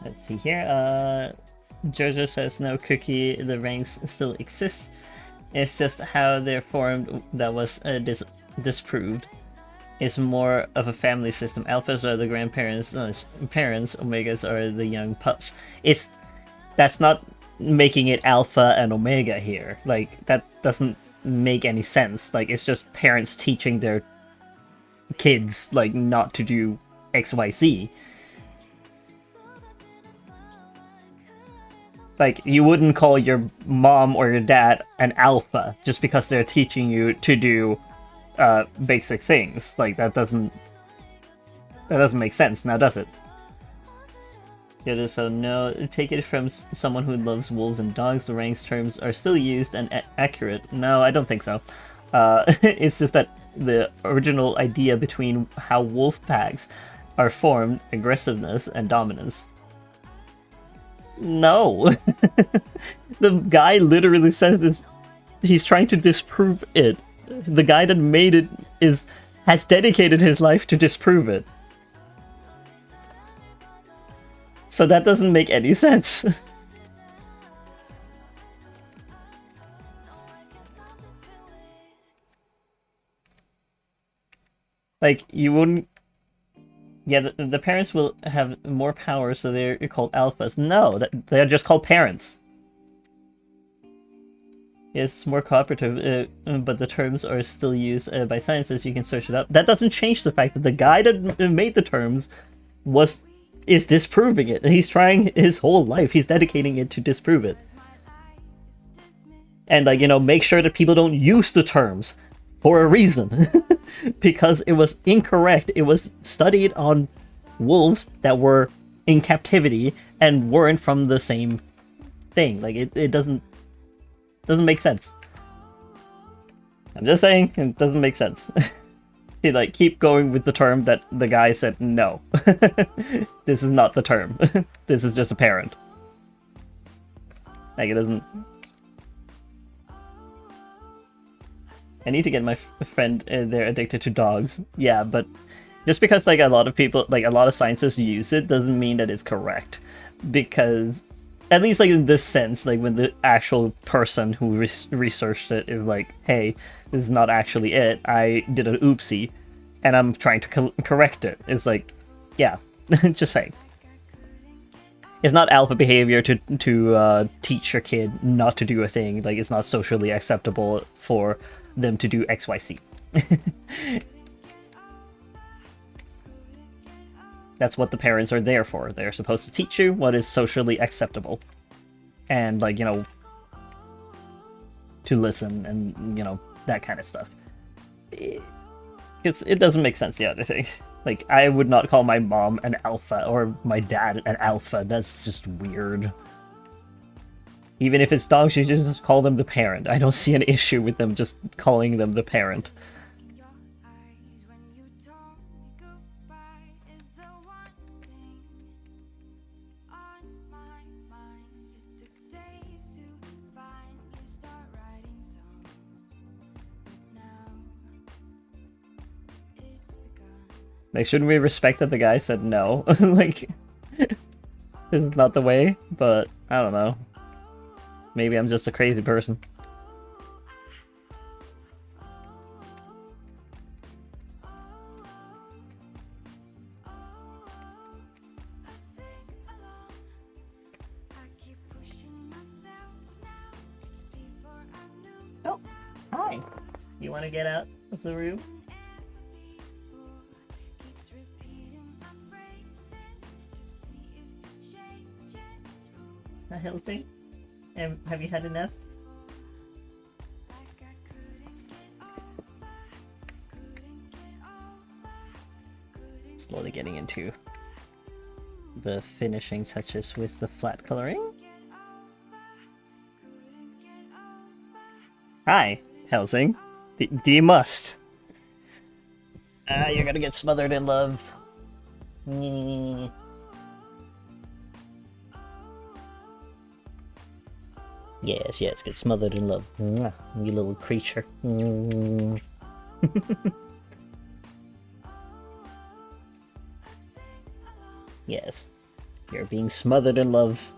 Let's see here. Jojo says no, Cookie, the ranks still exist. It's just how they're formed that was disproved. It's more of a family system. Alphas are the grandparents, parents. Omegas are the young pups. That's not making it alpha and omega here. Like, that doesn't make any sense. Like, it's just parents teaching their kids, like, not to do XYZ. Like, you wouldn't call your mom or your dad an alpha just because they're teaching you to do basic things. Like, that doesn't make sense now, does it? Yeah, so no, take it from someone who loves wolves and dogs. The ranks terms are still used and accurate. No, I don't think so. It's just that the original idea between how wolf packs are formed, aggressiveness and dominance. No. The guy literally says this. He's trying to disprove it. The guy that made it has dedicated his life to disprove it. So that doesn't make any sense. Like, you wouldn't... Yeah, the parents will have more power, so they're called alphas. No, they're just called parents. It's more cooperative, but the terms are still used by scientists. You can search it up. That doesn't change the fact that the guy that made the terms is disproving it. And he's trying his whole life. He's dedicating it to disprove it. And, like, make sure that people don't use the terms for a reason. Because it was incorrect. It was studied on wolves that were in captivity and weren't from the same thing. Like, it doesn't make sense. I'm just saying, it doesn't make sense. You, like, keep going with the term that the guy said no. This is not the term. This is just a parent. Like, it doesn't... I need to get my friend, they're addicted to dogs. Yeah, but just because, like, a lot of people, like, a lot of scientists use it doesn't mean that it's correct. Because, at least, like, in this sense, like, when the actual person who researched it is like, hey, this is not actually it, I did an oopsie, and I'm trying to correct it. It's like, yeah, just saying. It's not alpha behavior to teach your kid not to do a thing. Like, it's not socially acceptable for them to do XYZ. That's what the parents are there for. They're supposed to teach you what is socially acceptable. And, like, to listen and, that kind of stuff. It doesn't make sense, the other thing. Like, I would not call my mom an alpha or my dad an alpha. That's just weird. Even if it's dogs, you just call them the parent. I don't see an issue with them just calling them the parent. Like, shouldn't we respect that the guy said no? Like, this is not the way, but I don't know. Maybe I'm just a crazy person. Oh, hi. You want to get out of the room? A healthy? Have you had enough? Slowly getting into the finishing touches with the flat coloring. Hi, Helsing. You must. You're gonna get smothered in love. Yes, yes, get smothered in love. Mwah, you little creature. Yes, you're being smothered in love.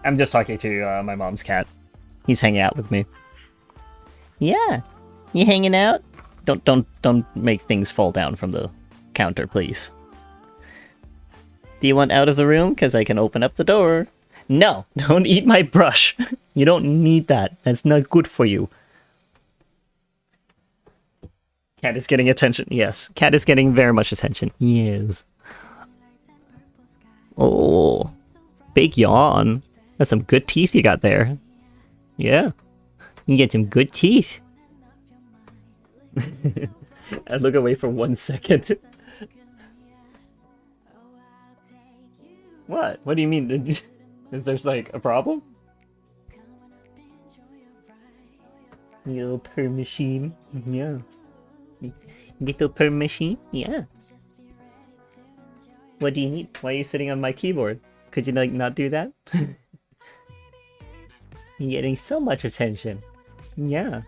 I'm just talking to my mom's cat. He's hanging out with me. Yeah, you hanging out? Don't make things fall down from the counter, please. Do you want out of the room? Because I can open up the door. No, don't eat my brush. You don't need that. That's not good for you. Cat is getting attention. Yes, cat is getting very much attention. Yes. Oh, big yawn. That's some good teeth you got there. Yeah, you get some good teeth. I look away for 1 second. What? What do you mean? Is there like a problem? Little purr machine. Yeah. Little purr machine? Yeah. What do you need? Why are you sitting on my keyboard? Could you like not do that? You're getting so much attention. Yeah.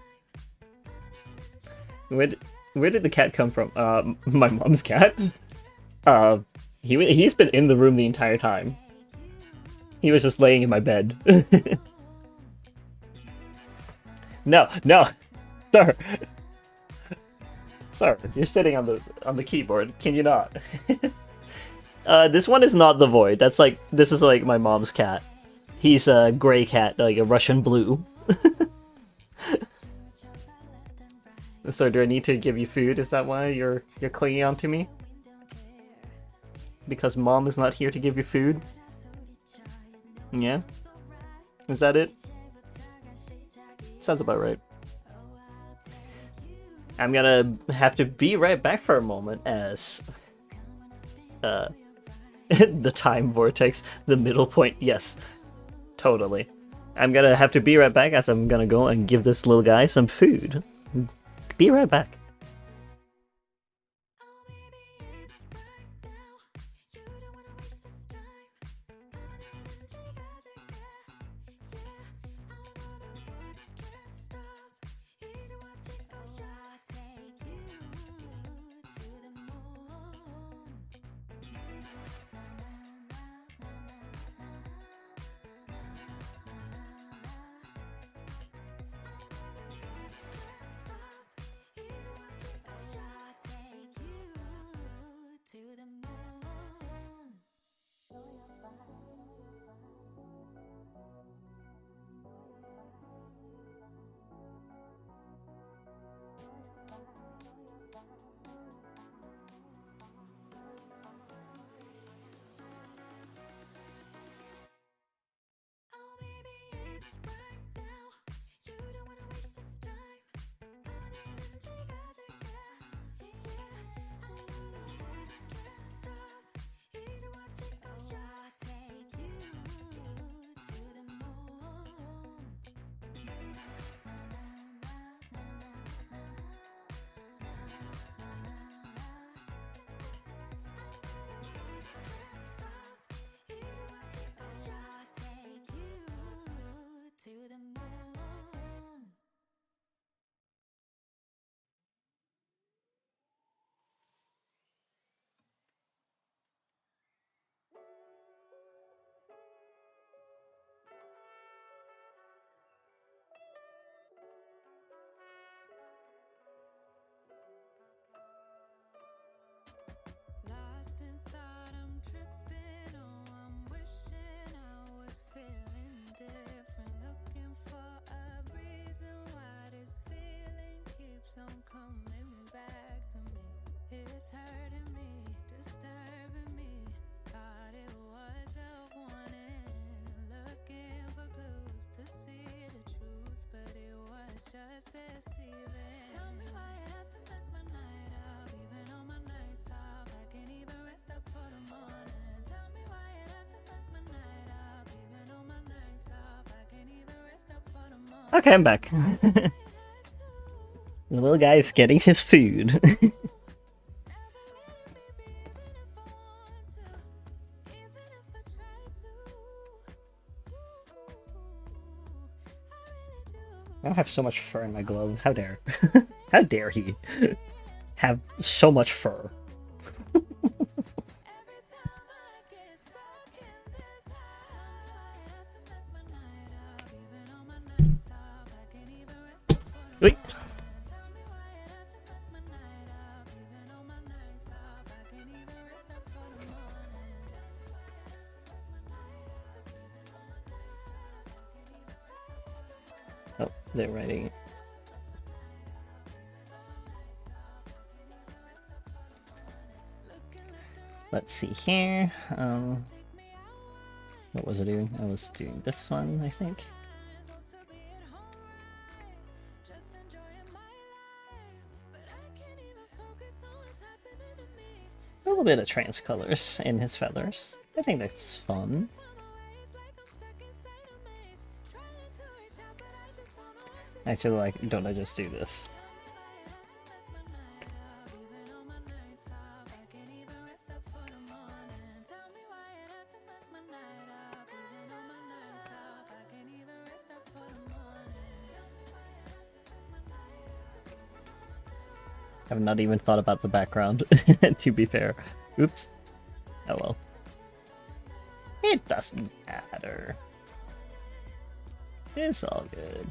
Where did the cat come from? My mom's cat? He's been in the room the entire time. He was just laying in my bed. No, sir. Sir, you're sitting on the keyboard. Can you not? This one is not the Void. This is like my mom's cat. He's a gray cat, like a Russian blue. So do I need to give you food? Is that why you're clinging on to me? Because mom is not here to give you food? Yeah? Is that it? Sounds about right. I'm gonna have to be right back for a moment as the time vortex, the middle point. Yes, totally. I'm gonna have to be right back as I'm gonna go and give this little guy some food. Be right back. keeps on coming back to me. It's hurting me, disturbing me. Thought it was a warning, looking for clues to see the truth, but it was just deceiving. Tell me why it has to mess my night up, even on my nights off. I can't even rest up for the morning. Tell me why it has to mess my night up, even on my nights off. I can't even rest up for the morning. Okay, I'm back. The little guy is getting his food. I have so much fur in my glove. How dare? How dare he have so much fur? Wait. Oh, they're writing it. Let's see here. What was I doing? I was doing this one, I think. A little bit of trans colors in his feathers. I think that's fun. Actually, like, don't I just do this? I've not even thought about the background, to be fair. Oops. Oh well. It doesn't matter. It's all good.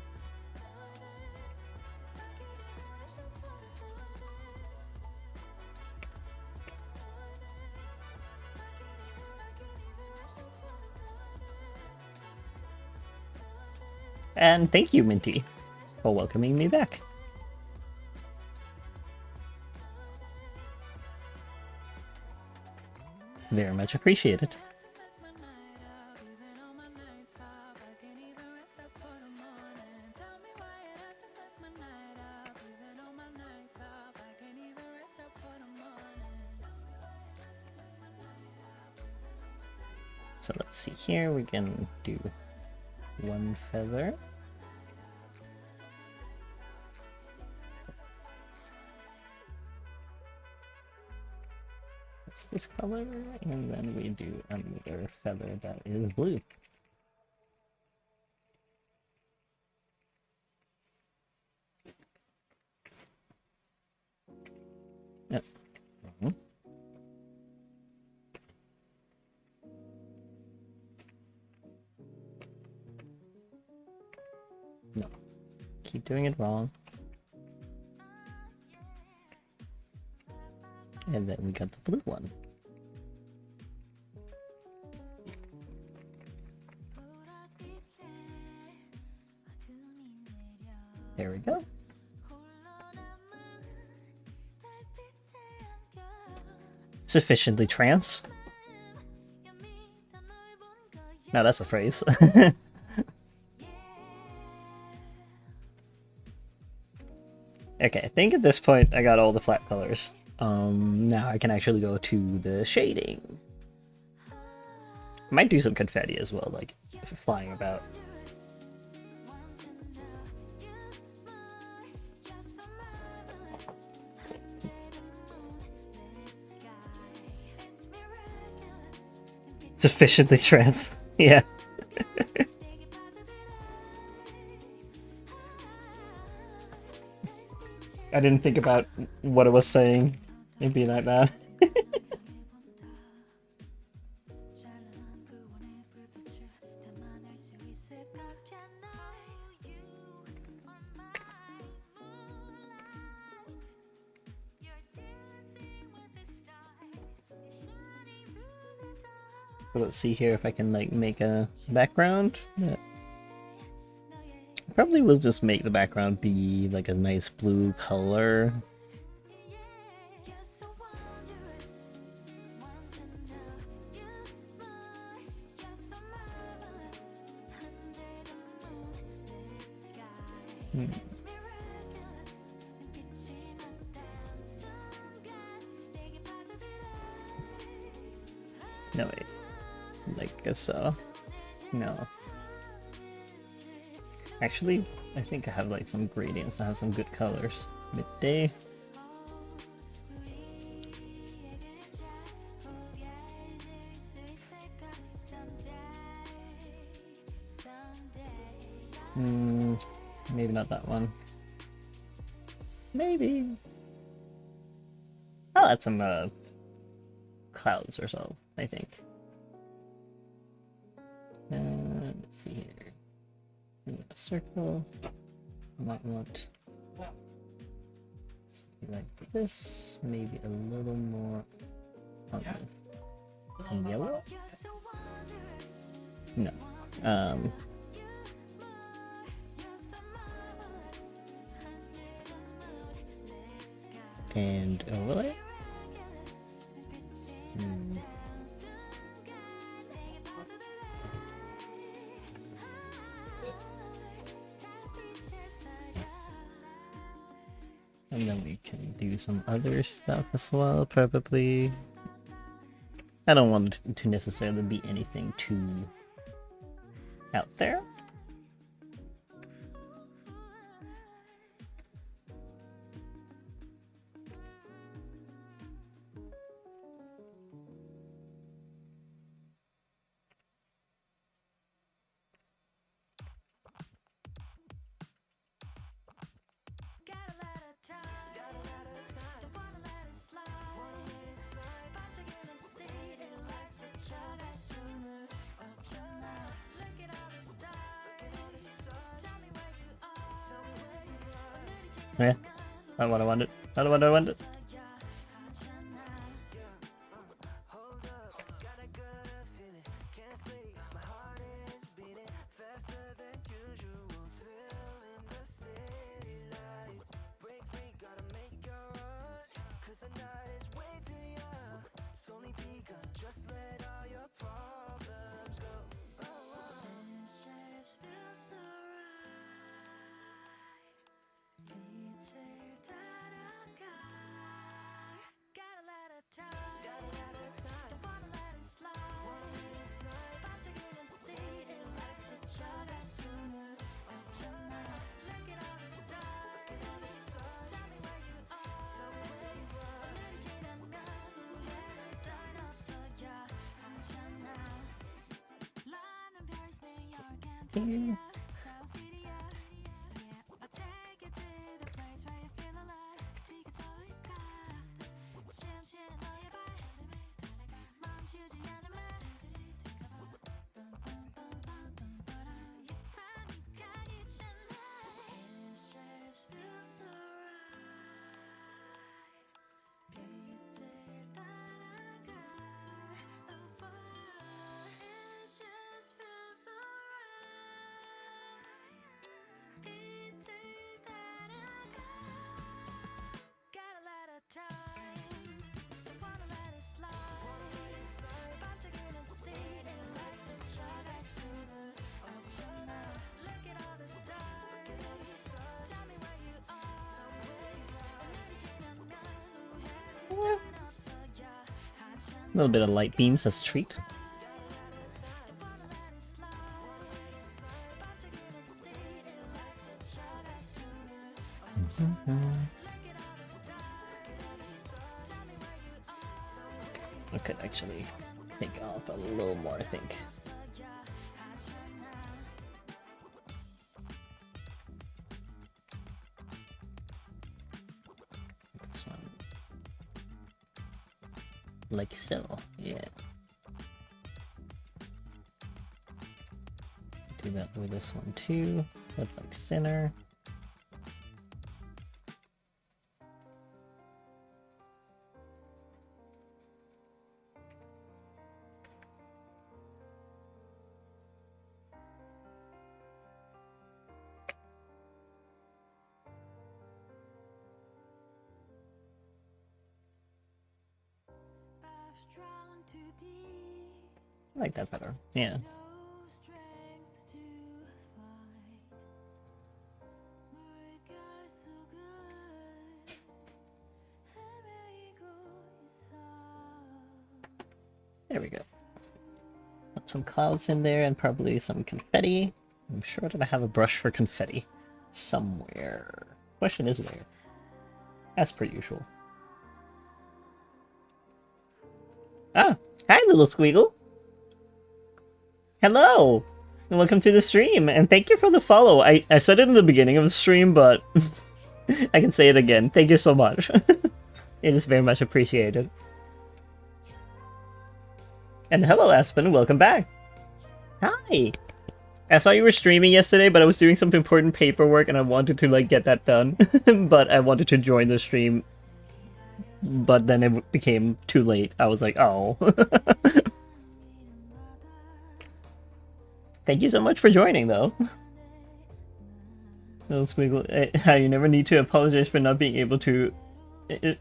And thank you, Minty, for welcoming me back. Very much appreciated. So let's see here, we can do one feather. It's this color, and then we do another feather that is blue. Yep. No. Keep doing it wrong. And then we got the blue one. There we go. Sufficiently trans. Now that's a phrase. Okay, I think at this point I got all the flat colors. Now I can actually go to the shading. I might do some confetti as well, like flying about. Sufficiently trans. Yeah. I didn't think about what it was saying. It'd be like that. So let's see here if I can like make a background. Yeah. Probably will just make the background be like a nice blue color. No, wait. Like so. No. Actually, I think I have like some gradients that have some good colors. Midday. Maybe not that one. Maybe. I'll add some clouds or so, I think. Let's see here. A circle. I might want something like this. Maybe a little more on the yellow. No. And overlay. And then we can do some other stuff as well, probably. I don't want it to necessarily be anything too out there. Yeah, not what I wanted. Not what I wanted. Here. A little bit of light beams as a treat. I could actually take off a little more, I think. This one. Like so, yeah. Do that with this one too. That's like center. I like that better. Yeah. There we go. Put some clouds in there and probably some confetti. I'm sure that I have a brush for confetti somewhere. Question is where? As per usual. Ah, hi little squiggle. Hello! And welcome to the stream, and thank you for the follow. I said it in the beginning of the stream, but I can say it again. Thank you so much. It is very much appreciated. And hello, Aspen, welcome back. Hi! I saw you were streaming yesterday, but I was doing some important paperwork and I wanted to, like, get that done. But I wanted to join the stream. But then it became too late. I was like, oh. Thank you so much for joining, though. Little squiggle, how you never need to apologize for not being able to...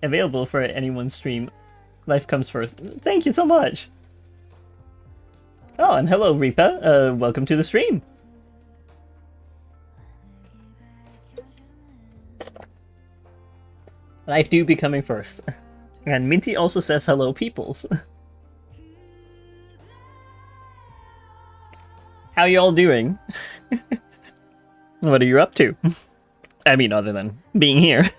available for anyone's stream. Life comes first. Thank you so much! Oh, and hello, Reaper. Welcome to the stream. Life do be coming first. And Minty also says hello, peoples. How y'all doing? What are you up to? I mean, other than being here.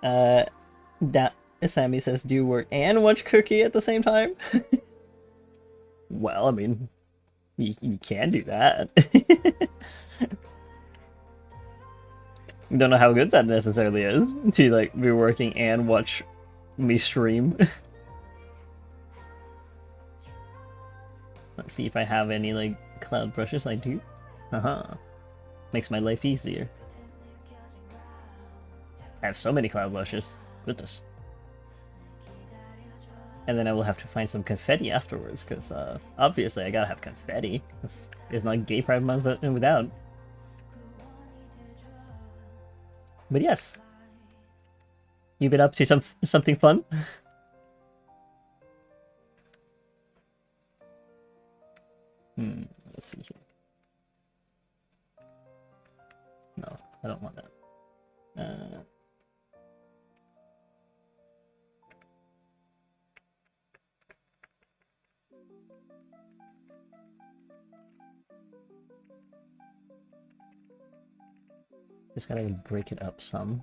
That Sammy says, do you work and watch Cookie at the same time? Well, I mean, you can do that. Don't know how good that necessarily is, to like be working and watch me stream. Let's see if I have any like cloud brushes. I do. Makes my life easier. I have so many cloud brushes. Goodness. And then I will have to find some confetti afterwards, because obviously I gotta have confetti. It's not Gay Pride Month without. But yes. You been up to something fun? Let's see here. No, I don't want that. Just gotta break it up some,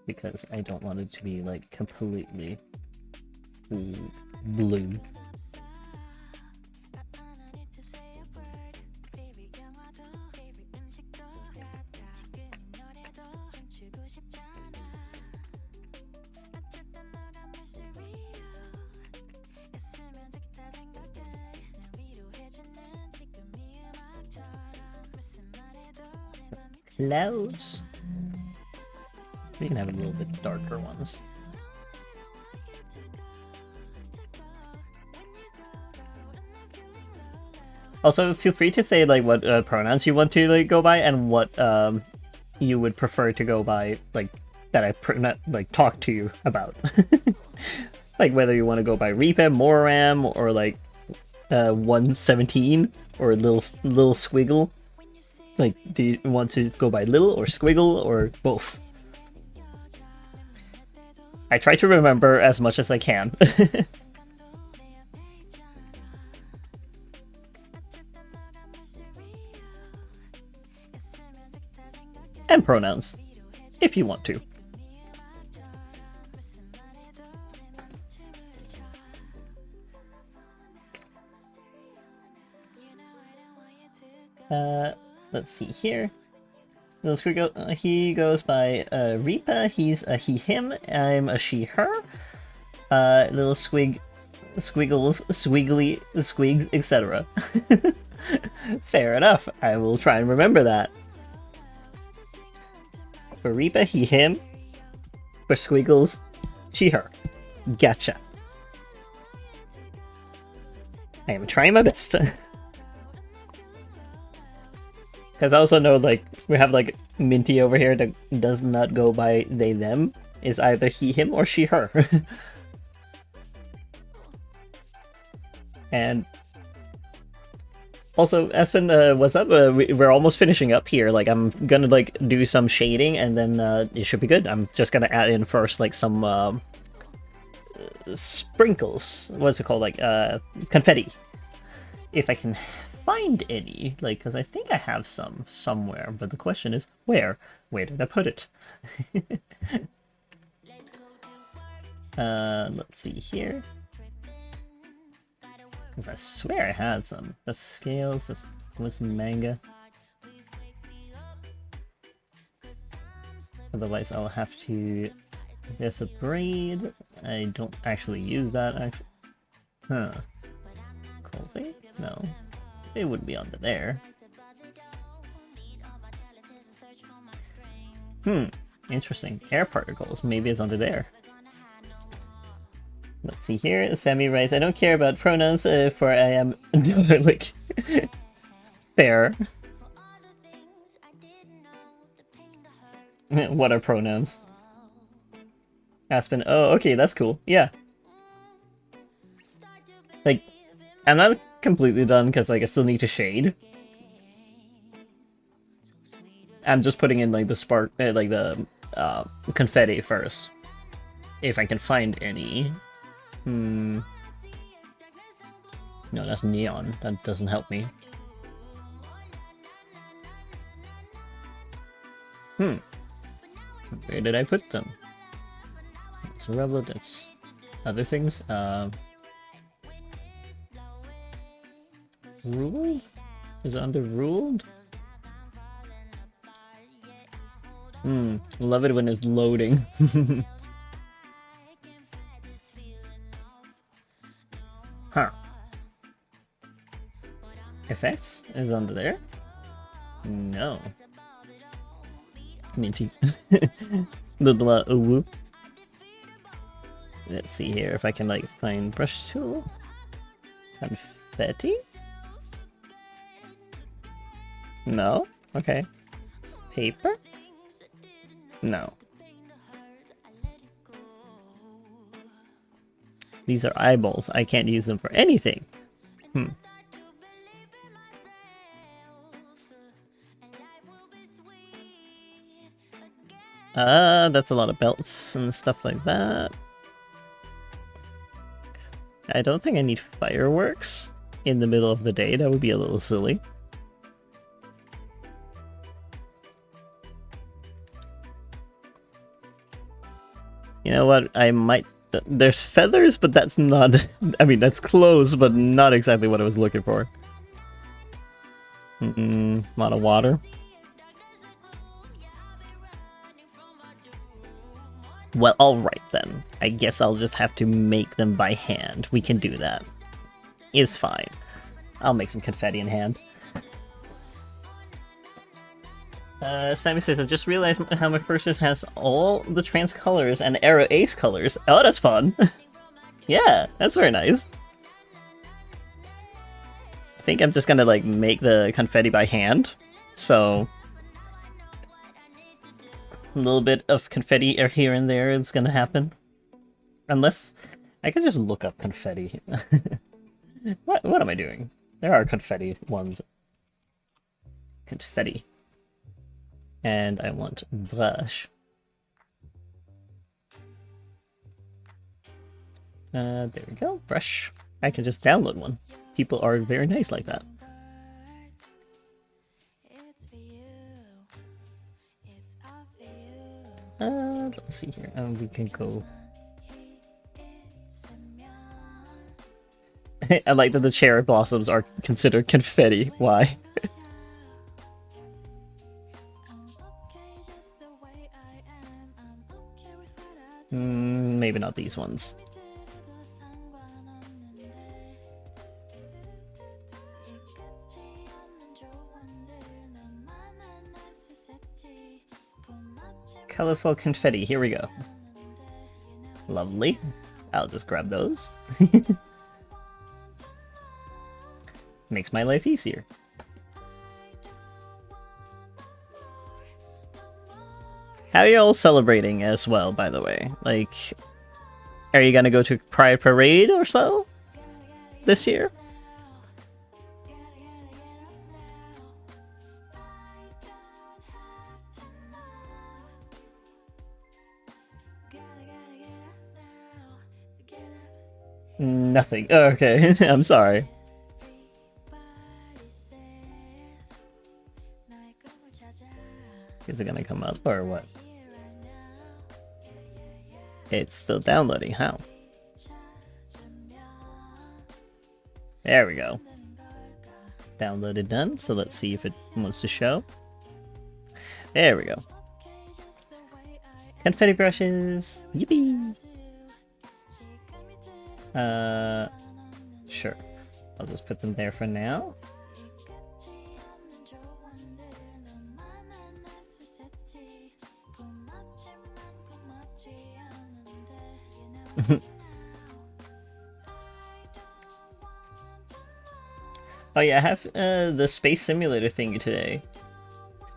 because I don't want it to be like completely blue. Clouds. We can have a little bit darker ones. Also, feel free to say like what pronouns you want to like go by and what you would prefer to go by, like that I talk to you about. Like whether you want to go by Reaper, Moram, or like 117 or little squiggle. Like, do you want to go by little or squiggle or both? I try to remember as much as I can. And pronouns, if you want to. Let's see here. Little squiggle, he goes by Reaper, he's a he, him, I'm a she, her. Little squiggles, swiggly, squigs, etc. Fair enough, I will try and remember that. For Reaper, he, him. For squiggles, she, her. Gotcha. I am trying my best. Because I also know, like, we have, like, Minty over here that does not go by they, them is either he, him, or she, her. And also, Aspen, what's up? We're almost finishing up here. Like, I'm gonna like do some shading, and then it should be good. I'm just gonna add in first like some sprinkles. What's it called? Like confetti, if I can find any. Like, because I think I have some somewhere, but the question is where? Where did I put it? Let's see here. Because I swear I had some. That's scales, that was manga. Otherwise I'll have to... There's a braid. I don't actually use that, actually. Huh. Clothing? No. It wouldn't be under there. Interesting. Air particles. Maybe it's under there. Let's see here. Sammy writes, I don't care about pronouns, for I am like fair. What are pronouns? Aspen, oh, okay, that's cool. Yeah. Like, I'm not completely done because like I still need to shade. I'm just putting in like the spark, like the confetti first, if I can find any. No, that's neon. That doesn't help me. Where did I put them? It's Revlet, it's other things. Ruled? Is it under ruled? Love it when it's loading. Huh. Effects is under there? No. Minty. Little uwu. Let's see here if I can like find brush tool. Confetti? No? Okay. Paper? No. These are eyeballs. I can't use them for anything. That's a lot of belts and stuff like that. I don't think I need fireworks in the middle of the day. That would be a little silly. You know what? I might... There's feathers, but that's not... I mean, that's close, but not exactly what I was looking for. A lot of water. Well, alright then. I guess I'll just have to make them by hand. We can do that. It's fine. I'll make some confetti in hand. Sammy says, I just realized how my Fursus has all the trans colors and Arrow Ace colors. Oh, that's fun. Yeah, that's very nice. I think I'm just gonna like make the confetti by hand. So a little bit of confetti here and there is gonna happen. Unless I could just look up confetti. What am I doing? There are confetti ones. Confetti. And I want brush. There we go, brush. I can just download one. People are very nice like that. Let's see here. We can go. I like that the cherry blossoms are considered confetti. Why? Maybe not these ones. Colorful confetti, here we go. Lovely. I'll just grab those. Makes my life easier. How are you all celebrating as well, by the way? Like, are you gonna go to Pride Parade or so this year? Nothing. Oh, okay, I'm sorry. Is it gonna come up or what? It's still downloading. How? There we go. Downloaded done. So let's see if it wants to show. There we go. Confetti brushes. Yippee! Sure. I'll just put them there for now. Oh yeah, I have the space simulator thingy today.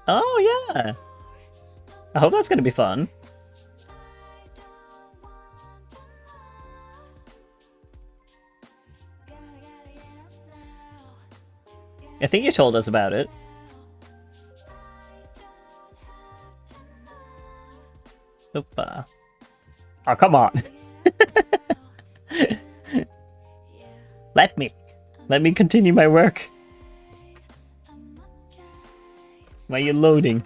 Oh yeah! I hope that's gonna be fun. I think you told us about it. Opa. Oh, come on. Let me continue my work. Why are you loading?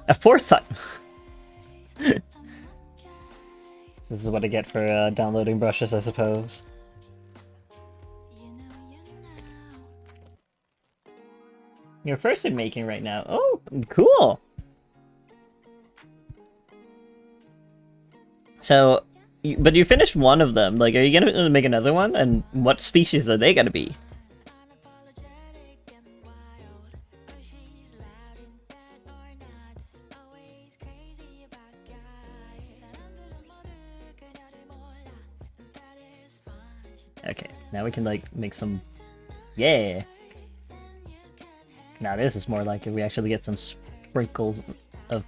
A fourth time. This is what I get for downloading brushes, I suppose. You're first in making right now. Oh, cool. So, but you finished one of them. Like, are you gonna make another one? And what species are they gonna be? Okay, now we can like make some. Yeah. Now this is more like if we actually get some sprinkles of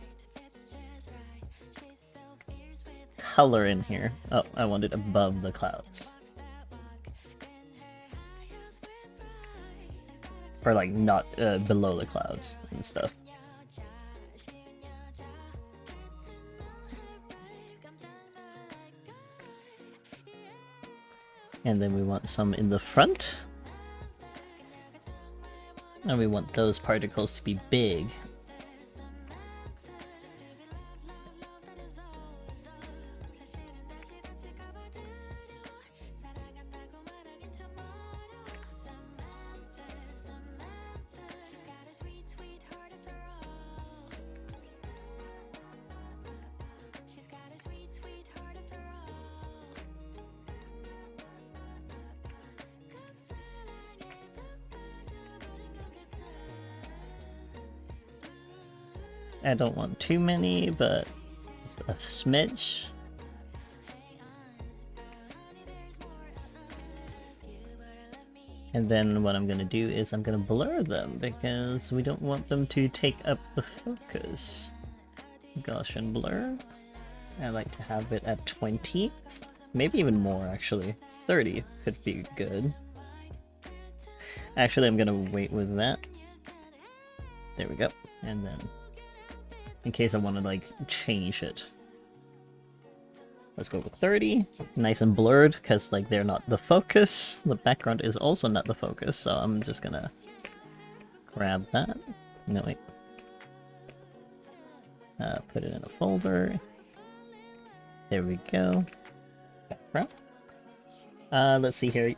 color in here. Oh, I want it above the clouds. Or like not below the clouds and stuff. And then we want some in the front. And we want those particles to be big. I don't want too many, but just a smidge. And then what I'm gonna do is I'm gonna blur them because we don't want them to take up the focus. Gaussian blur. I like to have it at 20, maybe even more actually. 30 could be good. Actually, I'm gonna wait with that. There we go. And then in case I want to like change it. Let's go with 30. Nice and blurred because like they're not the focus. The background is also not the focus, so I'm just gonna grab that. No wait. Put it in a folder. There we go. Background. Let's see here.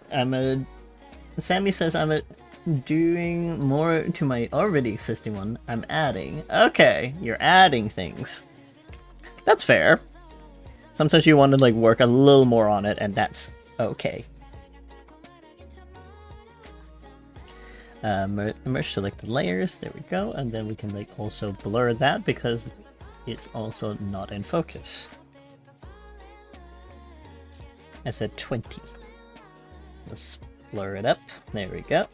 Sammy says I'm doing more to my already existing one. I'm adding. Okay, you're adding things. That's fair. Sometimes you want to like work a little more on it, and that's okay. Merge selected layers. There we go, and then we can like also blur that because it's also not in focus. I said 20. Let's blur it up. There we go.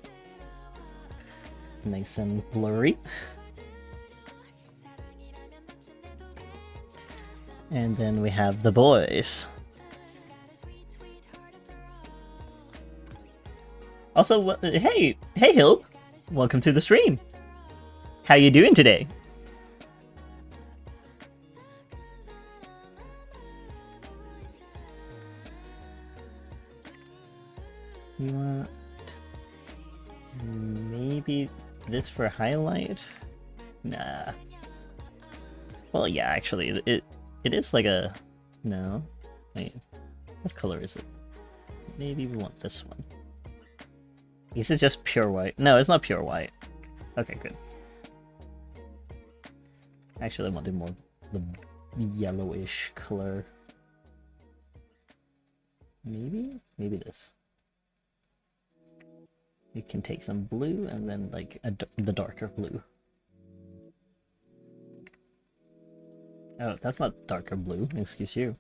Nice and blurry. And then we have the boys. Also, hey Hill, welcome to the stream. How you doing today? You want maybe this for highlight? Nah. Well, yeah, actually, it is like a... No. Wait. What color is it? Maybe we want this one. Is it just pure white? No, it's not pure white. Okay, good. Actually, I wanted more the yellowish color. Maybe? Maybe this. We can take some blue and then like the darker blue. Oh, that's not darker blue, excuse you.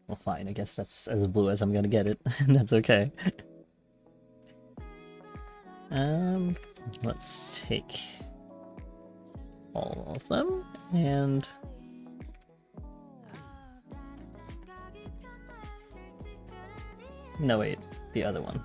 Well, fine, I guess that's as blue as I'm gonna get it. That's okay. Let's take all of them and no, wait, the other one.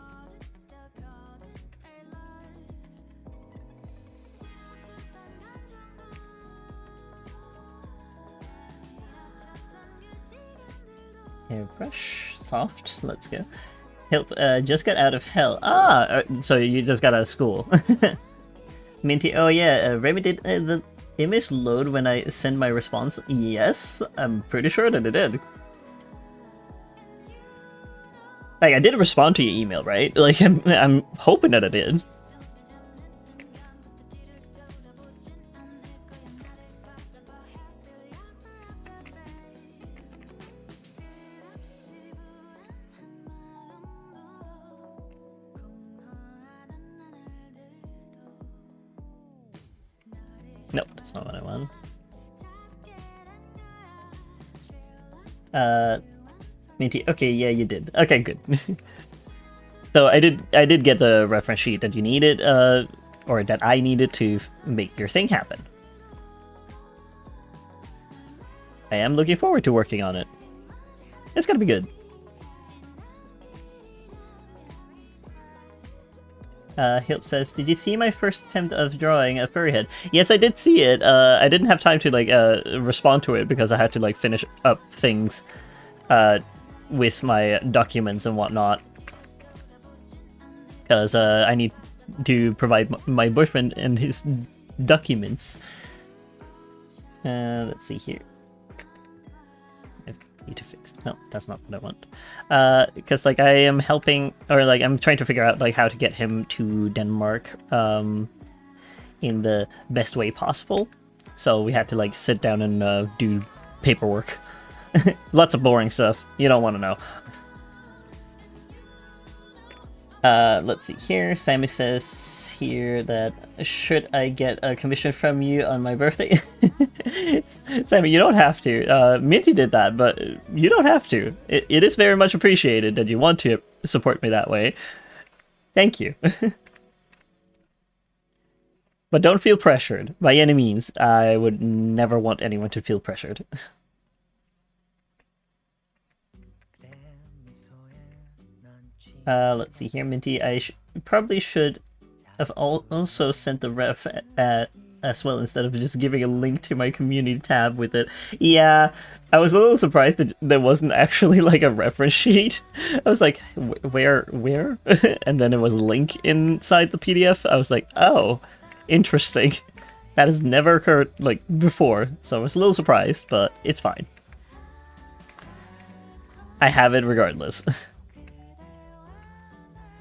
Hairbrush, soft, let's go. Help, just got out of hell. Ah, so you just got out of school. Minty, oh yeah, Remy, did the image load when I send my response? Yes, I'm pretty sure that it did. Like, I did respond to your email, right? Like, I'm hoping that it did. Nope, that's not what I want. Minty, okay, yeah, you did. Okay, good. So I did get the reference sheet that you needed, or that I needed to make your thing happen. I am looking forward to working on it. It's gonna be good. Hilp says, did you see my first attempt of drawing a furry head? Yes, I did see it. I didn't have time to like respond to it because I had to like finish up things with my documents and whatnot. Because I need to provide my boyfriend and his documents. Let's see here. I need to fix. No, that's not what I want. Because like I am helping, or like I'm trying to figure out like how to get him to Denmark in the best way possible. So we had to like sit down and do paperwork. Lots of boring stuff. You don't want to know. Let's see here. Sammy says here that should I get a commission from you on my birthday? Sammy, you don't have to. Minty did that, but you don't have to. It is very much appreciated that you want to support me that way. Thank you. But don't feel pressured by any means. I would never want anyone to feel pressured. Let's see here, Minty. I probably should have also sent the ref as well instead of just giving a link to my community tab with it. Yeah, I was a little surprised that there wasn't actually like a reference sheet. I was like, where? And then there was a link inside the PDF. I was like, oh, interesting. That has never occurred like before, so I was a little surprised, but it's fine. I have it regardless.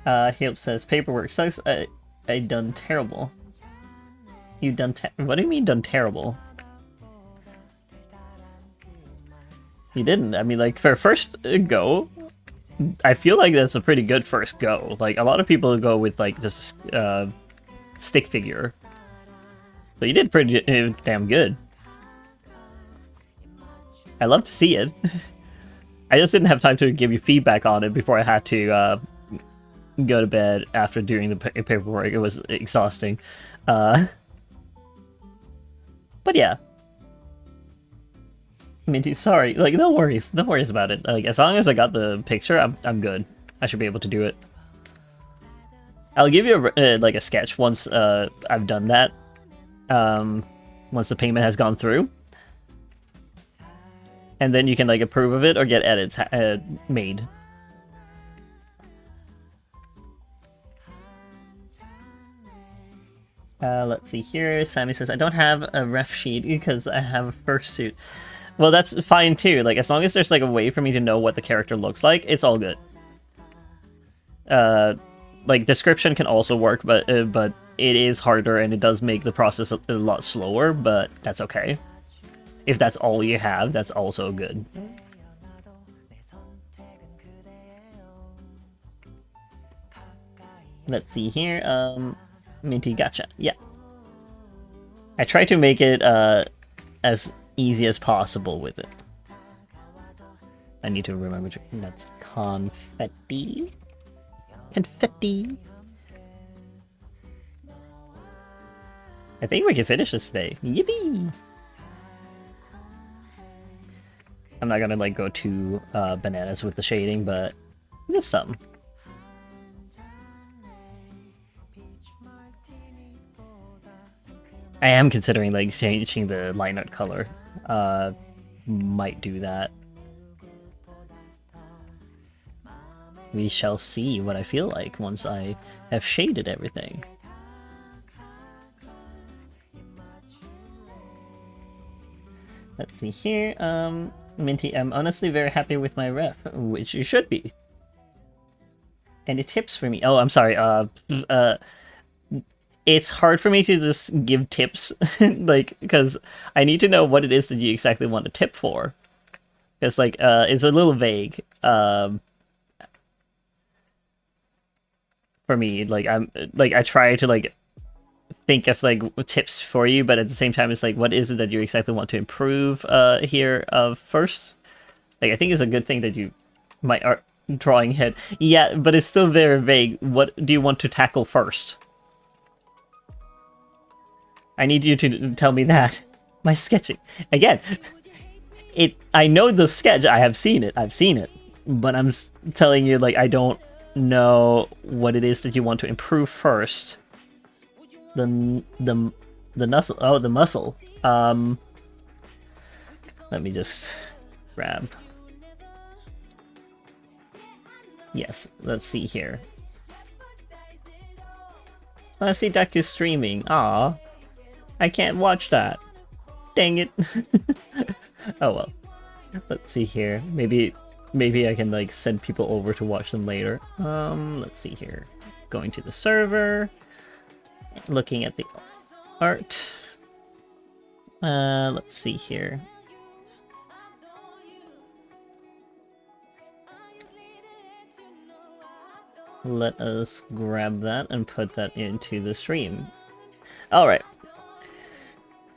Hope says paperwork sucks. I done terrible. You done what do you mean done terrible? You didn't. I mean, like for first go, I feel like that's a pretty good first go. Like a lot of people go with like just stick figure. So you did pretty damn good. I love to see it. I just didn't have time to give you feedback on it before I had to go to bed after doing the paperwork. It was exhausting. But yeah. Minty, sorry. Like, no worries about it. Like, as long as I got the picture, I'm good. I should be able to do it. I'll give you like a sketch once I've done that. Once the payment has gone through, and then you can like approve of it or get edits made. Let's see here. Sammy says, I don't have a ref sheet because I have a fursuit. Well, that's fine too. Like, as long as there's like a way for me to know what the character looks like, it's all good. Like, description can also work, but it is harder and it does make the process a lot slower, but that's okay. If that's all you have, that's also good. Let's see here. Minty, gotcha. Yeah. I try to make it as easy as possible with it. I need to remember that's confetti. Confetti. I think we can finish this today. Yippee! I'm not gonna like go too bananas with the shading, but just some. I am considering like changing the line art color. Might do that. We shall see what I feel like once I have shaded everything. Let's see here. Minty, I'm honestly very happy with my ref, which you should be. Any tips for me? Oh, I'm sorry. It's hard for me to just give tips, like, because I need to know what it is that you exactly want to tip for. It's like, it's a little vague. For me, like, I try to like think of like tips for you, but at the same time, it's like, what is it that you exactly want to improve here first? Like, I think it's a good thing that you might are drawing head. Yeah, but it's still very vague. What do you want to tackle first? I need you to tell me that. My sketching. Again, I know the sketch. I have seen it. I've seen it. But I'm telling you, like, I don't know what it is that you want to improve first. The muscle. Oh, the muscle. Let me just grab. Yes, let's see here. I see Deku streaming. Aw. I can't watch that. Dang it. Oh well. Let's see here. Maybe I can like send people over to watch them later. Let's see here. Going to the server. Looking at the art. Let's see here. Let us grab that and put that into the stream. Alright.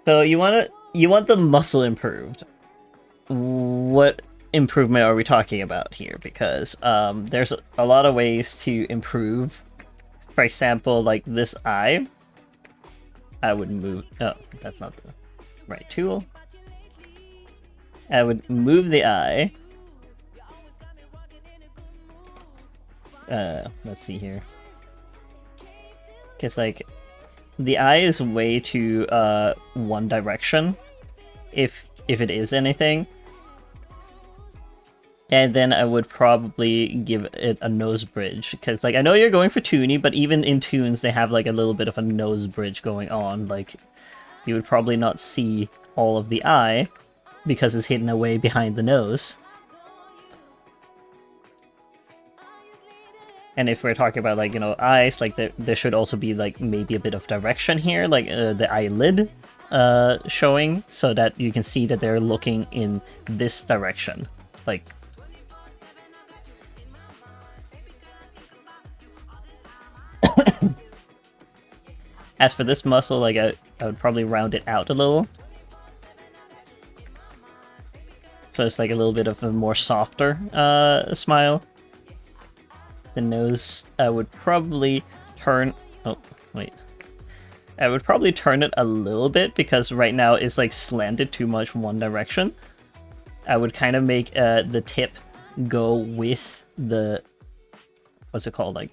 So you want the muscle improved. What improvement are we talking about here? Because there's a lot of ways to improve. For example, like this eye. I would move... Oh, that's not the right tool. I would move the eye. Let's see here. Because, like, the eye is way too one direction, if it is anything. And then I would probably give it a nose bridge, because like I know you're going for toony, but even in toons they have like a little bit of a nose bridge going on. Like you would probably not see all of the eye because it's hidden away behind the nose. And if we're talking about, like, you know, eyes, like, there should also be, like, maybe a bit of direction here, like, the eyelid showing, so that you can see that they're looking in this direction. Like... As for this muscle, like, I would probably round it out a little. So it's, like, a little bit of a more softer smile. the nose, I would probably turn... Oh, wait. I would probably turn it a little bit because right now it's like slanted too much one direction. I would kind of make the tip go with the... What's it called? Like,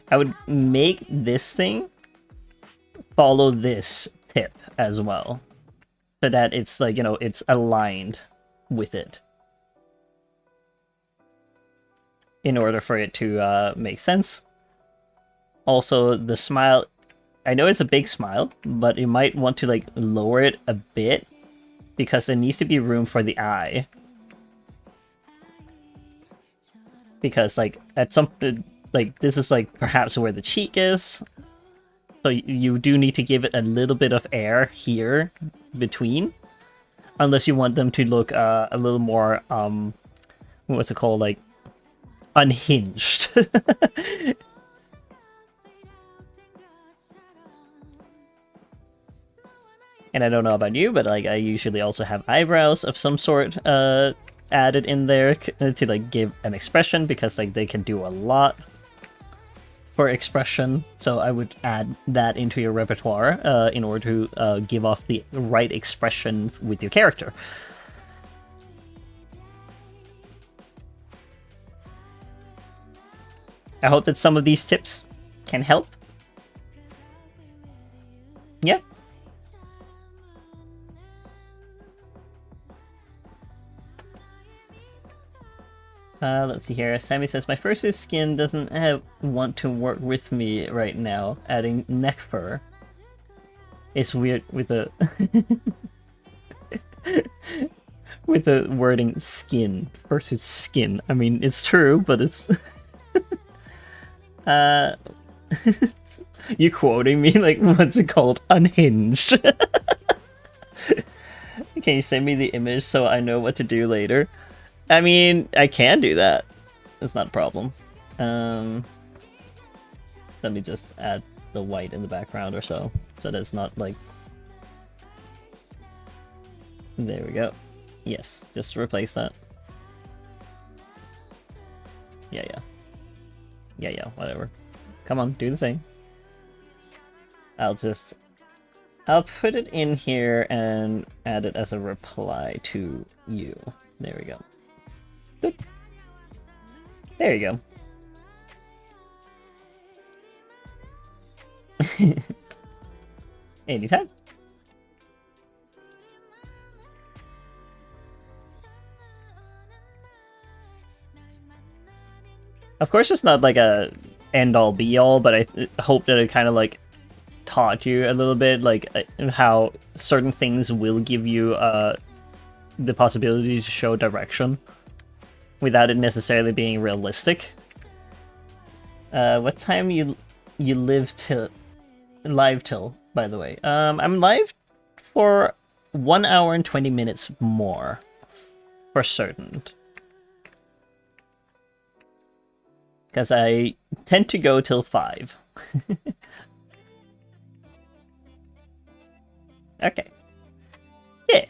I would make this thing follow this tip as well. So that it's like, you know, it's aligned with it. In order for it to make sense. Also, the smile, I know it's a big smile, but you might want to like lower it a bit because there needs to be room for the eye. Because like at some, like this is like perhaps where the cheek is. So you do need to give it a little bit of air here between. Unless you want them to look a little more, what's it called, like, unhinged. And I don't know about you, but like I usually also have eyebrows of some sort added in there to like give an expression, because like they can do a lot for expression. So I would add that into your repertoire in order to give off the right expression with your character. I hope that some of these tips can help. Yeah. Let's see here. Sammy says, my fursuit skin doesn't want to work with me right now. Adding neck fur. It's weird with the... with the wording skin. Fursuit skin. I mean, it's true, but it's... You quoting me? Like, what's it called? Unhinged. Can you send me the image so I know what to do later? I mean, I can do that. It's not a problem. Let me just add the white in the background or so that it's not like... There we go. Yes, just replace that. Yeah, whatever. Come on, do the thing. I'll put it in here and add it as a reply to you. There we go. Good. There you go. Anytime. Of course, it's not like a end-all be-all, but I hope that it kind of like taught you a little bit, like how certain things will give you the possibility to show direction without it necessarily being realistic. What time you live live till, by the way? I'm live for 1 hour and 20 minutes more, for certain. Because I tend to go till 5. Okay. Yeah.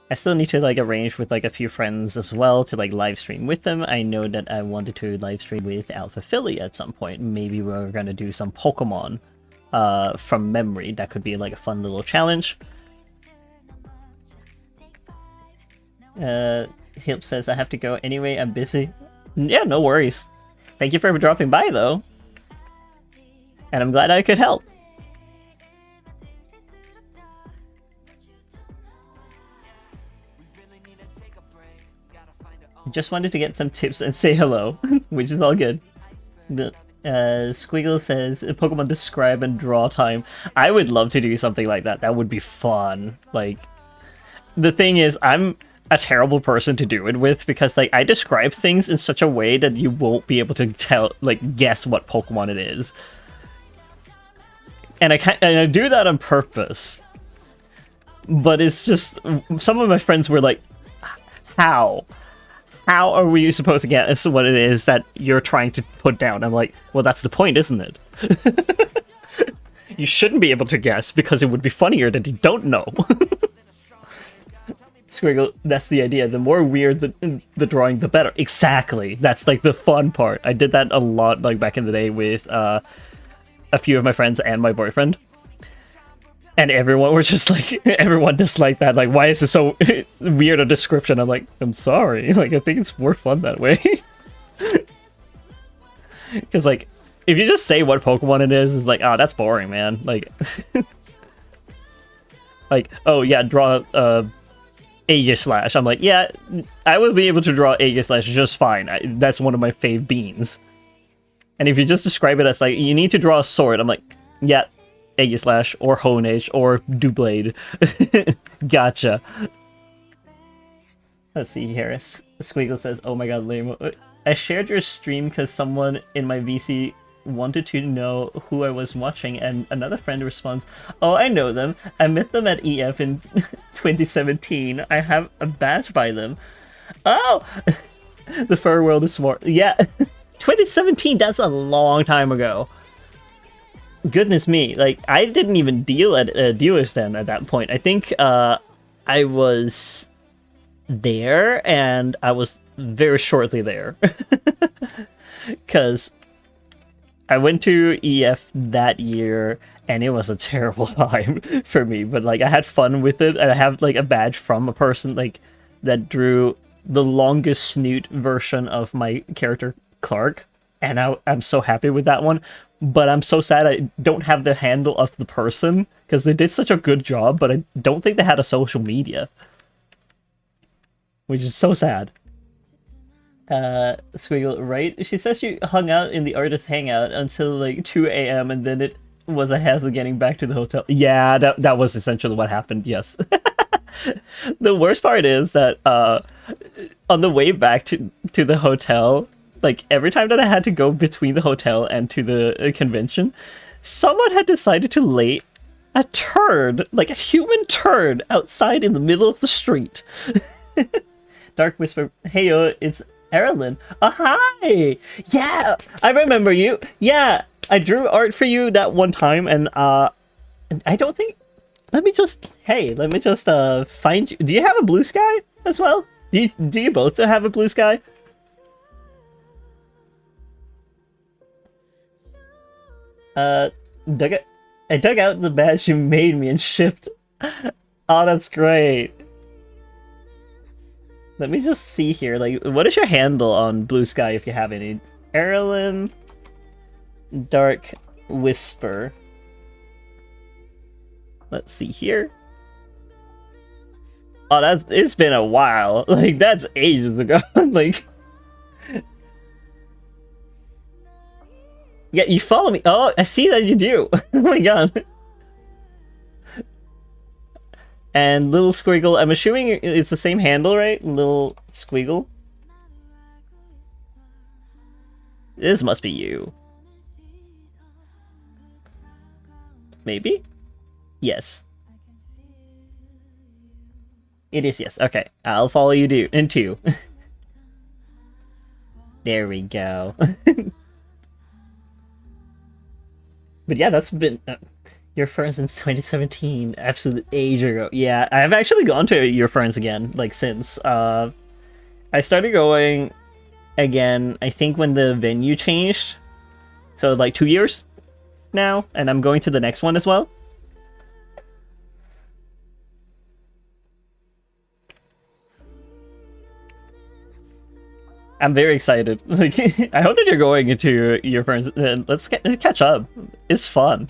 I still need to like arrange with like a few friends as well to like live stream with them. I know that I wanted to live stream with Alpha Philly at some point. Maybe we're gonna do some Pokemon from memory. That could be like a fun little challenge. Hip says, I have to go anyway, I'm busy. Yeah, no worries. Thank you for dropping by, though. And I'm glad I could help. Just wanted to get some tips and say hello, which is all good. Squiggle says, Pokemon describe and draw time. I would love to do something like that. That would be fun. Like, the thing is, I'm a terrible person to do it with, because like I describe things in such a way that you won't be able to guess what Pokemon it is, and I do that on purpose. But it's just, some of my friends were like, how are we supposed to guess what it is that you're trying to put down? I'm like, well, that's the point, isn't it? You shouldn't be able to guess, because it would be funnier that you don't know. Squiggle, that's the idea. The more weird the drawing, the better. Exactly. That's like the fun part. I did that a lot like back in the day with a few of my friends and my boyfriend. And everyone was just like, everyone disliked that. Like, why is this so weird a description? I'm like, I'm sorry. Like, I think it's more fun that way. Because, like, if you just say what Pokemon it is, it's like, oh, that's boring, man. Like, like, oh, yeah, draw Aegislash. I'm like, yeah, I would be able to draw Aegislash just fine. That's one of my fave beans. And if you just describe it as, like, you need to draw a sword, I'm like, yeah, Aegislash, or Honage, or Doublade. Gotcha. Let's see here. Squiggle says, oh my god, lame. I shared your stream because someone in my VC wanted to know who I was watching, and another friend responds, oh, I know them. I met them at EF in 2017. I have a badge by them. Oh! The fur world is smart. Yeah, 2017, that's a long time ago. Goodness me, like, I didn't even deal at dealers then at that point. I think I was there, and I was very shortly there. Because I went to EF that year, and it was a terrible time for me. But, like, I had fun with it, and I have, like, a badge from a person, like, that drew the longest snoot version of my character, Clark. And I'm so happy with that one. But I'm so sad I don't have the handle of the person, because they did such a good job, but I don't think they had a social media. Which is so sad. Squiggle, right? She says she hung out in the artist hangout until like 2 a.m. and then it was a hassle getting back to the hotel. Yeah, that was essentially what happened, yes. The worst part is that on the way back to the hotel, like, every time that I had to go between the hotel and to the convention, someone had decided to lay a turd, like a human turd, outside in the middle of the street. Dark Whisper, heyo, it's Erilyn. Oh, hi! Yeah, I remember you. Yeah, I drew art for you that one time, and I don't think... Let me just find you. Do you have a blue sky as well? Do you both have a blue sky? I dug out the badge you made me and shipped. Oh, that's great. Let me just see here. Like, what is your handle on Blue Sky if you have any? Erilyn Dark Whisper. Let's see here. Oh, it's been a while. Like, that's ages ago. Like, yeah, you follow me. Oh, I see that you do. Oh my god. And Little Squiggle, I'm assuming it's the same handle, right? Little Squiggle. This must be you. Maybe? Yes. It is, yes. Okay, I'll follow you in two. There we go. But yeah, that's been Your Ferns since 2017, absolute age ago. Yeah, I've actually gone to Your Ferns again, like, since. I started going again, I think when the venue changed. So, like, 2 years now, and I'm going to the next one as well. I'm very excited. Like, I hope that you're going into Your Ferns, and let's catch up. It's fun.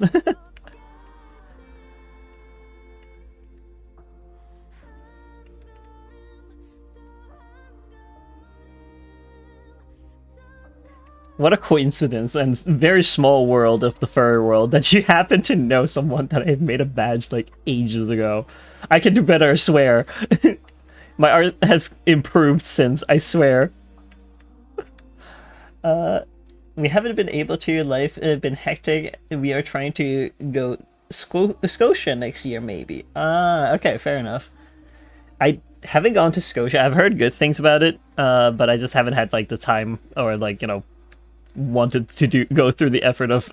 What a coincidence and very small world of the furry world that you happen to know someone that I made a badge like ages ago. I can do better, I swear. My art has improved since, I swear. We haven't been able to. Life has been hectic. We are trying to go Scotia next year, maybe. Okay, fair enough. I haven't gone to Scotia. I've heard good things about it, but I just haven't had like the time or like, you know, wanted to go through the effort of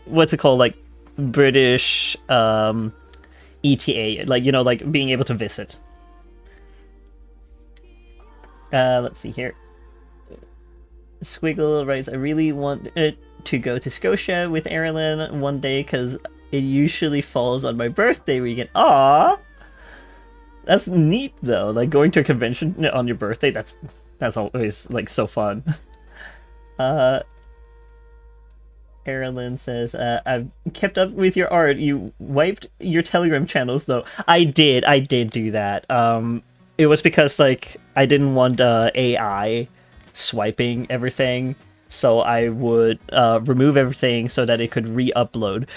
what's it called, like British ETA, like, you know, like being able to visit. Let's see here. Squiggle writes, I really want to go to Scotia with Erilyn one day because it usually falls on my birthday weekend. Aww! That's neat though, like going to a convention on your birthday, that's always like so fun. Erilyn says, I've kept up with your art. You wiped your Telegram channels though. I did do that. It was because like I didn't want AI swiping everything, so I would remove everything so that it could re-upload.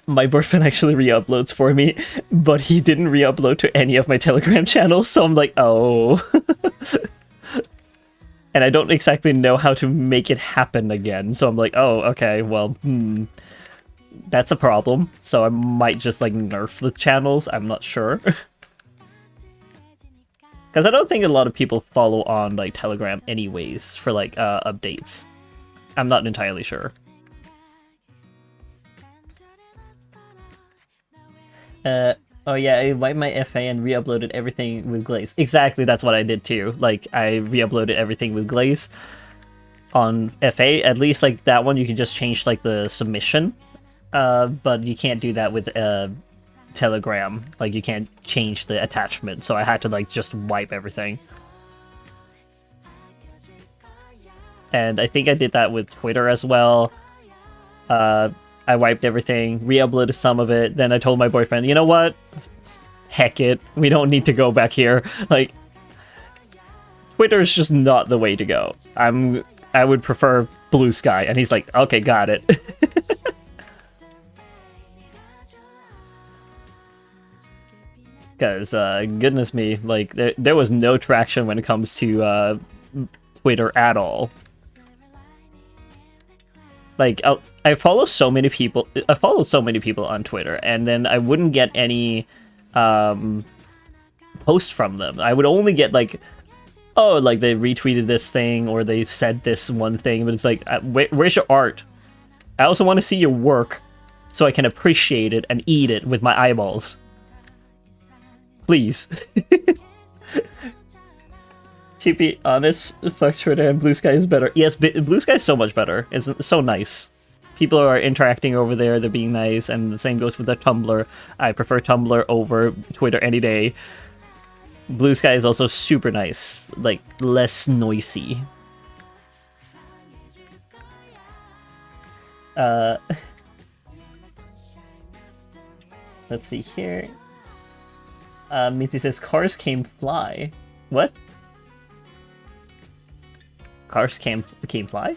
My boyfriend actually re-uploads for me, but he didn't re-upload to any of my Telegram channels, so I'm like, oh. And I don't exactly know how to make it happen again, so I'm like, oh, okay, well, that's a problem. So I might just like nerf the channels, I'm not sure. Because I don't think a lot of people follow on like Telegram anyways for like updates. I'm not entirely sure. Oh yeah, I wiped my FA and re-uploaded everything with Glaze. Exactly, that's what I did too. Like, I re-uploaded everything with Glaze on FA. At least, like, that one you can just change, like, the submission. But you can't do that with Telegram. Like, you can't change the attachment. So I had to, like, just wipe everything. And I think I did that with Twitter as well. I wiped everything, re-uploaded some of it, then I told my boyfriend, you know what? Heck it, we don't need to go back here. Like, Twitter is just not the way to go. I would prefer Blue Sky, and he's like, okay, got it. Because, goodness me, like, there was no traction when it comes to Twitter at all. Like, I follow so many people. I follow so many people on Twitter, and then I wouldn't get any posts from them. I would only get like, oh, like they retweeted this thing or they said this one thing, but it's like, where's your art? I also want to see your work so I can appreciate it and eat it with my eyeballs. Please. To be honest, fuck Twitter and Blue Sky is better. Yes, Blue Sky is so much better. It's so nice. People are interacting over there, they're being nice, and the same goes with the Tumblr. I prefer Tumblr over Twitter any day. Blue Sky is also super nice, like, less noisy. Let's see here. Mithy says, cars came fly. What? Cars came fly?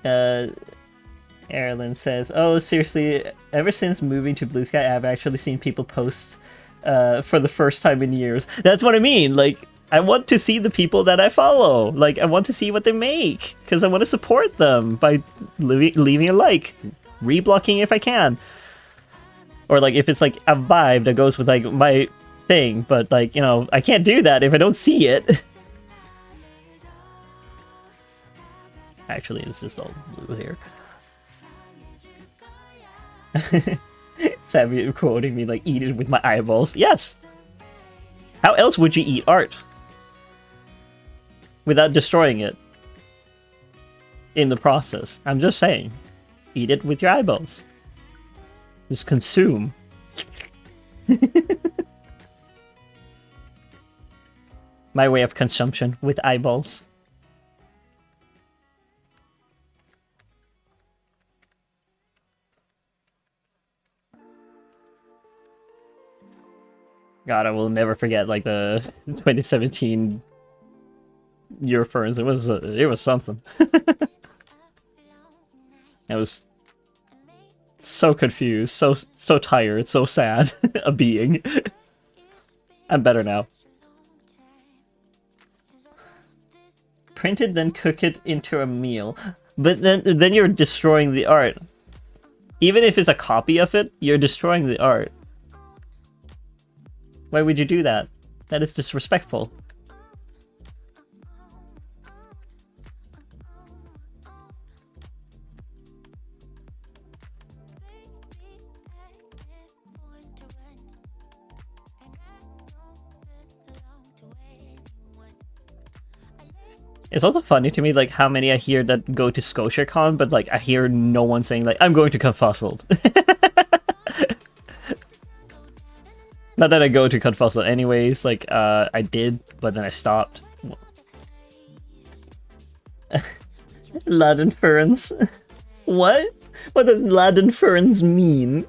Erilyn says, oh, seriously, ever since moving to Blue Sky, I've actually seen people post for the first time in years. That's what I mean, like, I want to see the people that I follow. Like, I want to see what they make, because I want to support them by leaving a like, reblocking if I can. Or, like, if it's, like, a vibe that goes with, like, my thing, but, like, you know, I can't do that if I don't see it. Actually, it's just all blue here. Savvy quoting me like, eat it with my eyeballs. Yes! How else would you eat art? Without destroying it. In the process. I'm just saying. Eat it with your eyeballs. Just consume. My way of consumption with eyeballs. God, I will never forget like the 2017 Euroferns. It was something. I was so confused, so tired, so sad of being. I'm better now. Print it, then cook it into a meal. But then you're destroying the art. Even if it's a copy of it, you're destroying the art. Why would you do that? That is disrespectful. It's also funny to me, like, how many I hear that go to ScotiaCon, but, like, I hear no one saying, like, I'm going to Confustled. Not that I go to Confustled anyways, like, I did, but then I stopped. Ladenference. What? What does Ladenference mean?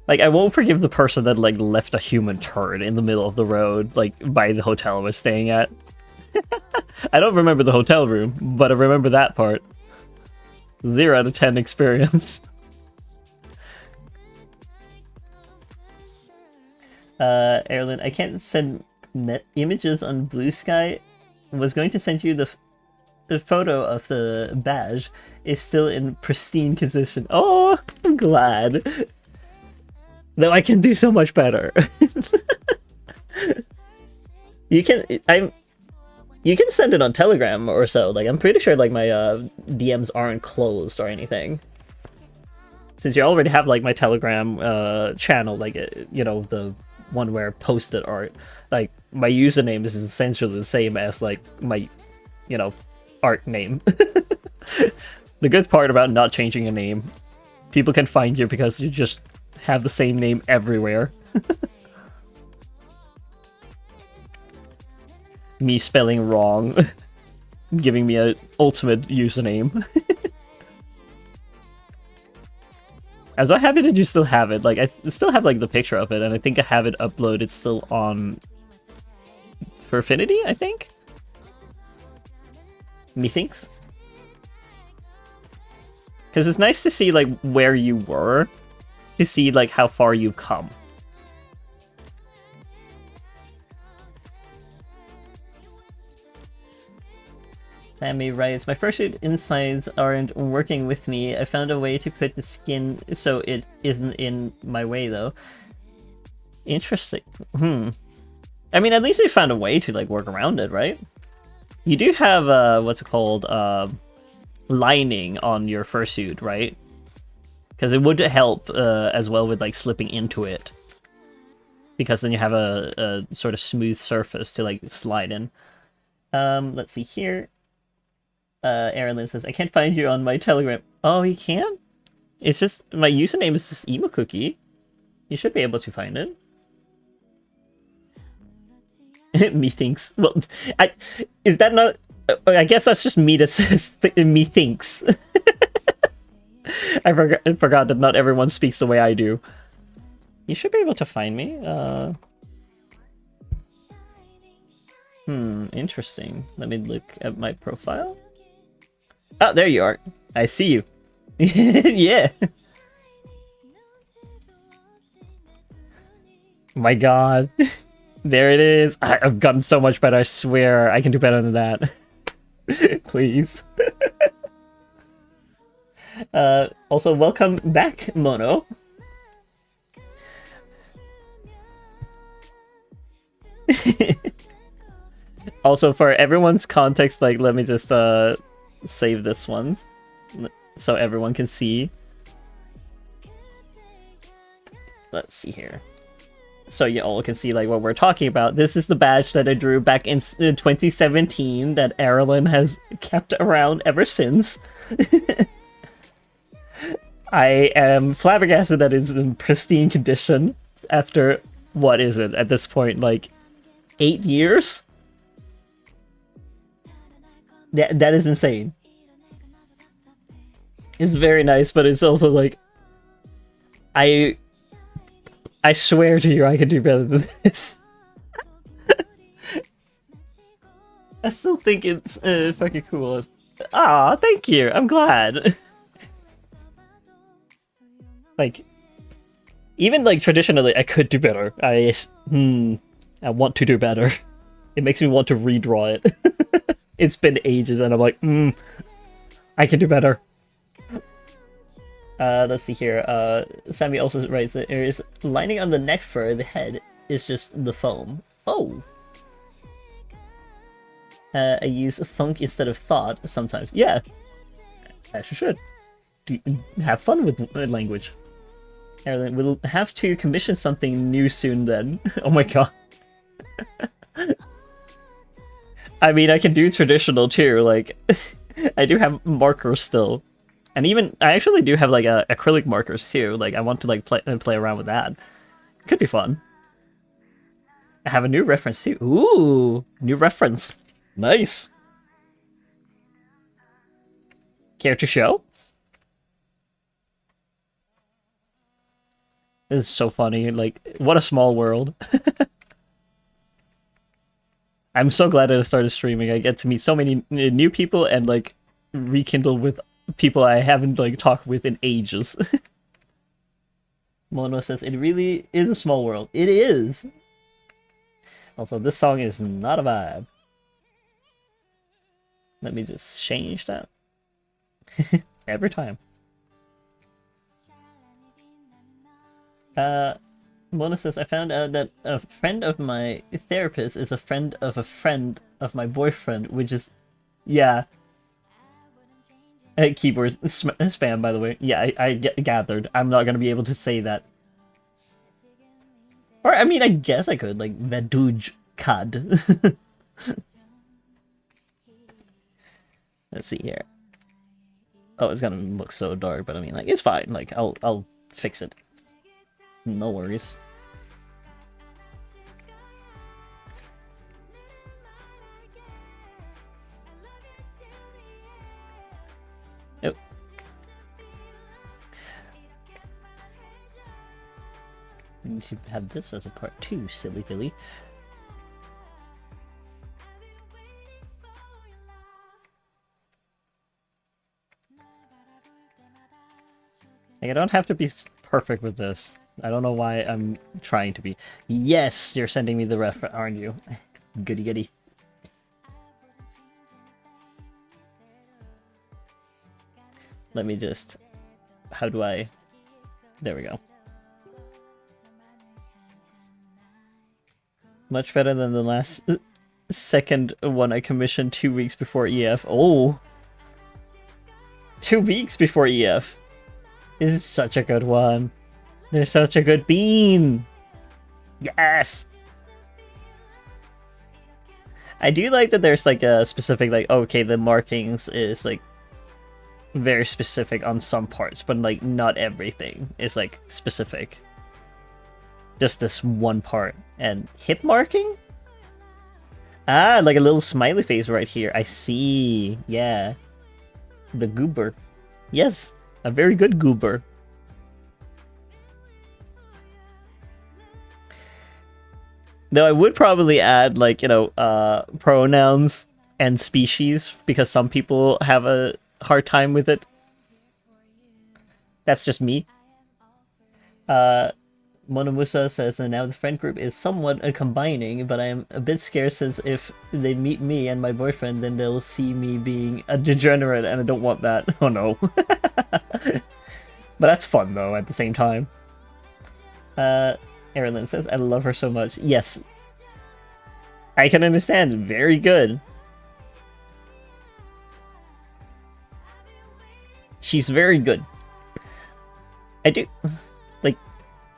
Like, I won't forgive the person that, like, left a human turd in the middle of the road, like, by the hotel I was staying at. I don't remember the hotel room, but I remember that part. 0 out of 10 experience. Erlen, I can't send images on Blue Sky. I was going to send you the photo of the badge. Is still in pristine condition. Oh, I'm glad. Though I can do so much better. You can send it on Telegram or so. Like, I'm pretty sure like my DMs aren't closed or anything. Since you already have like my Telegram channel, like you know, the one where I posted art, like my username is essentially the same as like my, you know, art name. The good part about not changing a name, people can find you because you just have the same name everywhere. Me spelling wrong, giving me an ultimate username. I'm so happy that you still have it. Like, I still have like the picture of it, and I think I have it uploaded still on Furfinity, I think? Methinks? Because it's nice to see like where you were, to see like how far you've come. Sammy writes, my fursuit insides aren't working with me. I found a way to put the skin so it isn't in my way though. Interesting. I mean, at least you found a way to like work around it, right? You do have what's it called, lining on your fursuit, right? Because it would help as well with like slipping into it. Because then you have a sort of smooth surface to like slide in. Let's see here. Erin says, I can't find you on my Telegram. Oh, you can't? It's just, my username is just Emo Cookie. You should be able to find it. Methinks. Well, is that not... I guess that's just me that says methinks. I forgot that not everyone speaks the way I do. You should be able to find me. Interesting. Let me look at my profile. Oh, there you are. I see you. Yeah. My god. There it is. I've gotten so much better. I swear I can do better than that. Please. Also, welcome back, Mono. Also, for everyone's context, like, let me just save this one so everyone can see. Let's see here. So you all can see like what we're talking about. This is the badge that I drew back in 2017 that Erlen has kept around ever since. I am flabbergasted that it's in pristine condition after, what is it, at this point, like 8 years? That is insane. It's very nice, but it's also like, I swear to you, I can do better than this. I still think it's fucking cool. Ah, thank you. I'm glad. Like, even like traditionally, I could do better. I want to do better. It makes me want to redraw it. It's been ages, and I'm like, I can do better. Let's see here. Sammy also writes that there is lining on the neck fur. The head is just the foam. Oh. I use thunk instead of thought sometimes. Yeah, as you should. Have fun with language. Erlen, we'll have to commission something new soon then. Oh my god. I mean, I can do traditional too. Like, I do have markers still, and even I actually do have like acrylic markers too. Like, I want to like play around with that. Could be fun. I have a new reference too. Ooh, new reference. Nice. Care to show? This is so funny. Like, what a small world. I'm so glad that I started streaming. I get to meet so many new people and like rekindle with people I haven't like talked with in ages. Mono says it really is a small world. It is. Also, this song is not a vibe. Let me just change that. Every time. Mona says, I found out that a friend of my therapist is a friend of my boyfriend, which is, yeah. Keyboard spam, by the way. Yeah, I gathered. I'm not gonna be able to say that. Or, I mean, I guess I could, like, Veduj Kad. Let's see here. Oh, it's gonna look so dark, but I mean, like, it's fine. Like, I'll fix it. No worries. Oh. We need to have this as a part 2, silly Billy. Like, I don't have to be perfect with this. I don't know why I'm trying to be. Yes, you're sending me the ref, aren't you? Goody goody. Let me just... How do I... There we go. Much better than the last second one I commissioned 2 weeks before EF. Oh! 2 weeks before EF! This is such a good one. There's such a good bean! Yes! I do like that there's like a specific, like, okay, the markings is like very specific on some parts, but like not everything is like specific. Just this one part. And hip marking? Ah, like a little smiley face right here. I see. Yeah. The goober. Yes, a very good goober. Though I would probably add, like, you know, pronouns and species, because some people have a hard time with it. That's just me. Monomusa says, and now the friend group is somewhat combining, but I am a bit scared since if they meet me and my boyfriend, then they'll see me being a degenerate, and I don't want that. Oh no. But that's fun, though, at the same time. Erilyn says, I love her so much. Yes. I can understand. Very good. She's very good. I do... Like,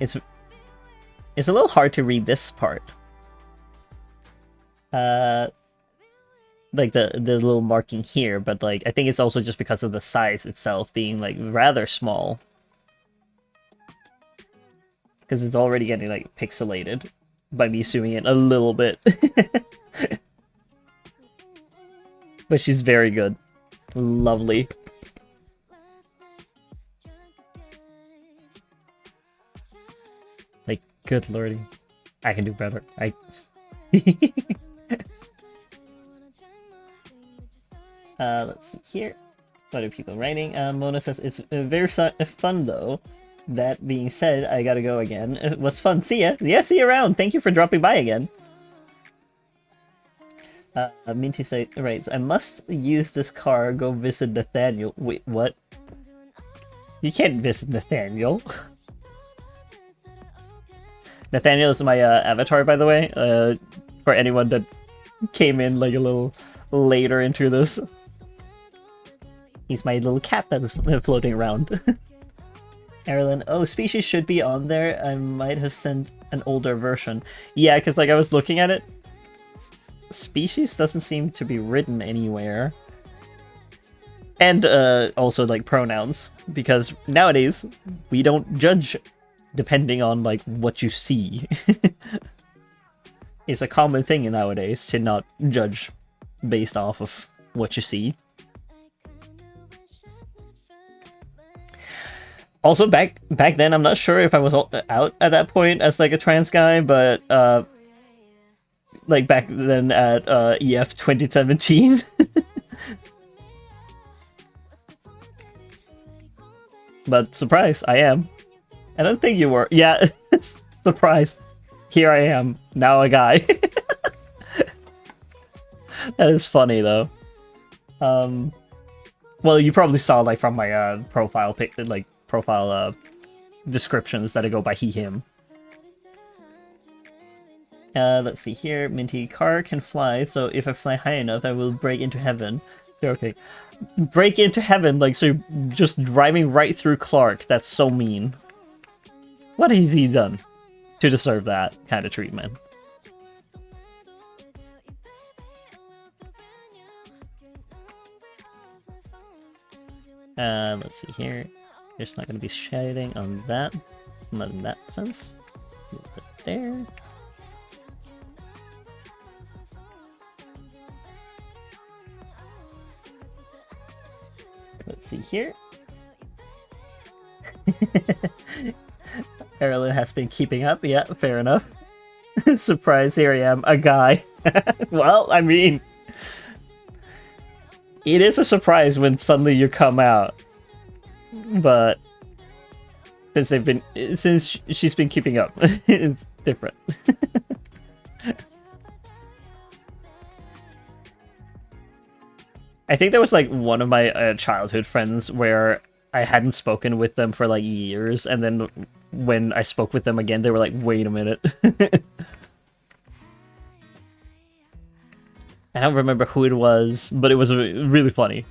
it's a little hard to read this part. Like the little marking here, but like, I think it's also just because of the size itself being like rather small. Because it's already getting, like, pixelated by me zooming in a little bit. But she's very good. Lovely. Like, good lordy. I can do better. Let's see here. What are people writing? Mona says, it's very fun, though. That being said, I gotta go again. It was fun. See ya. Yeah, see you around. Thank you for dropping by again. Minty writes, I must use this car, go visit Nathaniel. Wait, what? You can't visit Nathaniel. Nathaniel is my avatar, by the way. For anyone that came in like a little later into this. He's my little cat that is floating around. Erilyn, oh, species should be on there. I might have sent an older version. Yeah, because like I was looking at it, species doesn't seem to be written anywhere. And also like pronouns, because nowadays we don't judge depending on like what you see. It's a common thing nowadays to not judge based off of what you see. Also, back then, I'm not sure if I was out at that point as like a trans guy, but like back then at EF 2017. But surprise, I am. I don't think you were. Yeah, surprise. Here I am, now a guy. That is funny though. Well, you probably saw like from my profile pic, like profile descriptions that I go by he him. Let's see here. Minty, car can fly, so if I fly high enough, I will break into heaven. Okay. Break into heaven, like, so you're just driving right through Clark. That's so mean. What has he done to deserve that kind of treatment? Let's see here. There's not going to be shading on that. Not in that sense. Move it there. Let's see here. Erlen has been keeping up. Yeah, fair enough. Surprise, here I am, a guy. Well, I mean, it is a surprise when suddenly you come out. But since she's been keeping up, it's different. I think that was like one of my childhood friends where I hadn't spoken with them for like years, and then when I spoke with them again, they were like, wait a minute. I don't remember who it was, but it was really funny.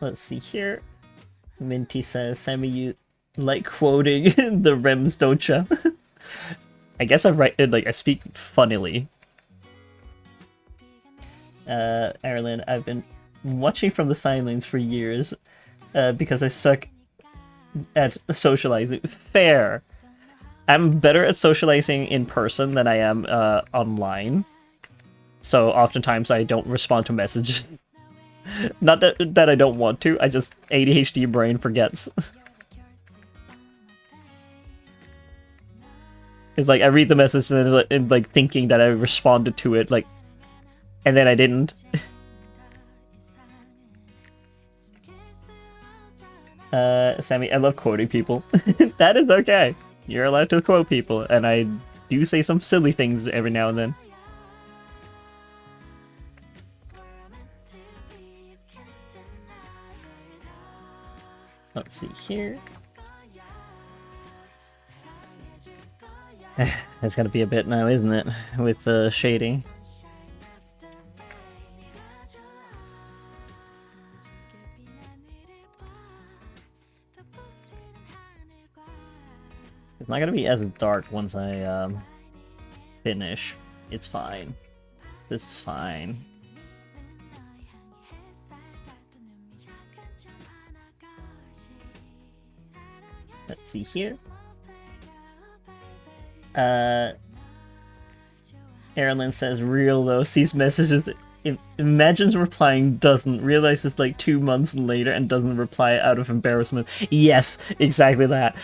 Let's see here. Minty says, Sammy, you like quoting the Rems, don't ya? I guess I speak funnily. Erlen, I've been watching from the sidelines for years because I suck at socializing. Fair. I'm better at socializing in person than I am online. So oftentimes I don't respond to messages. Not that I don't want to, I just ADHD brain forgets. It's like I read the message and like thinking that I responded to it, like, and then I didn't. Sammy, I love quoting people. That is okay. You're allowed to quote people, and I do say some silly things every now and then. Let's see here. That's gonna be a bit now, isn't it? With shading. It's not gonna be as dark once I finish. It's fine. This is fine. Let's see here. Erlen says, real though, sees messages, imagines replying, doesn't, realizes like 2 months later and doesn't reply out of embarrassment. Yes, exactly that.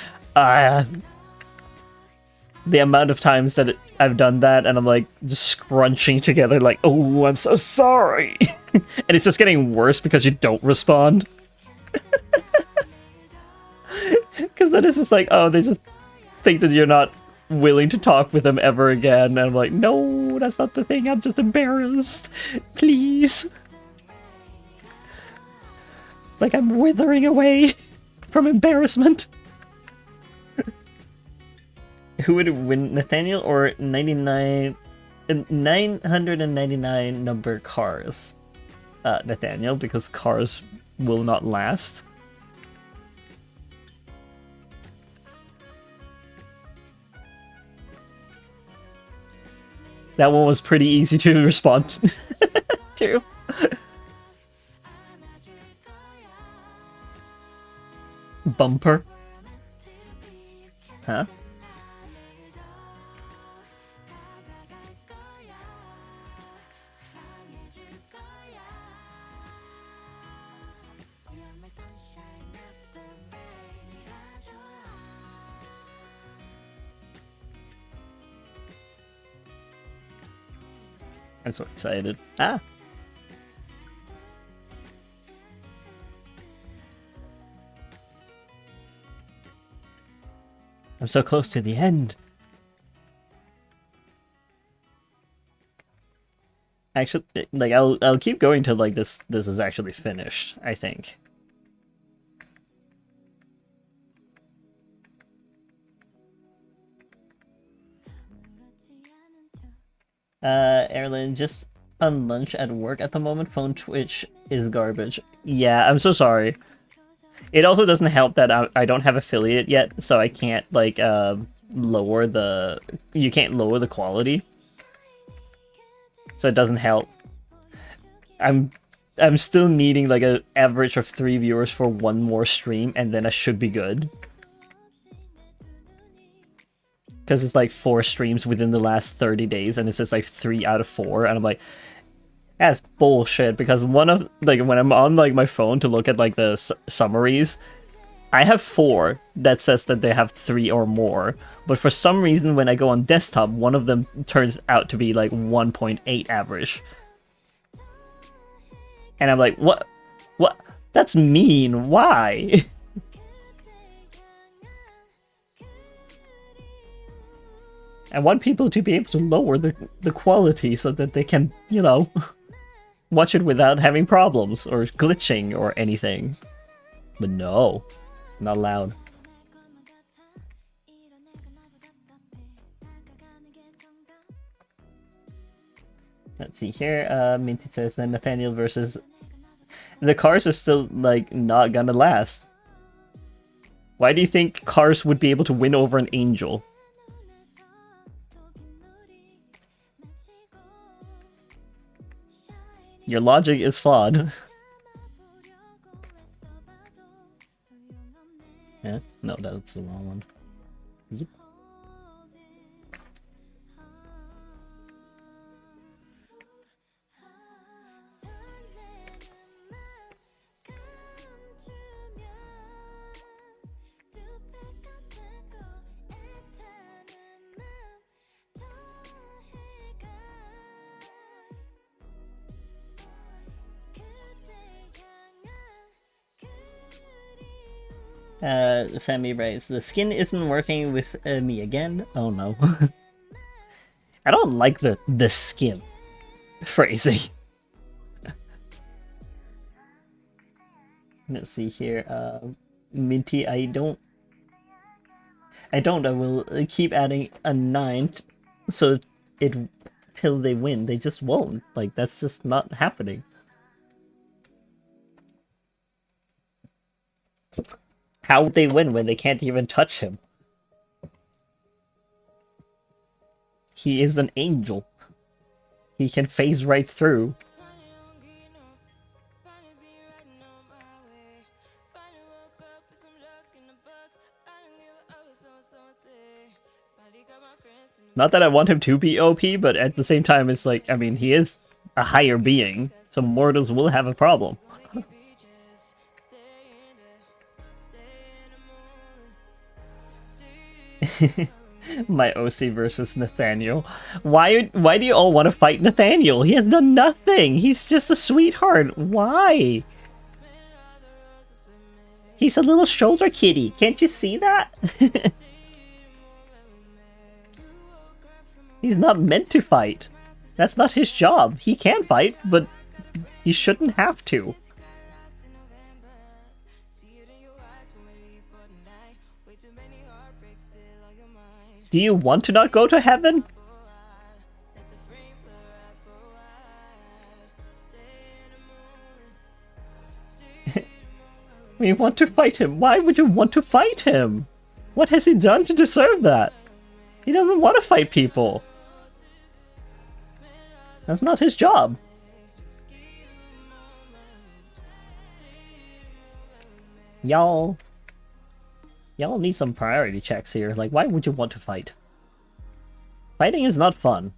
The amount of times that I've done that and I'm like just scrunching together like, oh, I'm so sorry. And it's just getting worse because you don't respond. Because then it's just like, oh, they just think that you're not willing to talk with them ever again. And I'm like, no, that's not the thing. I'm just embarrassed. Please. Like I'm withering away from embarrassment. Who would win, Nathaniel or 999 number cars? Nathaniel, because cars will not last. That one was pretty easy to respond to. Bumper. Huh? I'm so excited. Ah! I'm so close to the end. Actually, like I'll keep going till like this is actually finished, I think. Erlyn, just on lunch at work at the moment. Phone Twitch is garbage. Yeah, I'm so sorry. It also doesn't help that I don't have affiliate yet, so I can't like lower the you can't lower the quality. So it doesn't help. I'm still needing like an average of 3 viewers for one more stream, and then I should be good. Because it's like 4 streams within the last 30 days, and it's just like 3 out of 4, and I'm like, that's bullshit. Because one of like when I'm on like my phone to look at like the summaries, I have 4 that says that they have 3 or more, but for some reason when I go on desktop, one of them turns out to be like 1.8 average, and I'm like, what? That's mean. Why? I want people to be able to lower the quality so that they can, you know, watch it without having problems or glitching or anything. But no, not allowed. Let's see here. Minty says that Nathaniel versus the cars is still like not gonna last. Why do you think cars would be able to win over an angel? Your logic is flawed. Yeah? No, that's the wrong one. Zoop. Sammy writes, the skin isn't working with me again. Oh no. I don't like the skin phrasing. Let's see here. Minty, I will keep adding a 9 so it till they win. They just won't. Like, that's just not happening. How would they win when they can't even touch him? He is an angel. He can phase right through. Not that I want him to be OP, but at the same time, it's like, I mean, he is a higher being, so mortals will have a problem. My OC versus Nathaniel. Why do you all want to fight Nathaniel? He has done nothing. He's just a sweetheart. Why? He's a little shoulder kitty. Can't you see that? He's not meant to fight. That's not his job. He can fight, but he shouldn't have to. Do you want to not go to heaven? We want to fight him. Why would you want to fight him? What has he done to deserve that? He doesn't want to fight people. That's not his job. Y'all need some priority checks here. Like, why would you want to fight? Fighting is not fun.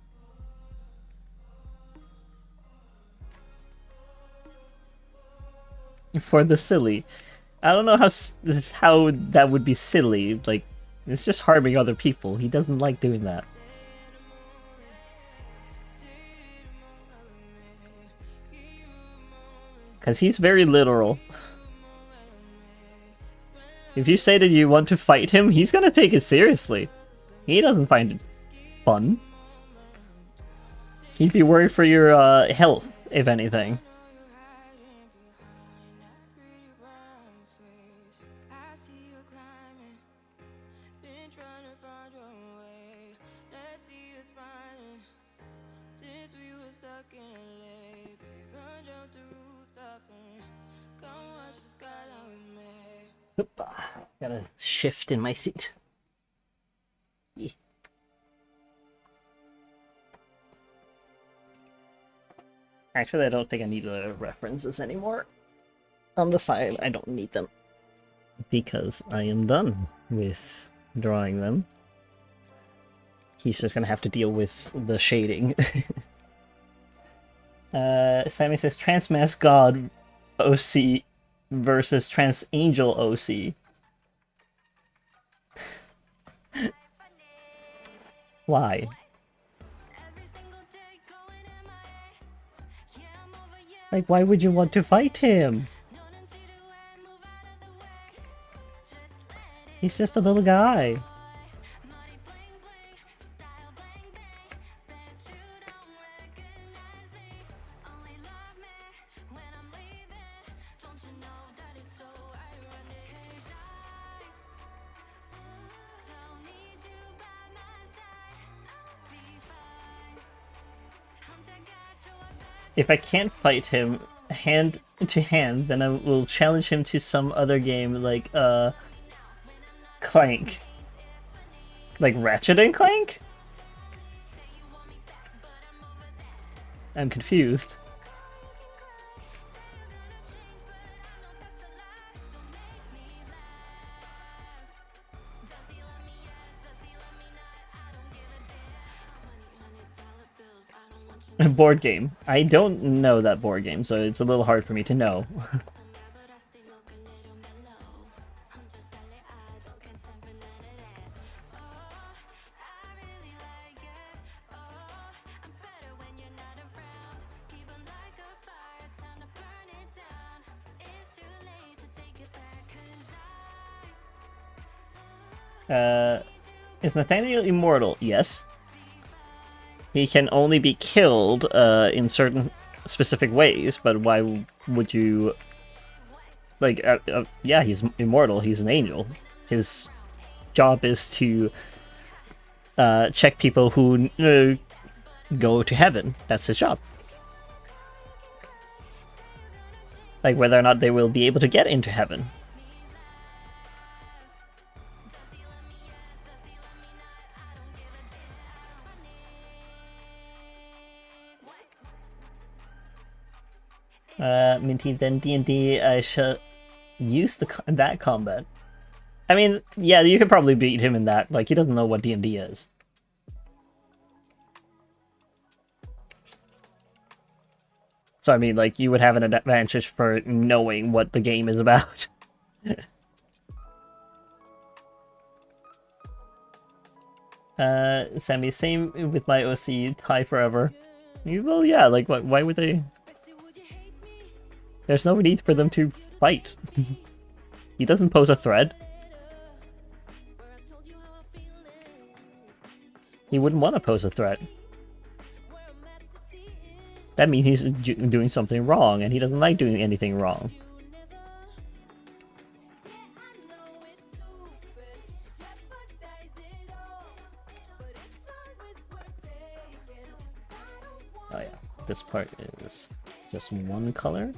For the silly. I don't know how that would be silly. Like, it's just harming other people. He doesn't like doing that. Because he's very literal. If you say that you want to fight him, he's gonna take it seriously. He doesn't find it fun. He'd be worried for your health, if anything. Oop, gotta shift in my seat. Yeah. Actually, I don't think I need references anymore. On the side, I don't need them. Because I am done with drawing them. He's just gonna have to deal with the shading. Sammy says, Trans God OC versus Trans Angel OC. Why? Like, why would you want to fight him? He's just a little guy. If I can't fight him hand to hand, then I will challenge him to some other game like Clank. Like Ratchet and Clank? I'm confused. A board game. I don't know that board game, so it's a little hard for me to know. Is Nathaniel immortal? Yes. He can only be killed in certain specific ways, but why would you... Like, yeah, he's immortal, he's an angel. His job is to check people who go to heaven. That's his job. Like, whether or not they will be able to get into heaven. Minty, then D&D, I shall use that combat. I mean, yeah, you could probably beat him in that. Like, he doesn't know what D&D is. So, I mean, like, you would have an advantage for knowing what the game is about. Sammy, same with my OC, tie forever. Well, yeah, like, why would they... There's no need for them to fight. He doesn't pose a threat. He wouldn't want to pose a threat. That means he's doing something wrong, and he doesn't like doing anything wrong. Oh yeah, this part is just one color.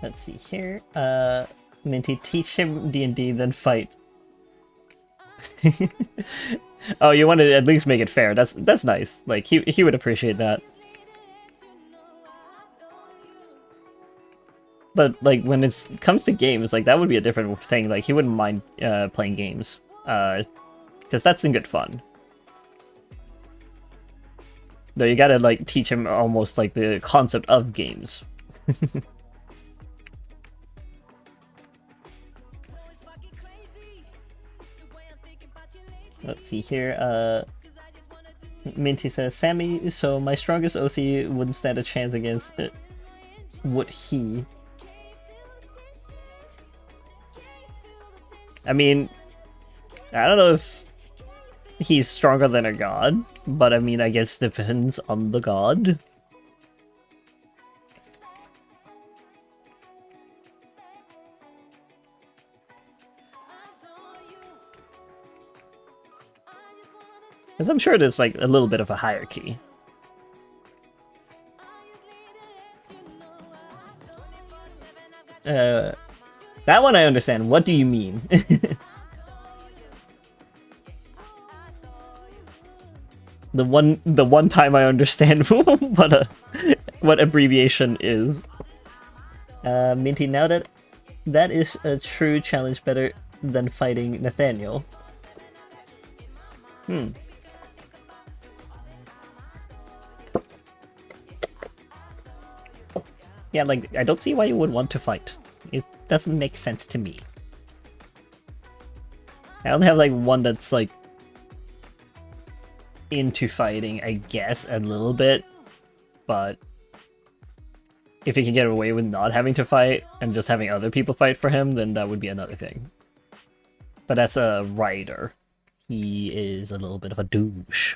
Let's see here. Minty, teach him D&D, then fight. Oh, you want to at least make it fair. That's nice. Like he would appreciate that. But like when it comes to games, like that would be a different thing. Like he wouldn't mind playing games, because that's in good fun. Though you gotta like teach him almost like the concept of games. Let's see here. Minty says, Sammy, so my strongest OC wouldn't stand a chance against it. Would he? I mean, I don't know if he's stronger than a god, but I mean, I guess depends on the god. Because I'm sure there's like a little bit of a hierarchy. That one I understand. What do you mean? The one time I understand what abbreviation is. Minty, now that is a true challenge, better than fighting Nathaniel. Yeah, like, I don't see why you would want to fight. It doesn't make sense to me. I only have, like, one that's, like, into fighting, I guess, a little bit. But if he can get away with not having to fight and just having other people fight for him, then that would be another thing. But that's a rider. He is a little bit of a douche.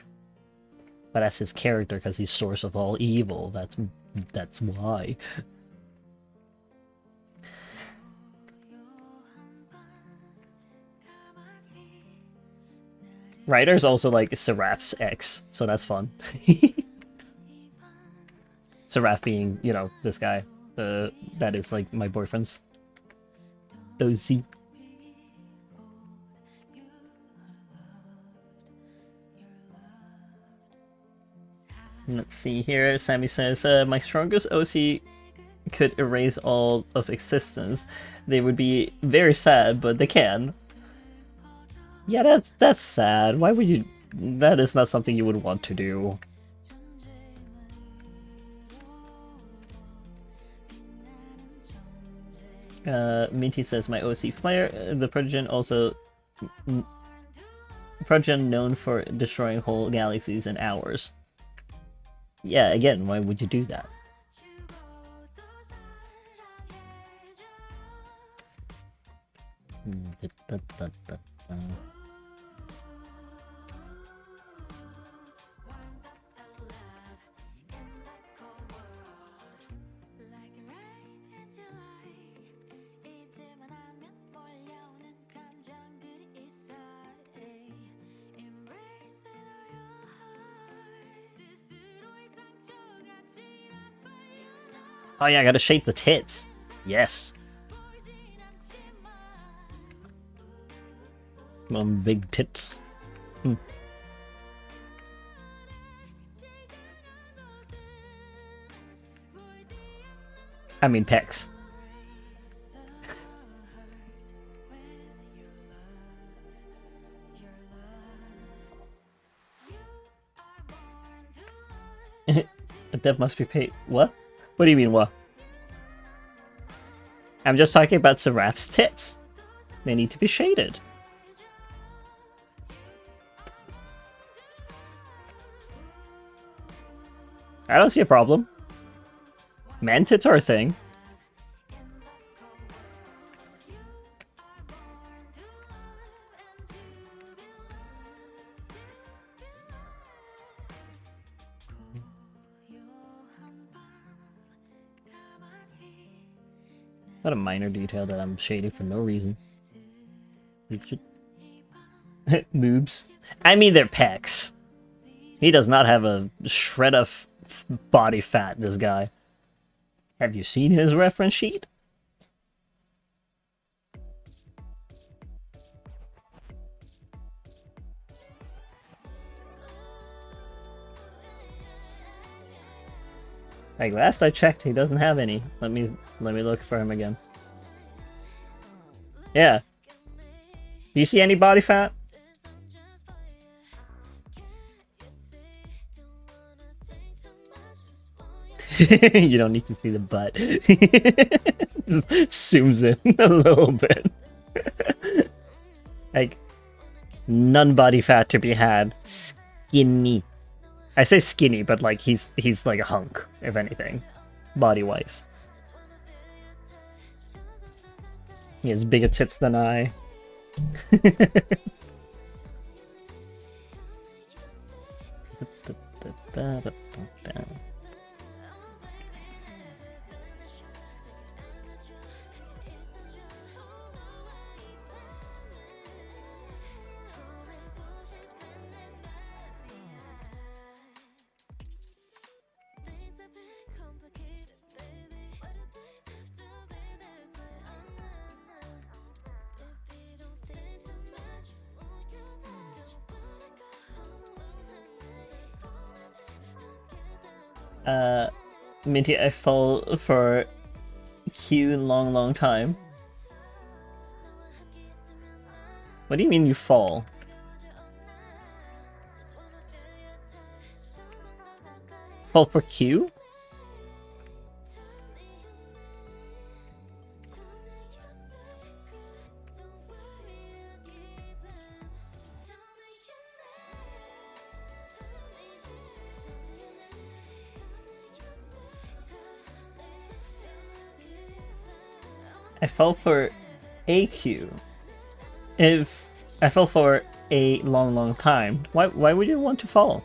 But that's his character because he's source of all evil. That's why. Ryder's also like Seraph's ex, so that's fun. Seraph being, you know, this guy. That is like my boyfriend's OC. Let's see here. Sammy says, my strongest OC could erase all of existence. They would be very sad, but they can. Yeah, that's sad. Why would you... That is not something you would want to do. Minty says, my OC Flare. The Progen also... Progen known for destroying whole galaxies in hours. Yeah, again, why would you do that? Oh yeah, I gotta shape the tits. Yes. Big tits. I mean pecs. A dev must be paid. What? What do you mean, what? I'm just talking about Seraph's tits. They need to be shaded. I don't see a problem. Man tits are a thing. What a minor detail that I'm shading for no reason. Boobs. I mean, they're pecs. He does not have a shred of body fat, this guy. Have you seen his reference sheet? Like last I checked, he doesn't have any. Let me look for him again. Yeah. Do you see any body fat? You don't need to see the butt. Just zooms in a little bit. Like, none body fat to be had. Skinny. I say skinny, but like he's like a hunk, if anything, body-wise. He has bigger tits than I. Minty, I fall for Q long time. What do you mean you fall? Fall for Q? I fell for AQ. If I fell for a long time, why would you want to fall?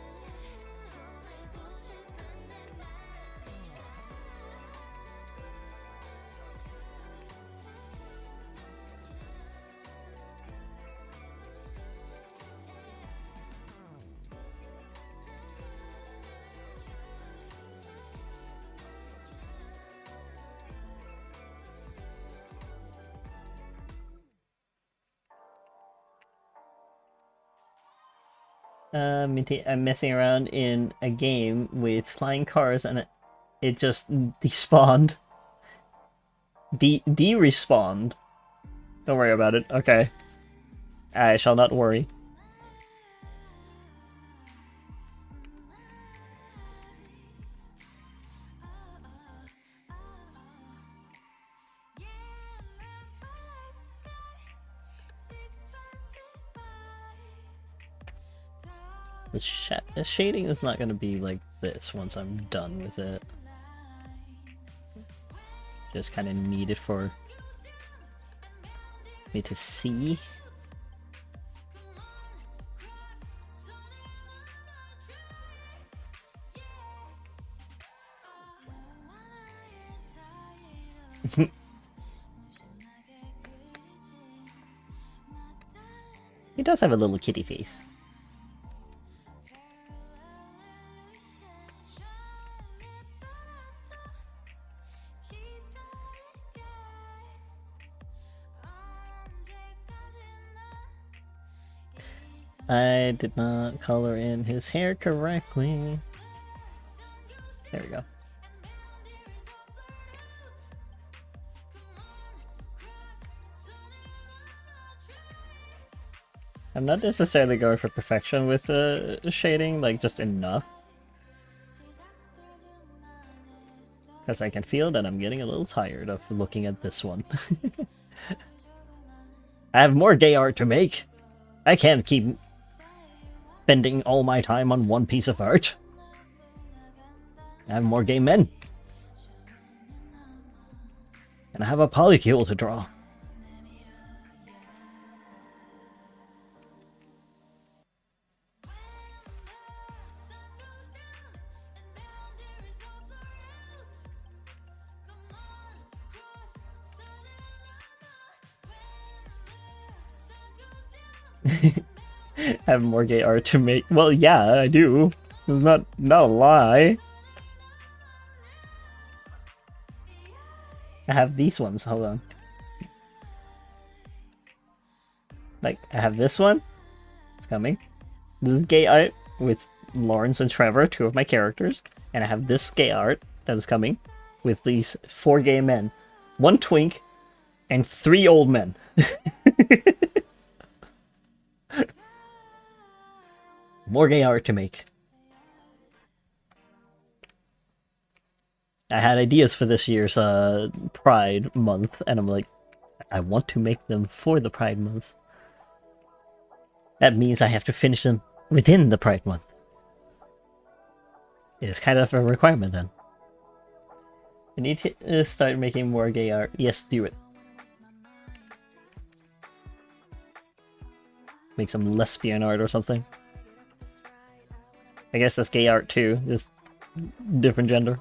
Minty, I'm messing around in a game with flying cars and it just despawned. De-respawned. Don't worry about it, okay. I shall not worry. The shading is not going to be like this once I'm done with it. Just kind of need it for me to see. He does have a little kitty face. I did not color in his hair correctly. There we go. I'm not necessarily going for perfection with the shading, like just enough. Because I can feel that I'm getting a little tired of looking at this one. I have more gay art to make. I can't keep spending all my time on one piece of art. I have more gay men. And I have a polycule to draw. Have more gay art to make. Well, yeah, I do. Not a lie. I have these ones. Hold on. Like, I have this one. It's coming. This is gay art with Lawrence and Trevor, two of my characters. And I have this gay art that is coming with these 4 gay men, 1 twink, and 3 old men. More gay art to make. I had ideas for this year's Pride Month, and I'm like, I want to make them for the Pride Month. That means I have to finish them within the Pride Month. It's kind of a requirement then. I need to start making more gay art. Yes, do it. Make some lesbian art or something. I guess that's gay art too, just different gender.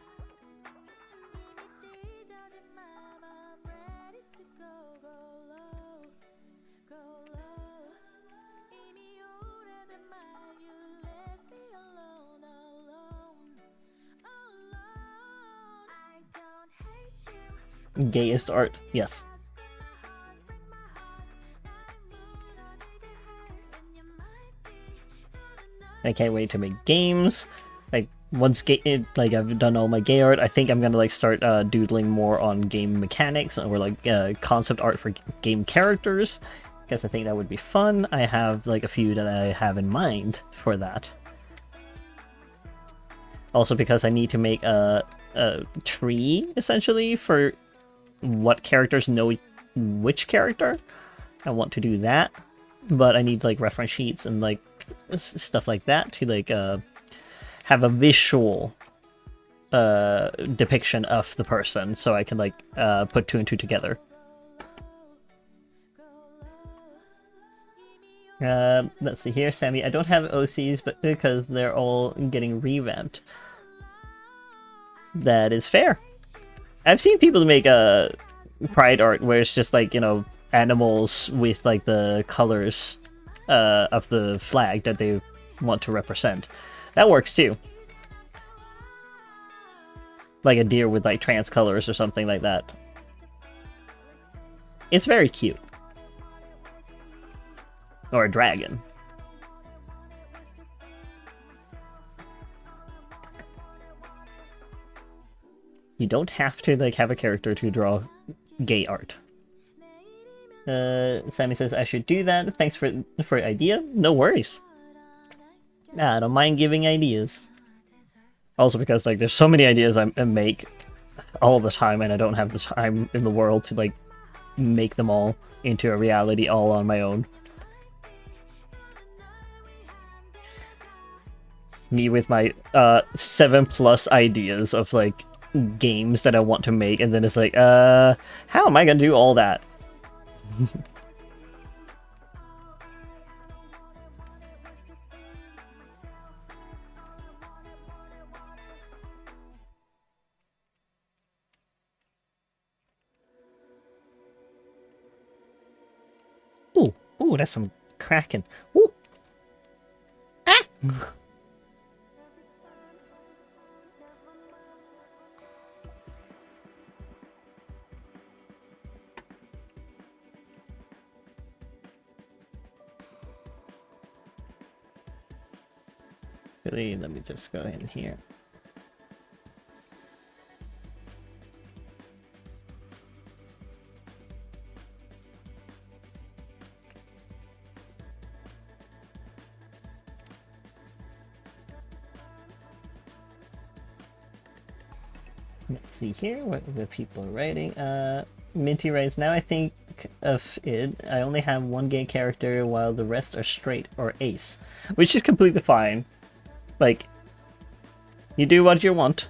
Gayest art, yes. I can't wait to make games. Like once like I've done all my gay art, I think I'm gonna like start doodling more on game mechanics or like concept art for game characters. Because I think that would be fun. I have like a few that I have in mind for that. Also because I need to make a tree essentially for what characters know which character. I want to do that, but I need like reference sheets and like stuff like that to like have a visual depiction of the person, so I can like put 2 and 2 together. Let's see here, Sammy. I don't have OCs, but because they're all getting revamped. That is fair. I've seen people make Pride art where it's just like, you know, animals with like the colors of the flag that they want to represent. That works too. Like a deer with like trans colors or something like that. It's very cute. Or a dragon. You don't have to like have a character to draw gay art. Sammy says I should do that. Thanks for idea. No worries. I don't mind giving ideas. Also because like there's so many ideas I make all the time, and I don't have the time in the world to like make them all into a reality all on my own. Me with my 7+ ideas of like games that I want to make, and then it's like, how am I gonna do all that? Ooh, that's some cracking. Ooh. Ah! Really, let me just go in here. Let's see here what the people are writing. Minty writes, now I think of it, I only have 1 gay character while the rest are straight or ace. Which is completely fine. Like, you do what you want.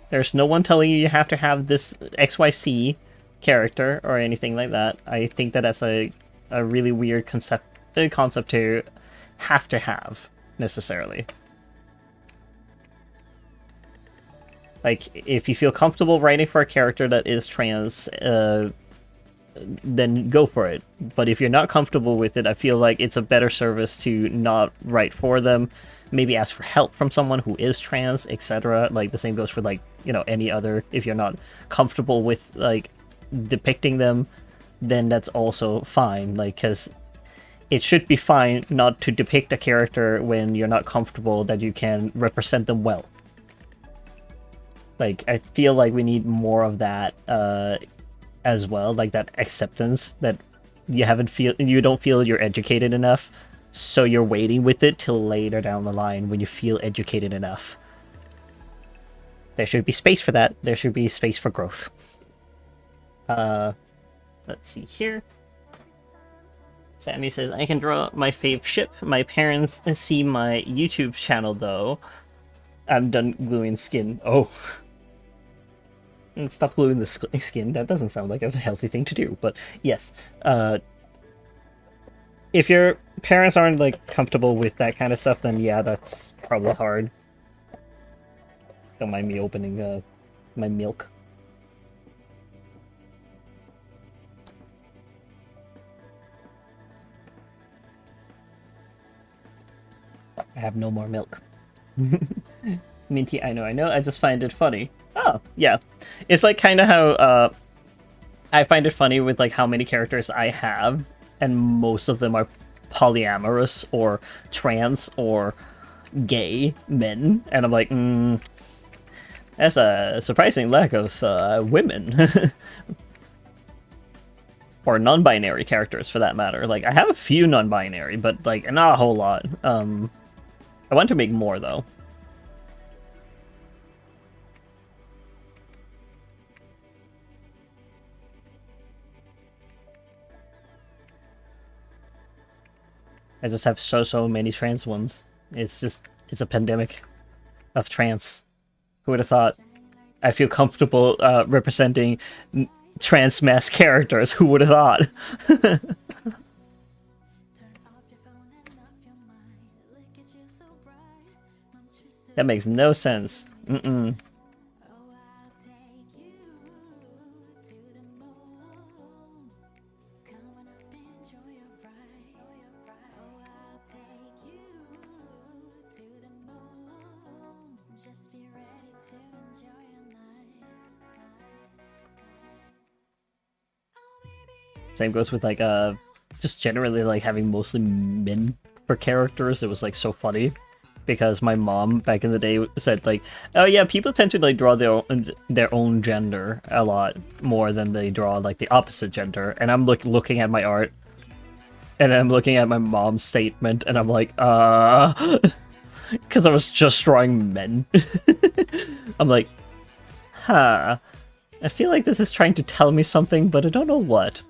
There's no one telling you have to have this XYZ character or anything like that. I think that that's a really weird concept to have, necessarily. Like, if you feel comfortable writing for a character that is trans, then go for it. But if you're not comfortable with it, I feel like it's a better service to not write for them. Maybe ask for help from someone who is trans, etc. Like, the same goes for, like, you know, any other. If you're not comfortable with, like, depicting them, then that's also fine. Like, because it should be fine not to depict a character when you're not comfortable that you can represent them well. Like, I feel like we need more of that as well, like that acceptance that you don't feel you're educated enough, so you're waiting with it till later down the line when you feel educated enough. There should be space for that. There should be space for growth. Let's see here. Sammy says, I can draw my fave ship. My parents see my YouTube channel, though. I'm done gluing skin. Oh. Stop gluing the skin. That doesn't sound like a healthy thing to do, but yes. If your parents aren't, like, comfortable with that kind of stuff, then yeah, that's probably hard. Don't mind me opening my milk. I have no more milk. Minty, I know. I just find it funny. Oh, yeah. It's like kind of how I find it funny with like how many characters I have, and most of them are polyamorous or trans or gay men, and I'm like, that's a surprising lack of women. Or non-binary characters, for that matter. Like, I have a few non-binary, but, like, not a whole lot. I want to make more, though. I just have so many trans ones. It's a pandemic of trans. Who would have thought? I feel comfortable representing trans mass characters. Who would have thought? That makes no sense. Same goes with like just generally like having mostly men for characters. It was like so funny because my mom back in the day said like, oh yeah, people tend to like draw their own gender a lot more than they draw like the opposite gender. And I'm looking at my art, and I'm looking at my mom's statement, and I'm like, because I was just drawing men. I'm like, huh. I feel like this is trying to tell me something, but I don't know what.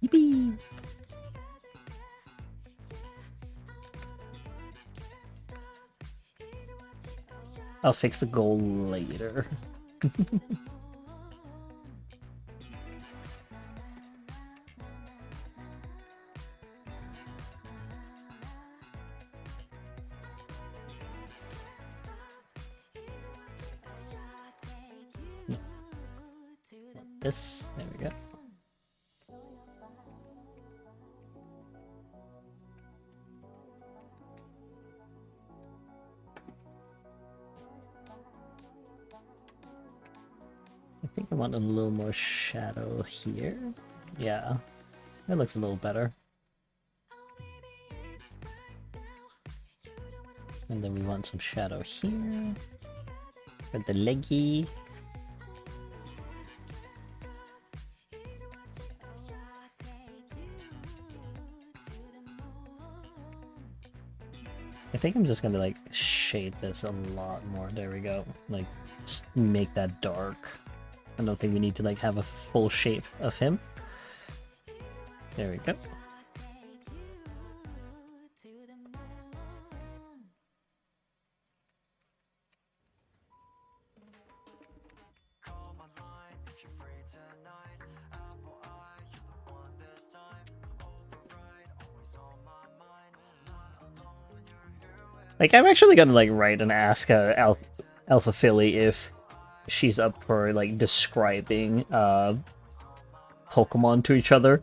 Yippee! I'll fix the goal later. This, there we go. I think I want a little more shadow here. Yeah, that looks a little better. And then we want some shadow here for the leggy. I think I'm just gonna like shade this a lot more. There we go. Like, just make that dark. I don't think we need to like have a full shape of him. There we go. Like, I'm actually gonna like write and ask Alpha Philly if she's up for like describing Pokemon to each other.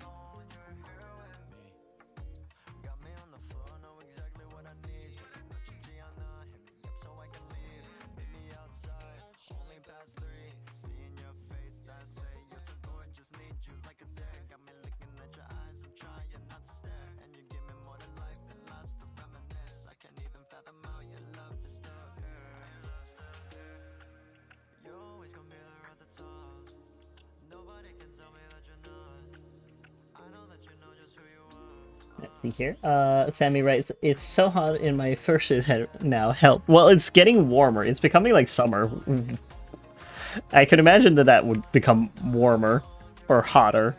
Let's see here. Sammy writes, "It's so hot in my first head now. Help." Well, it's getting warmer. It's becoming like summer. I could imagine that that would become warmer or hotter.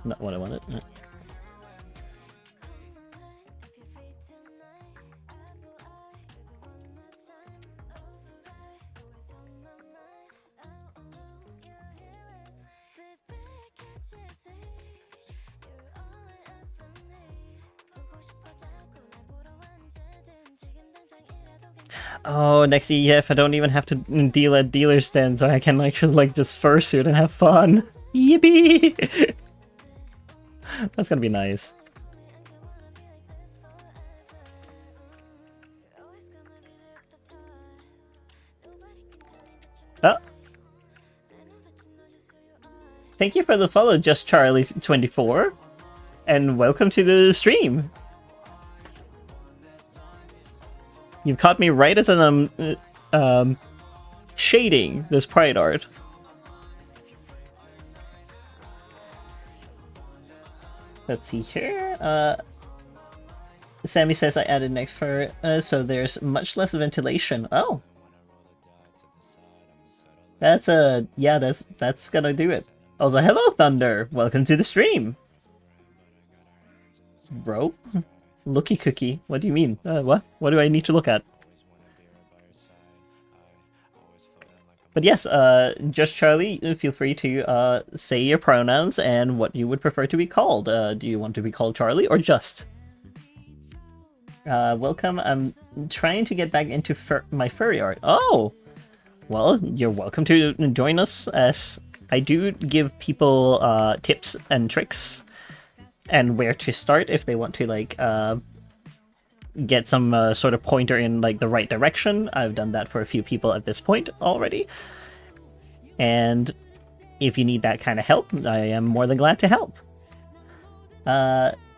Not what I wanted. Oh, next EF, I don't even have to deal at dealer stands, so I can actually like just fursuit and have fun. Yippee! That's gonna be nice. Oh. Thank you for the follow, Just Charlie24, and welcome to the stream. You've caught me right as I'm shading this pride art. Let's see here. Sammy says I added next fur, so there's much less ventilation. Oh, that's yeah, that's gonna do it. Also, hello Thunder, welcome to the stream, bro. Looky cookie. What do you mean? What? What do I need to look at? But yes, Just Charlie, feel free to say your pronouns and what you would prefer to be called. Do you want to be called Charlie or Just? Welcome. I'm trying to get back into my furry art. Oh! Well, you're welcome to join us, as I do give people tips and tricks and where to start if they want to like get some sort of pointer in like the right direction. I've done that for a few people at this point already, and if you need that kind of help, I am more than glad to help.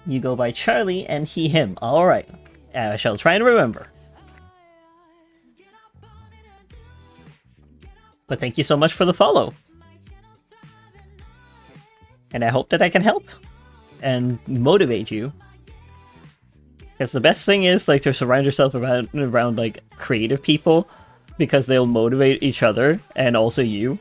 You go by Charlie and he, him. All right, I shall try and remember. But thank you so much for the follow, and I hope that I can help and motivate you. Because the best thing is like to surround yourself around like creative people, because they'll motivate each other and also you.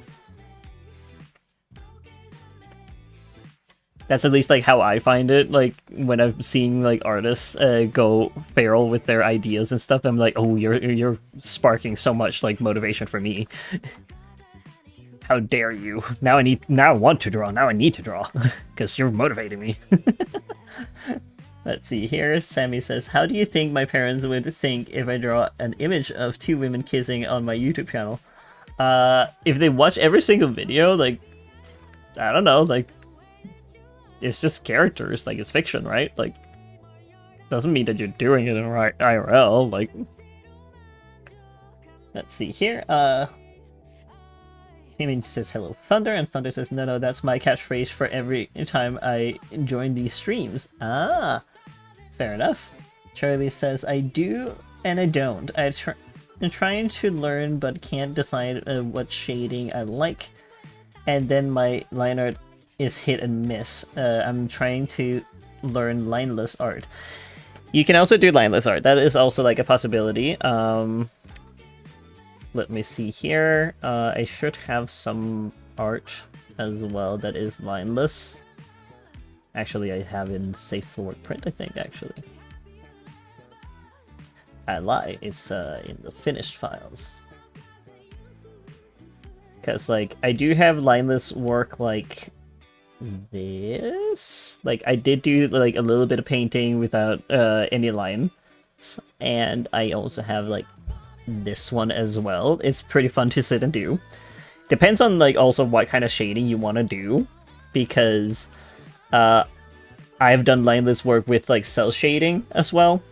That's at least like how I find it. Like when I'm seeing like artists go feral with their ideas and stuff, I'm like, oh, you're sparking so much like motivation for me. How dare you? Now I want to draw. Now I need to draw because you're motivating me. Let's see here. Sammy says, "How do you think my parents would think if I draw an image of two women kissing on my YouTube channel?" If they watch every single video, like, I don't know, like, it's just characters, like, it's fiction, right? Like, doesn't mean that you're doing it in IRL, like. Let's see here. He says hello Thunder, and Thunder says no, that's my catchphrase for every time I join these streams. Ah, fair enough. Charlie says I do and I don't. I'm trying to learn but can't decide what shading I like, and then my line art is hit and miss. I'm trying to learn lineless art. You can also do lineless art. That is also like a possibility. Let me see here. I should have some art as well that is lineless. Actually, I have in safe for work print, I think, actually. I lie. It's in the finished files. Because, like, I do have lineless work like this. Like, I did do, like, a little bit of painting without any line. And I also have, like, this one as well. It's pretty fun to sit and do. Depends on, like, also what kind of shading you want to do. Because I've done lineless work with, like, cell shading as well.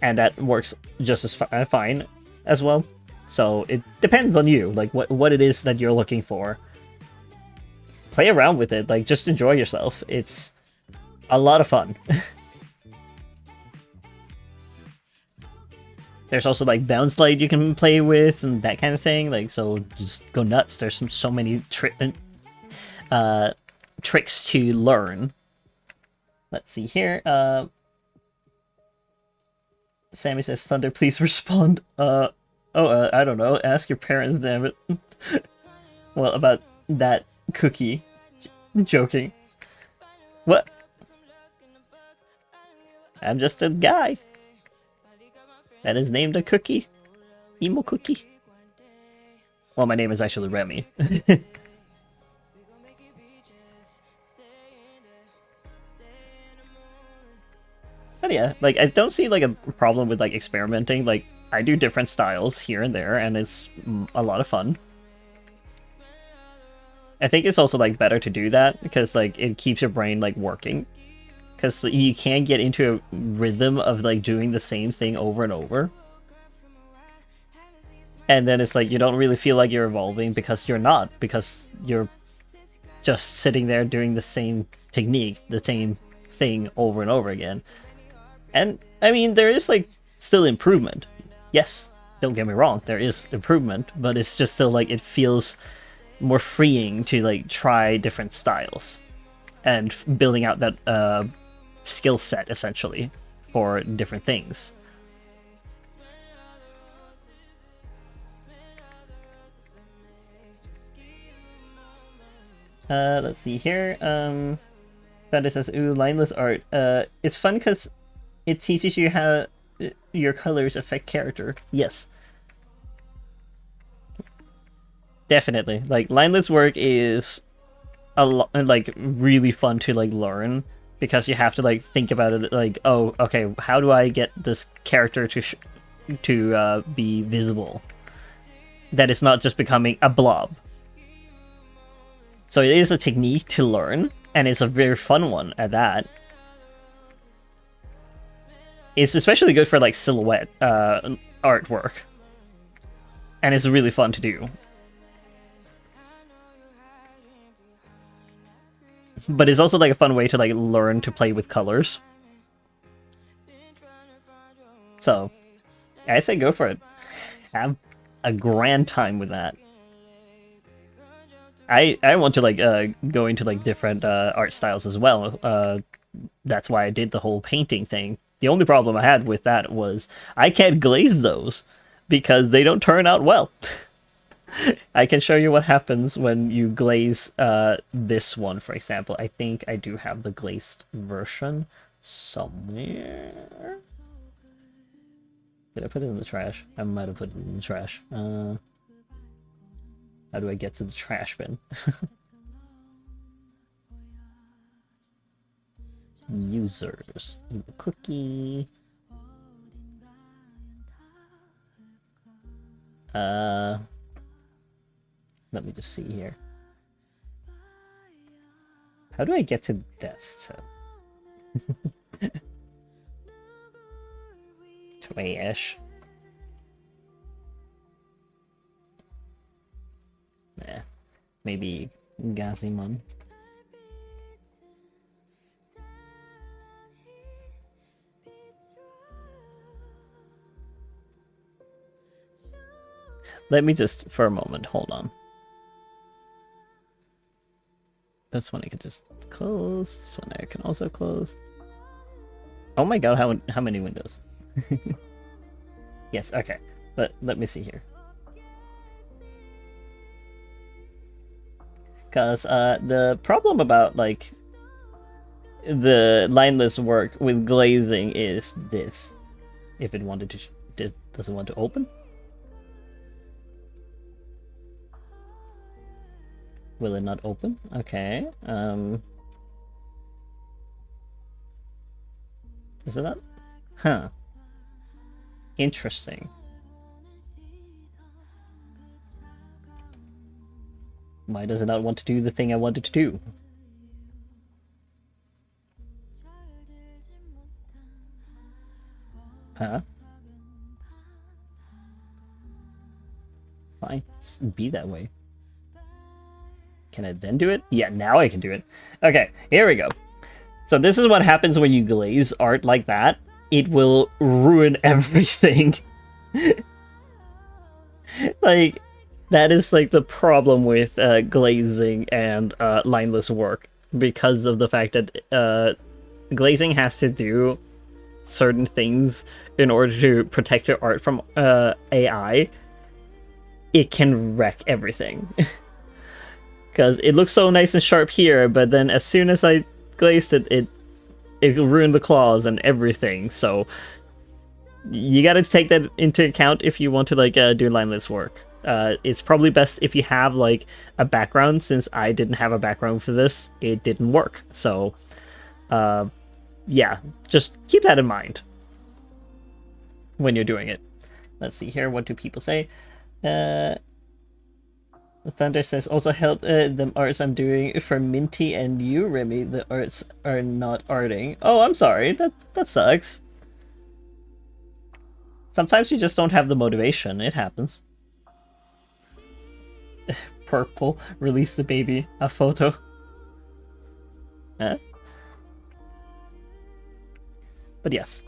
And that works just as fine as well. So it depends on you, like what it is that you're looking for. Play around with it, like just enjoy yourself. It's a lot of fun. There's also like bounce light you can play with and that kind of thing. Like, so just go nuts. There's so many tricks to learn. Let's see here. Sammy says, Thunder, please respond. I don't know. Ask your parents, damn it. Well, about that cookie. Joking. What? I'm just a guy that is named a cookie. Emo cookie. Well, my name is actually Remy. But yeah, like, I don't see, like, a problem with, like, experimenting. Like, I do different styles here and there, and it's a lot of fun. I think it's also, like, better to do that, because, like, it keeps your brain, like, working. Because you can't get into a rhythm of, like, doing the same thing over and over. And then it's like, you don't really feel like you're evolving, because you're not. Because you're just sitting there doing the same technique, the same thing over and over again. And, I mean, there is, like, still improvement. Yes, don't get me wrong, there is improvement, but it's just still, like, it feels more freeing to, like, try different styles. And building out that skill set, essentially, for different things. Let's see here. That says, ooh, lineless art. It's fun because it teaches you how your colors affect character. Yes. Definitely. Like, lineless work is a lot, like, really fun to, like, learn. Because you have to, like, think about it, like, oh, okay, how do I get this character to be visible? That it's not just becoming a blob. So it is a technique to learn, and it's a very fun one at that. It's especially good for, like, silhouette artwork. And it's really fun to do. But it's also, like, a fun way to, like, learn to play with colors. So, I say go for it. Have a grand time with that. I want to, like, go into, like, different art styles as well. That's why I did the whole painting thing. The only problem I had with that was I can't glaze those because they don't turn out well. I can show you what happens when you glaze this one, for example. I think I do have the glazed version somewhere. Did I put it in the trash? I might have put it in the trash. How do I get to the trash bin? Users. Cookie. Let me just see here. How do I get to desktop? Trash. Nah. Maybe Gazimon. Let me just, for a moment, hold on. This one I can just close. This one I can also close. Oh my god, how many windows? Yes, okay. Let me see here. Because the problem about, like, the lineless work with glazing is this. If it wanted to, doesn't want to open. Will it not open? Okay. Is it not? Huh. Interesting. Why does it not want to do the thing I wanted to do? Huh? Fine. Be that way. Can I then do it? Yeah, now I can do it. Okay, here we go. So this is what happens when you glaze art like that. It will ruin everything. Like, that is like the problem with glazing and lineless work, because of the fact that glazing has to do certain things in order to protect your art from AI. It can wreck everything. Because it looks so nice and sharp here, but then as soon as I glazed it ruined the claws and everything. So you gotta take that into account if you want to like do lineless work. It's probably best if you have like a background. Since I didn't have a background for this, it didn't work. So yeah, just keep that in mind when you're doing it. Let's see here, what do people say? Thunder says, also help the arts I'm doing for Minty and you, Remy. The arts are not arting. Oh, I'm sorry. That sucks. Sometimes you just don't have the motivation. It happens. Purple. Release the baby. A photo. But yes.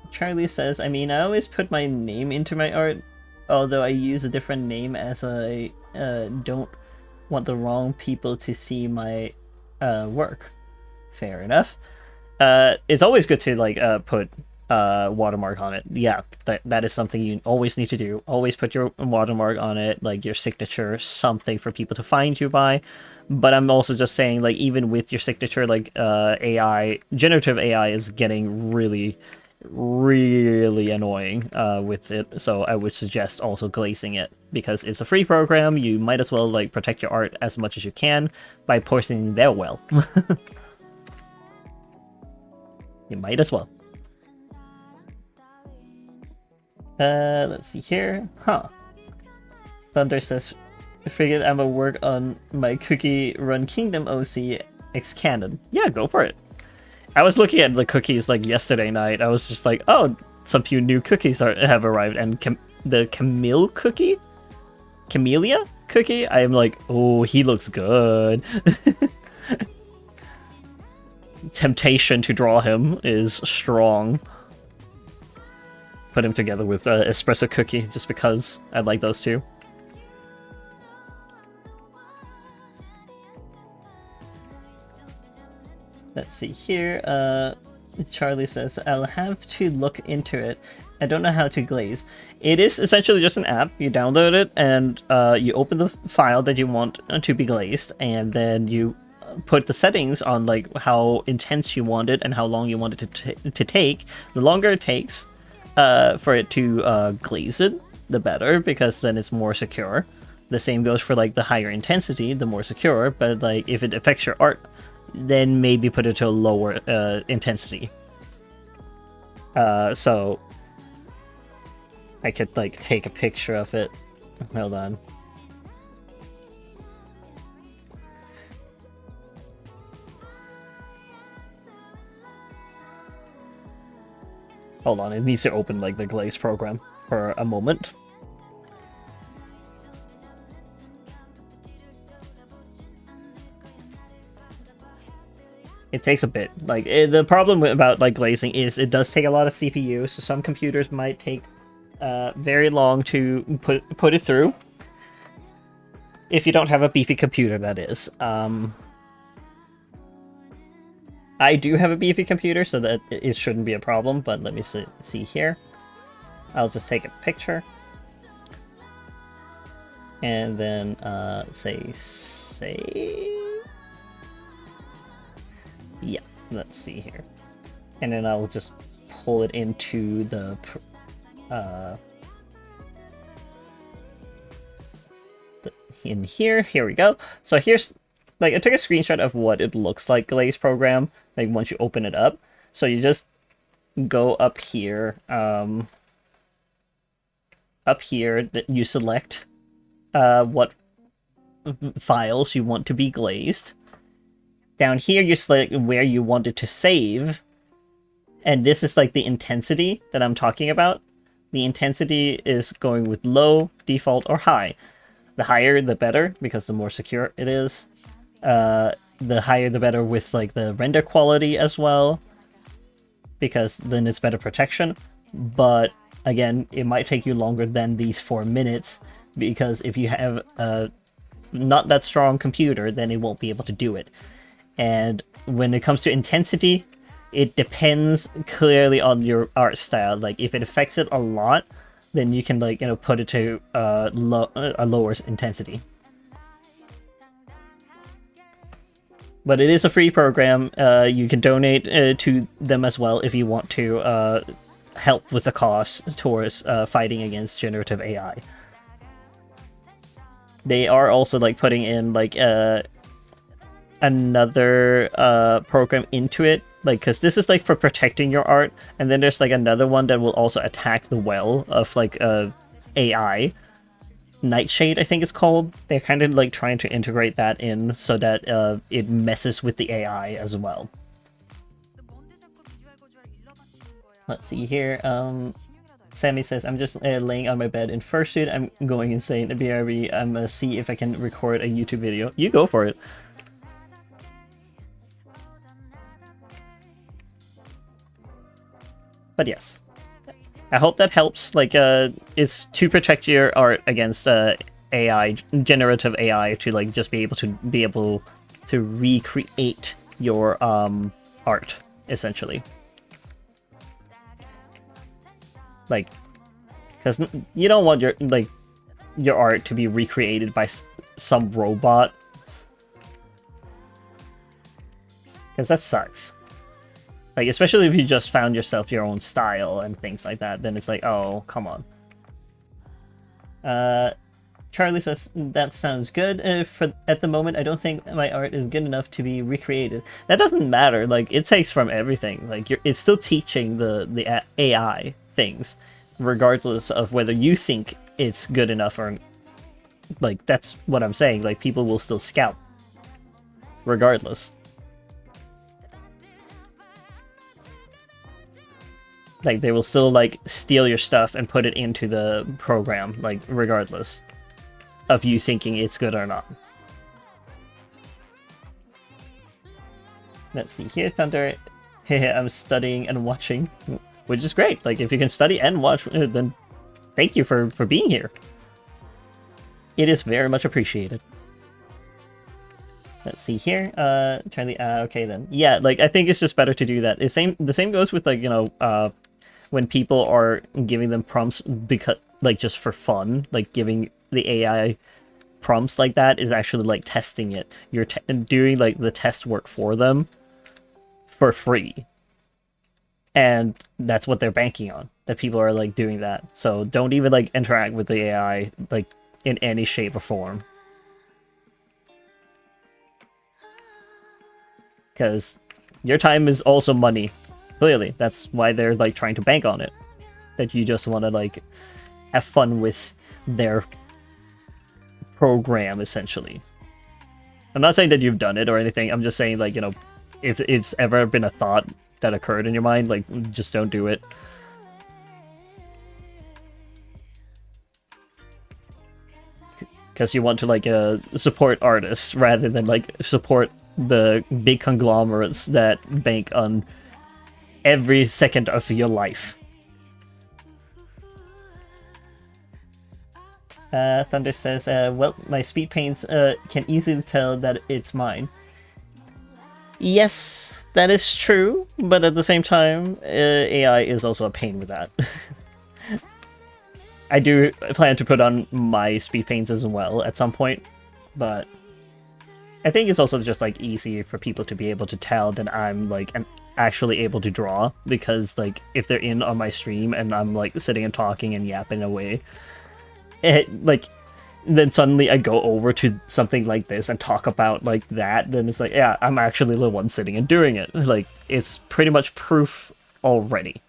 Charlie says, I mean, I always put my name into my art, although I use a different name as I don't want the wrong people to see my work. Fair enough. It's always good to like put watermark on it. Yeah, that is something you always need to do. Always put your watermark on it, like your signature, something for people to find you by. But I'm also just saying, like, even with your signature, like AI, generative AI is getting really, really annoying with it. So I would suggest also glazing it, because it's a free program. You might as well like protect your art as much as you can by posting their well. You might as well. Let's see here. Huh. Thunder says, I figured I'm gonna work on my Cookie Run Kingdom OC X Canon. Yeah, go for it. I was looking at the cookies like yesterday night. I was just like, oh, some few new cookies have arrived. And the Camille cookie? Camellia cookie? I am like, oh, he looks good. Temptation to draw him is strong. Put him together with espresso cookie just because I like those two. Let's see here. Charlie says, I'll have to look into it. I don't know how to glaze. It is essentially just an app. You download it and you open the file that you want to be glazed, and then you put the settings on like how intense you want it and how long you want it to take. The longer it takes for it to glaze it, the better, because then it's more secure. The same goes for like the higher intensity, the more secure, but like if it affects your art, then maybe put it to a lower intensity. So I could like take a picture of it. Hold on. Hold on, it needs to open like the glaze program for a moment. It takes a bit. Like the problem about like glazing is it does take a lot of CPU, so some computers might take very long to put it through. If you don't have a beefy computer, that is. I do have a beefy computer, so that it shouldn't be a problem, but let me see here. I'll just take a picture. And then say... Yeah, let's see here. And then I'll just pull it into the in here. Here we go. So here's, like, I took a screenshot of what it looks like, Glaze program, like, once you open it up. So you just go up here, you select what files you want to be glazed. Down here, you select where you want it to save. And this is like the intensity that I'm talking about. The intensity is going with low, default, or high. The higher, the better, because the more secure it is. The higher, the better with like the render quality as well, because then it's better protection. But again, it might take you longer than these 4 minutes, because if you have a not that strong computer, then it won't be able to do it. And when it comes to intensity, it depends clearly on your art style. Like, if it affects it a lot, then you can, like, you know, put it to a lower intensity. But it is a free program. You can donate to them as well if you want to help with the cost towards fighting against generative AI. They are also, like, putting in, like, another program into it, like, because this is, like, for protecting your art, and then there's, like, another one that will also attack the well of, like, AI. Nightshade, I think it's called. They're kind of, like, trying to integrate that in so that it messes with the AI as well. Let's see here. Sammy says, I'm just laying on my bed in fursuit. I'm going insane. BRB, I'm gonna see if I can record a YouTube video. You go for it. But yes, I hope that helps. Like, it's to protect your art against AI, generative AI, to, like, just be able to recreate your art, essentially. Like, because you don't want your art to be recreated by some robot, because that sucks. Like, especially if you just found yourself your own style and things like that, then it's like, oh, come on. Charlie says, that sounds good. At the moment, I don't think my art is good enough to be recreated. That doesn't matter. Like, it takes from everything. Like, it's still teaching the AI things, regardless of whether you think it's good enough or... Like, that's what I'm saying. Like, people will still scout, regardless. Like, they will still, like, steal your stuff and put it into the program, like, regardless of you thinking it's good or not. Let's see here, Thunder. I'm studying and watching, which is great. Like, if you can study and watch, then thank you for being here. It is very much appreciated. Let's see here. Charlie, okay then. Yeah, like, I think it's just better to do that. The same goes with, like, you know, when people are giving them prompts because, like, just for fun, like, giving the AI prompts like that is actually, like, testing it. You're doing, like, the test work for them for free. And that's what they're banking on, that people are, like, doing that. So don't even, like, interact with the AI, like, in any shape or form. Because your time is also money. Clearly, that's why they're, like, trying to bank on it. That you just want to, like, have fun with their program, essentially. I'm not saying that you've done it or anything. I'm just saying, like, you know, if it's ever been a thought that occurred in your mind, like, just don't do it. Because you want to, like, support artists rather than, like, support the big conglomerates that bank on every second of your life. Thunder says, well, my speed paints can easily tell that it's mine. Yes, that is true, but at the same time, AI is also a pain with that. I do plan to put on my speed paints as well at some point, but I think it's also just, like, easy for people to be able to tell that I'm, like, actually able to draw, because like if they're in on my stream and I'm like sitting and talking and yapping away, it like then suddenly I go over to something like this and talk about like that, then it's like, yeah, I'm actually the one sitting and doing it. Like, it's pretty much proof already.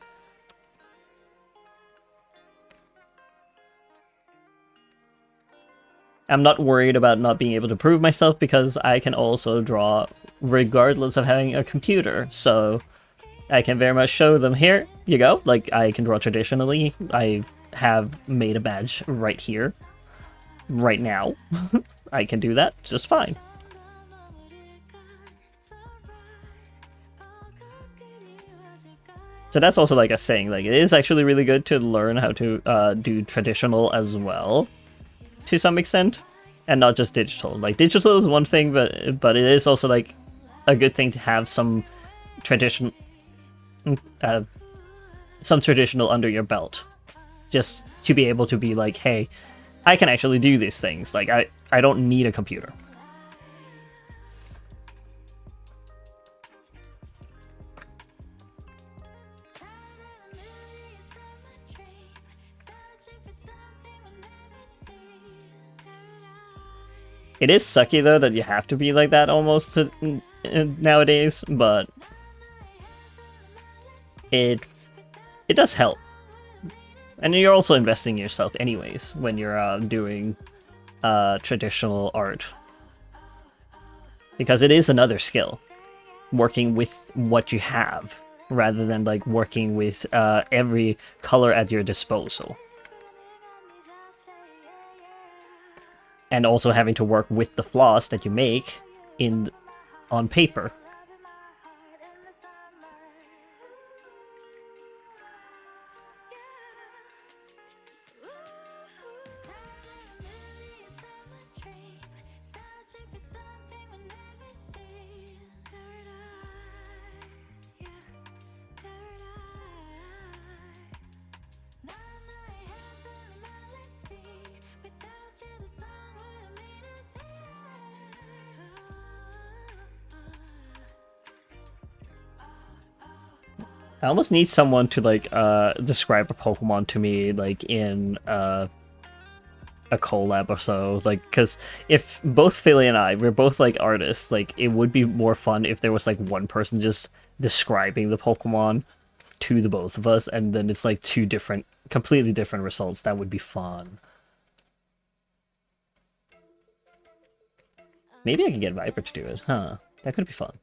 I'm not worried about not being able to prove myself because I can also draw regardless of having a computer, so I can very much show them, here you go, like I can draw traditionally. I have made a badge right here. Right now. I can do that just fine. So that's also like a thing. Like, it is actually really good to learn how to do traditional as well, to some extent, and not just digital. Like, digital is one thing, but it is also like a good thing to have some traditional under your belt, just to be able to be like, hey, I can actually do these things. Like, I don't need a computer. It is sucky though that you have to be like that almost nowadays, but it does help. And you're also investing in yourself anyways when you're doing traditional art. Because it is another skill, working with what you have, rather than like working with every color at your disposal. And also having to work with the flaws that you make on paper. I almost need someone to like describe a Pokemon to me, like in a collab or so, like, because if both Philly and we're both like artists, like it would be more fun if there was like one person just describing the Pokemon to the both of us, and then it's like two completely different results. That would be fun. Maybe I can get Viper to do it, huh? That could be fun.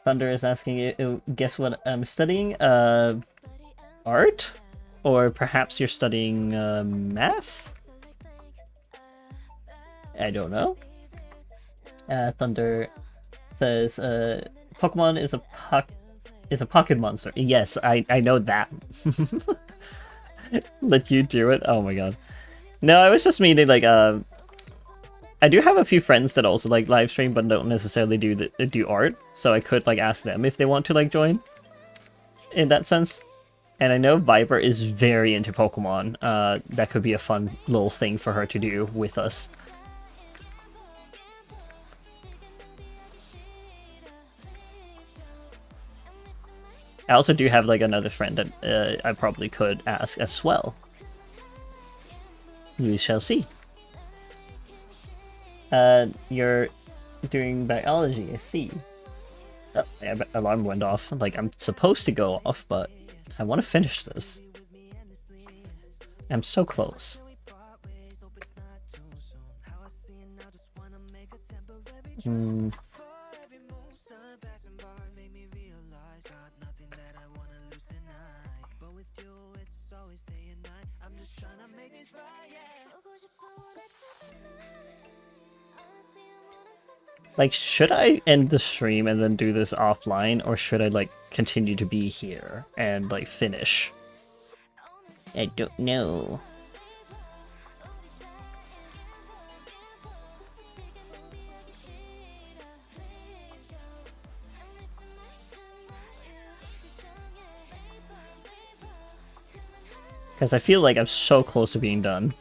Thunder is asking, guess what I'm studying? Art? Or perhaps you're studying math? I don't know. Thunder says, Pokemon is a pocket monster. Yes, I know that. Let you do it? Oh my god. No, I was just meaning like I do have a few friends that also like live stream but don't necessarily do art, so I could like ask them if they want to like join in that sense. And I know Viper is very into Pokemon. That could be a fun little thing for her to do with us. I also do have like another friend that I probably could ask as well. We shall see. You're doing biology, I see. Oh, my alarm went off. Like, I'm supposed to go off, but I want to finish this. I'm so close. Like, should I end the stream and then do this offline, or should I, like, continue to be here and, like, finish? I don't know. Because I feel like I'm so close to being done.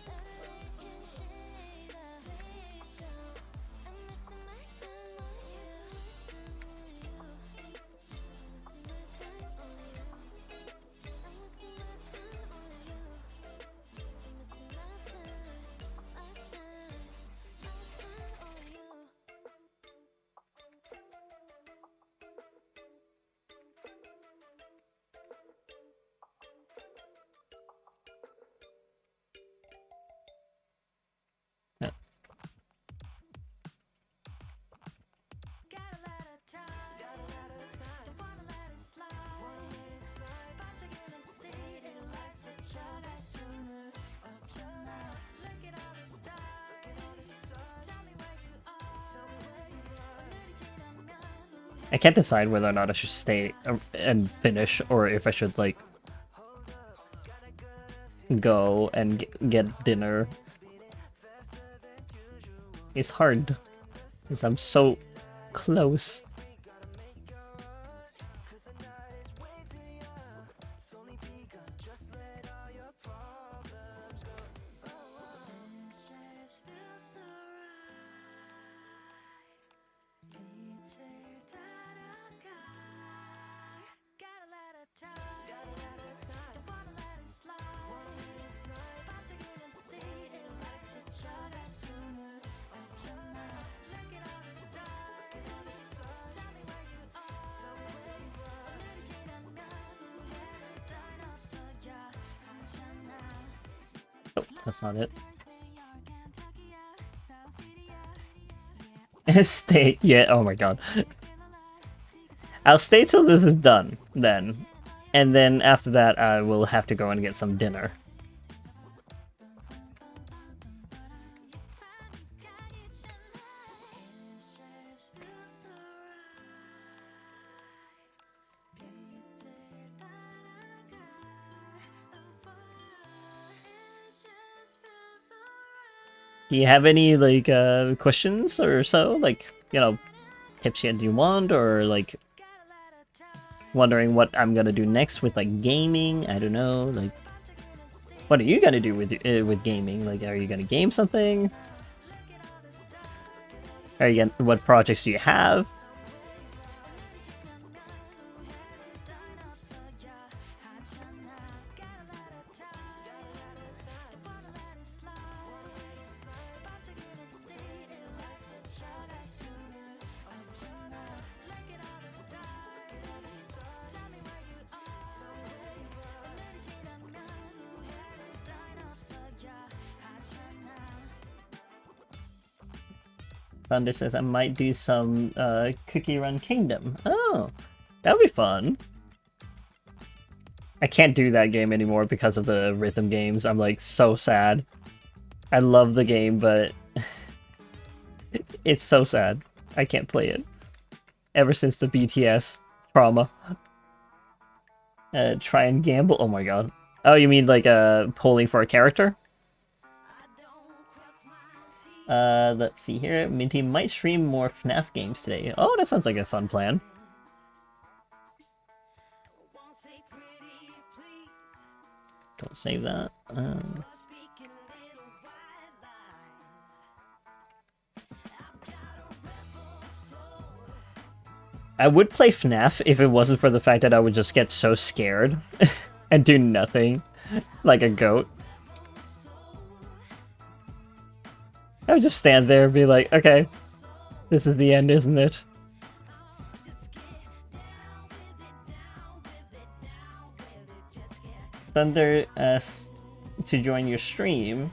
I can't decide whether or not I should stay and finish, or if I should, like, go and get dinner. It's hard, because I'm so close. Oh, that's not it. Stay. Yeah, oh my god. I'll stay till this is done, then. And then after that, I will have to go and get some dinner. Do you have any, like, questions or so? Like, you know, tips you want, or, like, wondering what I'm gonna do next with, like, gaming? I don't know, like, what are you gonna do with gaming? Like, are you gonna game something? Are you gonna, what projects do you have? Thunder says I might do some Cookie Run Kingdom. Oh, that'll be fun. I can't do that game anymore because of the rhythm games. I'm like so sad. I love the game, but it's so sad. I can't play it. Ever since the BTS trauma. Try and gamble. Oh my god. Oh, you mean like polling for a character? Let's see here. Minty might stream more FNAF games today. Oh, that sounds like a fun plan. Don't save that. I would play FNAF if it wasn't for the fact that I would just get so scared and do nothing like a goat. I would just stand there and be like, okay, this is the end, isn't it? Thunder asks to join your stream.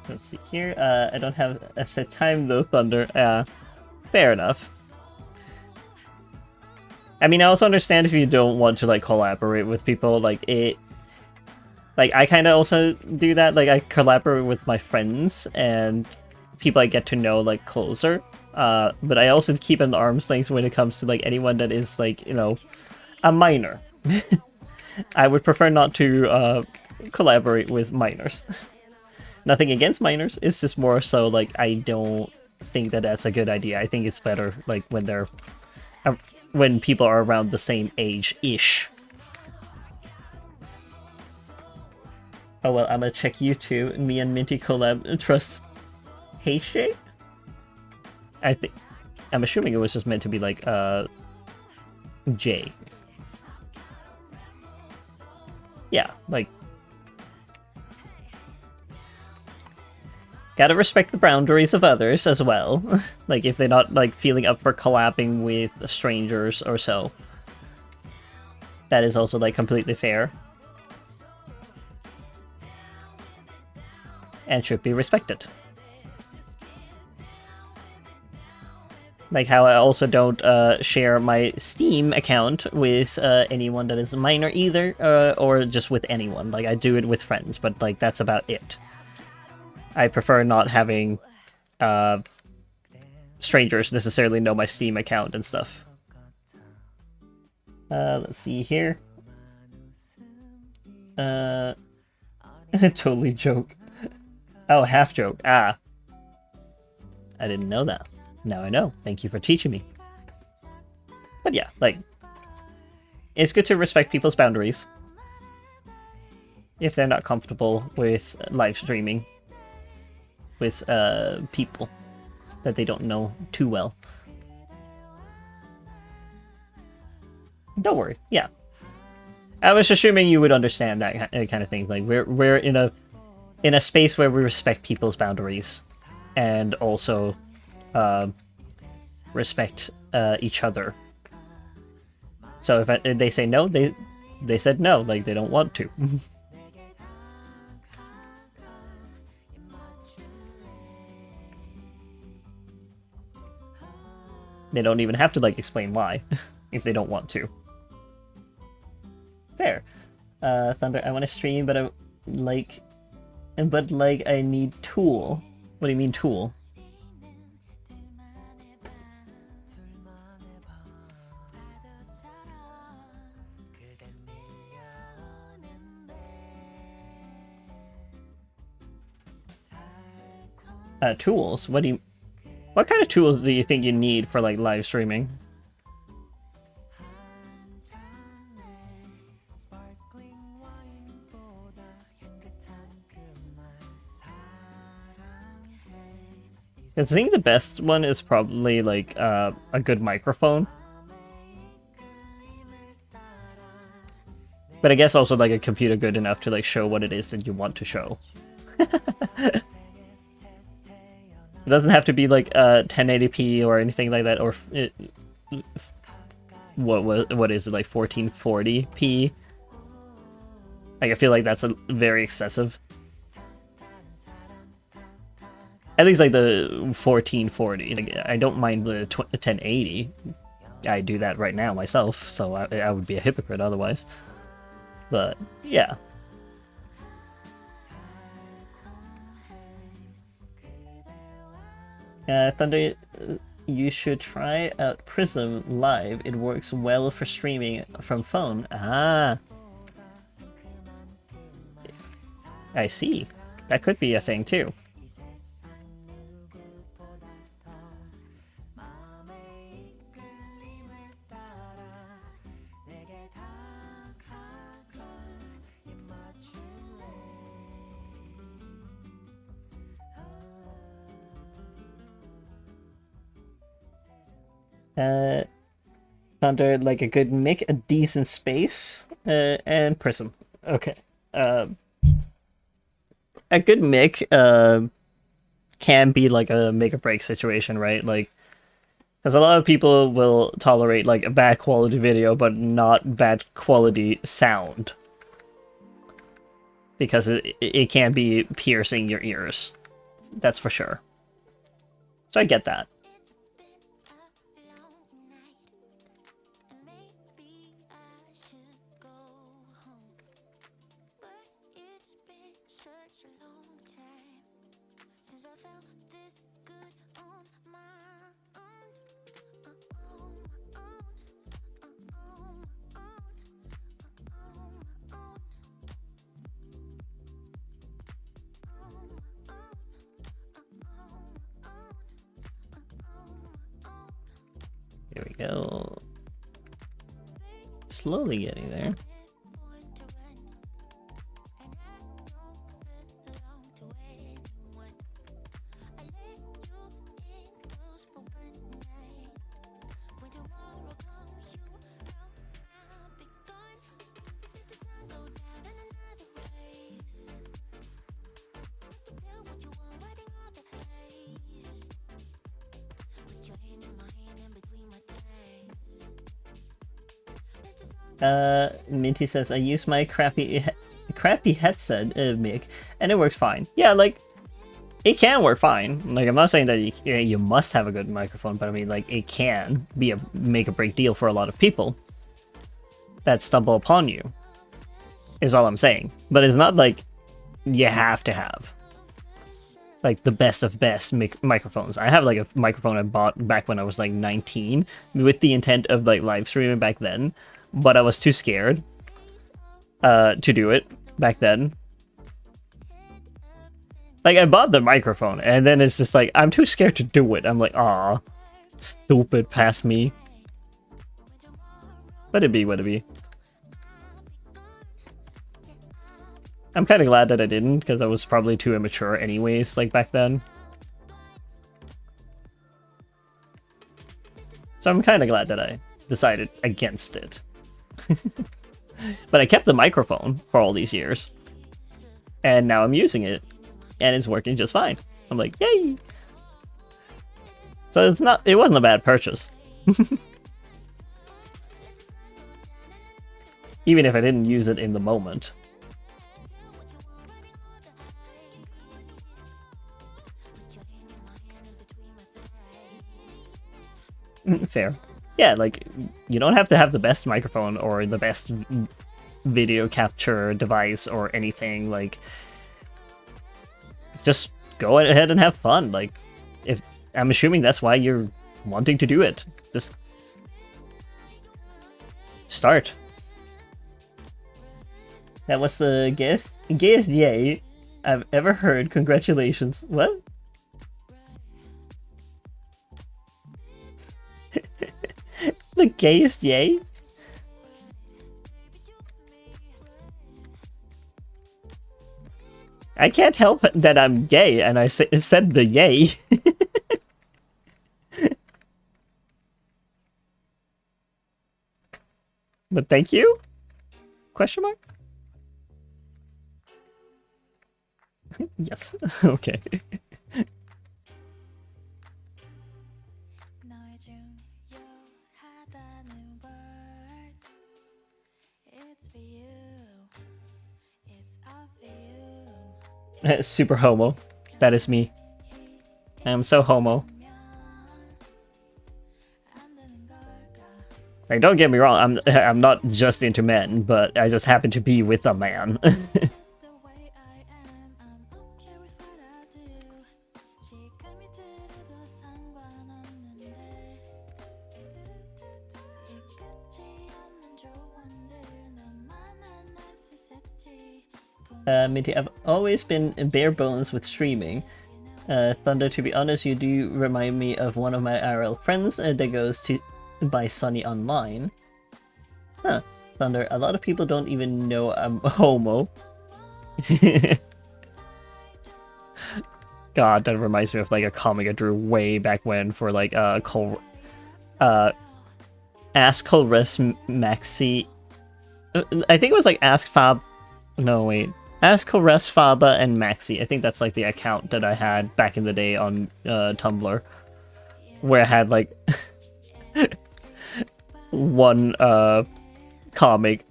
Let's see here. I don't have a set time though, Thunder. Fair enough. I mean, I also understand if you don't want to like collaborate with people. Like I kind of also do that. Like I collaborate with my friends and people I get to know like closer. But I also keep an arm's length when it comes to like anyone that is like, you know, a minor. I would prefer not to collaborate with minors. Nothing against minors, it's just more so like I don't think that that's a good idea. I think it's better like when they're when people are around the same age-ish. Oh well, I'm gonna check you too. Me and Minty collab. Trust HJ? I'm assuming it was just meant to be like J. Yeah, like gotta respect the boundaries of others as well. Like, if they're not, like, feeling up for collabing with strangers or so. That is also, like, completely fair. and should be respected. Like how I also don't share my Steam account with anyone that is a minor either, or just with anyone. Like I do it with friends, but like that's about it. I prefer not having strangers necessarily know my Steam account and stuff. Let's see here. Totally joke. Oh, half joke. Ah. I didn't know that. Now I know. Thank you for teaching me. But yeah, like, it's good to respect people's boundaries if they're not comfortable with live streaming with people that they don't know too well. Don't worry. Yeah, I was assuming you would understand that kind of thing. Like we're in a space where we respect people's boundaries and also respect each other. So if they say no, they said no, like they don't want to. They don't even have to like explain why if they don't want to. Fair. Thunder, I want to stream, but I I need tool. What do you mean tool? Tools? What kind of tools do you think you need for like live streaming? I think the best one is probably like a good microphone. But I guess also like a computer good enough to like show what it is that you want to show. It doesn't have to be like 1080p or anything like that, or what is it, like 1440p? Like I feel like that's very excessive. At least like the 1440. Like, I don't mind the 1080. I do that right now myself, so I would be a hypocrite otherwise. But yeah. Thunder, you should try out Prism Live. It works well for streaming from phone. Ah. I see. That could be a thing too. Thunder, like a good mic, a decent space, and Prism. Okay. A good mic can be like a make or break situation, right? Like, because a lot of people will tolerate like a bad quality video, but not bad quality sound, because it can be piercing your ears. That's for sure. So I get that. Here we go. Slowly getting there. Minty says, I use my crappy headset mic, and it works fine. Yeah, like, it can work fine. Like, I'm not saying that you must have a good microphone, but I mean, like, it can be a make or break deal for a lot of people that stumble upon you, is all I'm saying. But it's not like you have to have like the best of best microphones. I have like a microphone I bought back when I was like 19 with the intent of like live streaming back then, but I was too scared to do it back then. Like, I bought the microphone, and then it's just like, I'm too scared to do it. I'm like, aw, stupid, past me. Let it be what it be. I'm kind of glad that I didn't, because I was probably too immature anyways, like, back then. So I'm kind of glad that I decided against it. But I kept the microphone for all these years. And now I'm using it. And it's working just fine. I'm like, yay! So it wasn't a bad purchase. Even if I didn't use it in the moment. Fair. Yeah, like, you don't have to have the best microphone or the best video capture device or anything, like, just go ahead and have fun. Like, if I'm assuming that's why you're wanting to do it. Just start. That was the gayest yay I've ever heard. Congratulations. What? The gayest yay? I can't help that I'm gay, and I said the yay. But thank you? Question mark? Yes. Okay. Super homo. That is me. I am so homo. Like, don't get me wrong, I'm not just into men, but I just happen to be with a man. Minty, I've always been bare bones with streaming. Thunder, to be honest, you do remind me of one of my IRL friends that goes by Sunny Online. Huh. Thunder, a lot of people don't even know I'm homo. God, that reminds me of like a comic I drew way back when for like Ask Colres Maxi. I think it was like Ask Fab. No, wait. Ask Colres Faba and Maxi. I think that's like the account that I had back in the day on Tumblr, where I had like one comic.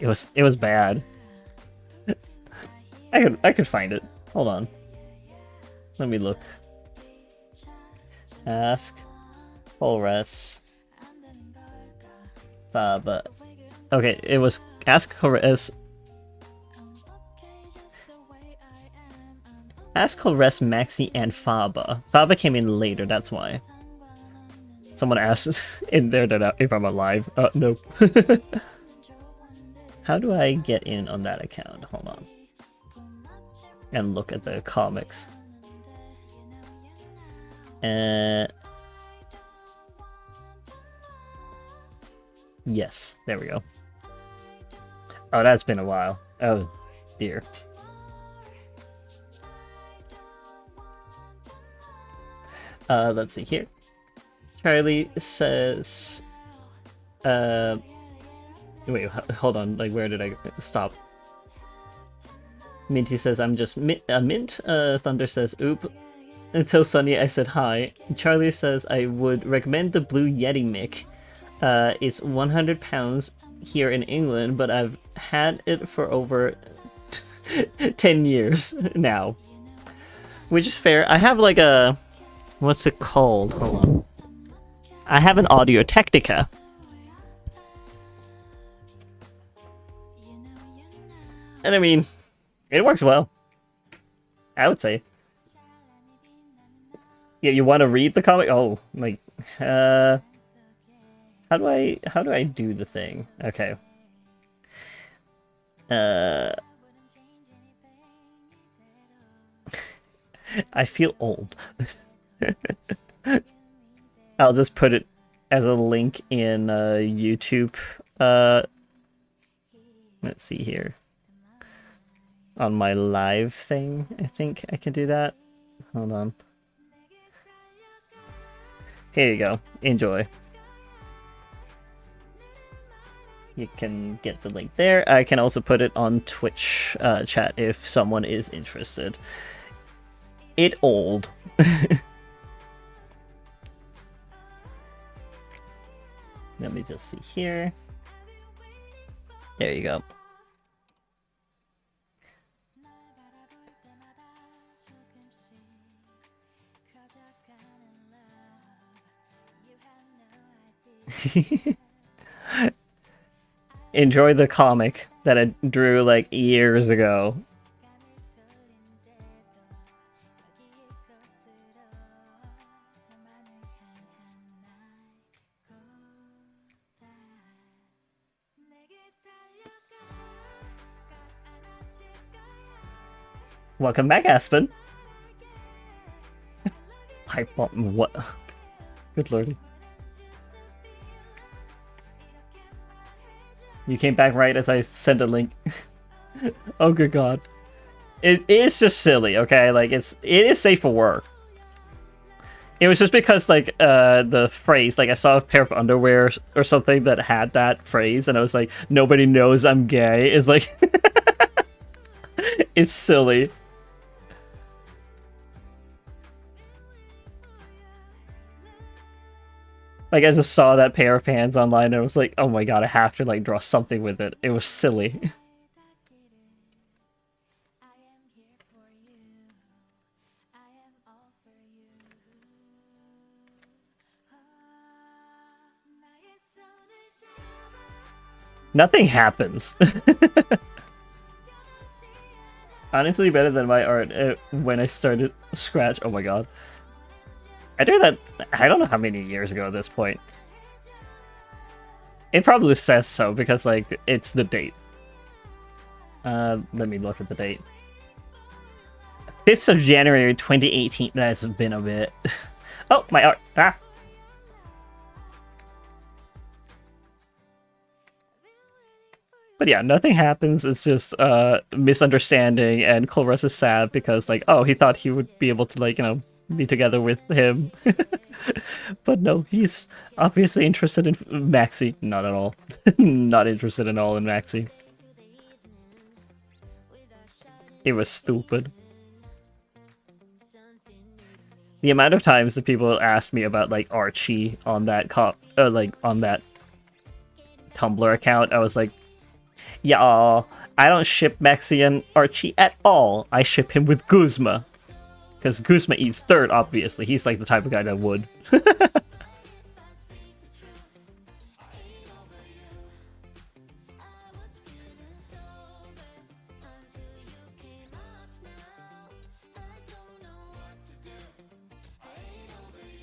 It was bad. I could find it. Hold on. Let me look. Ask Colres Faba. Okay, it was Ask Colres. Ask Colres, Maxi, and Faba. Faba came in later, that's why. Someone asked in there that if I'm alive. Nope. How do I get in on that account? Hold on. And look at the comics. Yes, there we go. Oh, that's been a while. Oh, dear. Let's see here. Charlie says, wait, hold on, like, where did I stop? Minty says, I'm just a mint. Thunder says, oop. Until Sunny, I said hi. Charlie says, I would recommend the Blue Yeti mic. It's 100 pounds here in England, but I've had it for over 10 years now. Which is fair. I have like a... What's it called? Hold on. I have an Audio Technica. And I mean, it works well. I would say. Yeah, you want to read the comic? Oh, like, how do I do the thing? Okay. I feel old. I'll just put it as a link in YouTube. Let's see here. On my live thing, I think I can do that. Hold on. Here you go. Enjoy. You can get the link there. I can also put it on Twitch chat if someone is interested. It old. Let me just see here. There you go. Enjoy the comic that I drew like years ago. Welcome back, Aspen. Pipe bomb, what? Good lordy. You came back right as I sent a link. Oh good god. It is just silly, okay? Like it is safe for work. It was just because like the phrase, like I saw a pair of underwear or something that had that phrase and I was like, nobody knows I'm gay. It's like it's silly. Like, I just saw that pair of pants online and I was like, oh my god, I have to, like, draw something with it. It was silly. Nothing happens. Honestly, better than my art when I started Scratch. Oh my god. I drew that, I don't know how many years ago at this point. It probably says so, because, like, it's the date. Let me look at the date. 5th of January 2018. That's been a bit. Oh, my art. Ah! But yeah, nothing happens. It's just misunderstanding, and Colress is sad because, like, oh, he thought he would be able to, like, you know, be together with him. But no, he's obviously interested in Maxi. Not at all. Not interested at all in Maxi. It was stupid. The amount of times that people ask me about like Archie on that on that Tumblr account, I was like, yeah, I don't ship Maxi and Archie at all. I ship him with Guzma. Because Guzma eats dirt, obviously. He's like the type of guy that would.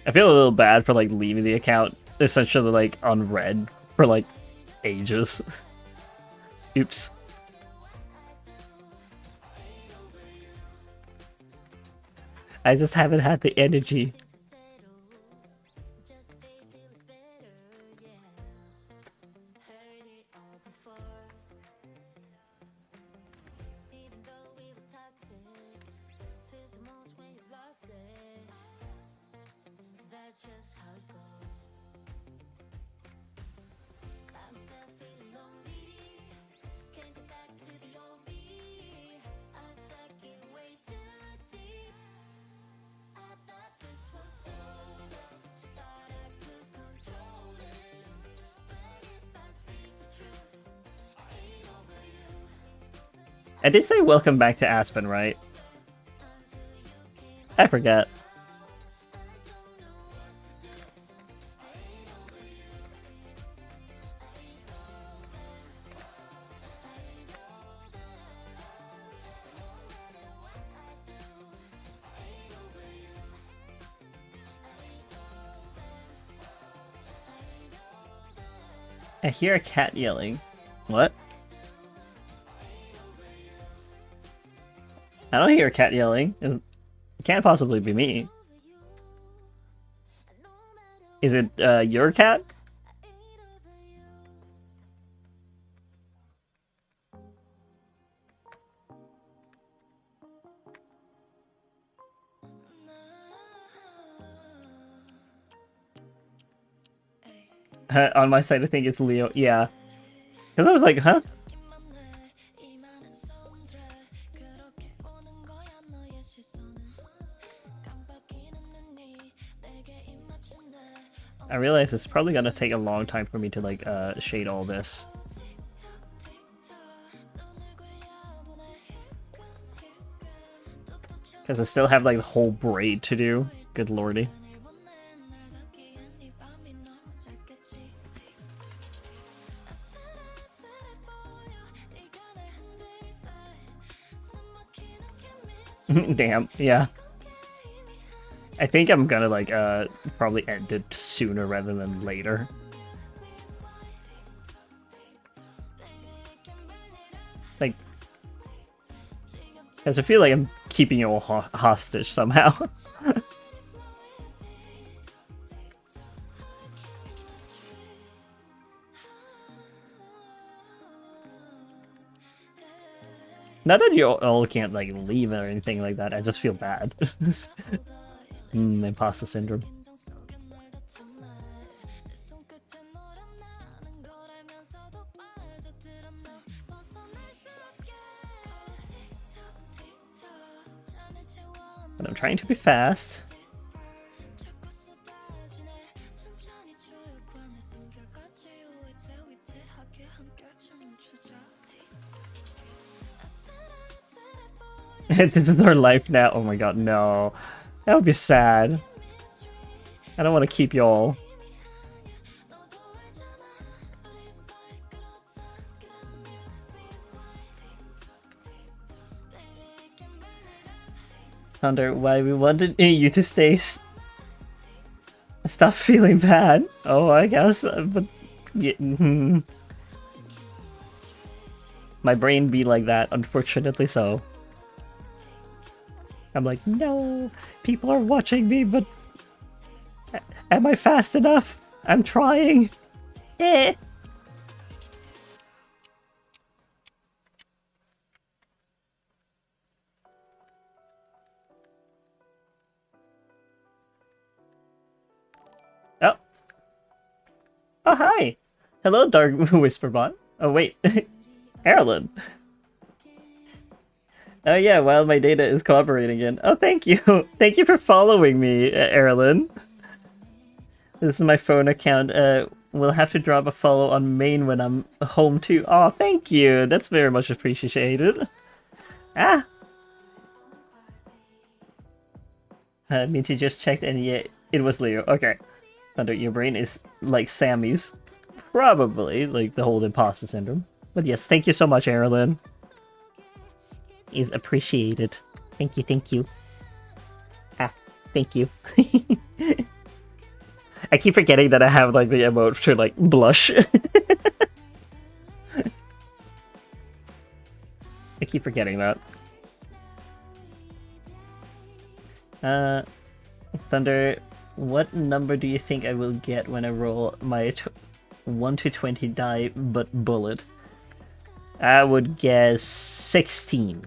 I feel a little bad for like leaving the account essentially like unread for like ages. Oops. I just haven't had the energy. I did say welcome back to Aspen, right? I forget. I hear a cat yelling. What? I don't hear a cat yelling. It can't possibly be me. Is it your cat? On my side, I think it's Leo. Yeah. Because I was like, huh? I realize it's probably gonna take a long time for me to like shade all this. Because I still have like the whole braid to do. Good lordy. Damn, yeah. I think I'm gonna like probably end it sooner rather than later. Like, because I feel like I'm keeping you all hostage somehow. Not that you all can't like leave or anything like that, I just feel bad. Imposter syndrome. But I'm trying to be fast. This is our life now. Oh my god, no. That would be sad. I don't want to keep y'all. Thunder, why we wanted you to stay. Stop feeling bad. Oh, I guess, but yeah, my brain be like that, unfortunately so. I'm like, no, people are watching me, but am I fast enough? I'm trying. Eh. Oh. Oh, hi. Hello, Dark Whisperbot. Oh, wait. Erlen. Oh yeah, while my data is cooperating again. Oh, thank you. Thank you for following me, Erlen. This is my phone account. We'll have to drop a follow on main when I'm home too. Oh, thank you. That's very much appreciated. Ah! Minty just checked and yeah, it was Leo. Okay. Thunder, your brain is like Sammy's. Probably, like the whole imposter syndrome. But yes, thank you so much, Erlen. Is appreciated. Thank you, thank you. Ah, thank you. I keep forgetting that I have like the emote to like blush. I keep forgetting that. Thunder, what number do you think I will get when I roll my 1 to 20 die but bullet? I would guess 16.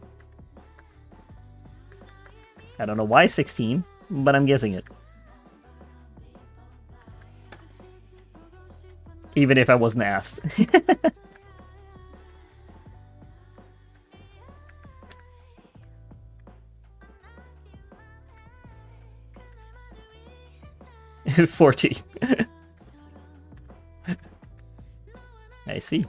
I don't know why 16, but I'm guessing it. Even if I wasn't asked. 40. I see.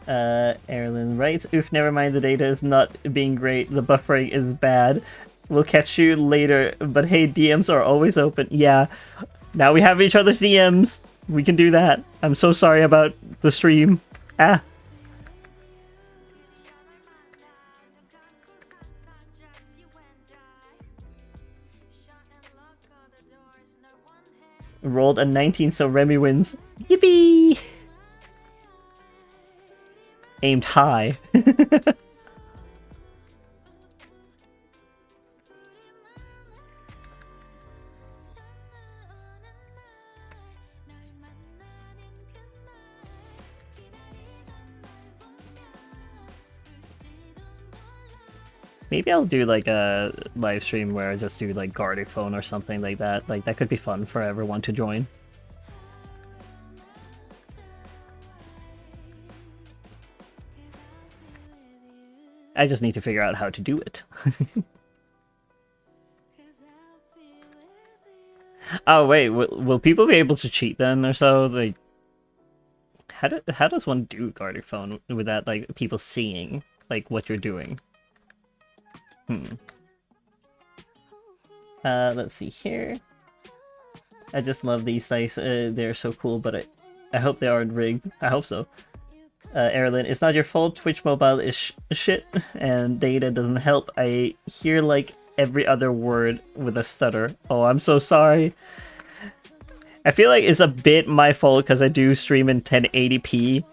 Erlen writes, oof, never mind, the data is not being great, the buffering is bad. We'll catch you later, but hey, DMs are always open. Yeah, now we have each other's DMs. We can do that. I'm so sorry about the stream. Ah. Rolled a 19, so Remy wins. Yippee! Aimed high. Maybe I'll do like a live stream where I just do like Gartic Phone or something like that. Like that could be fun for everyone to join. I just need to figure out how to do it. Oh wait, will people be able to cheat then or so? Like, how does one do Gartic Phone without like people seeing like what you're doing? Let's see here. I just love these sites. They're so cool, but I hope they aren't rigged. I hope so. Erlen, it's not your fault. Twitch mobile is shit, and data doesn't help. I hear like every other word with a stutter. Oh, I'm so sorry. I feel like it's a bit my fault because I do stream in 1080p,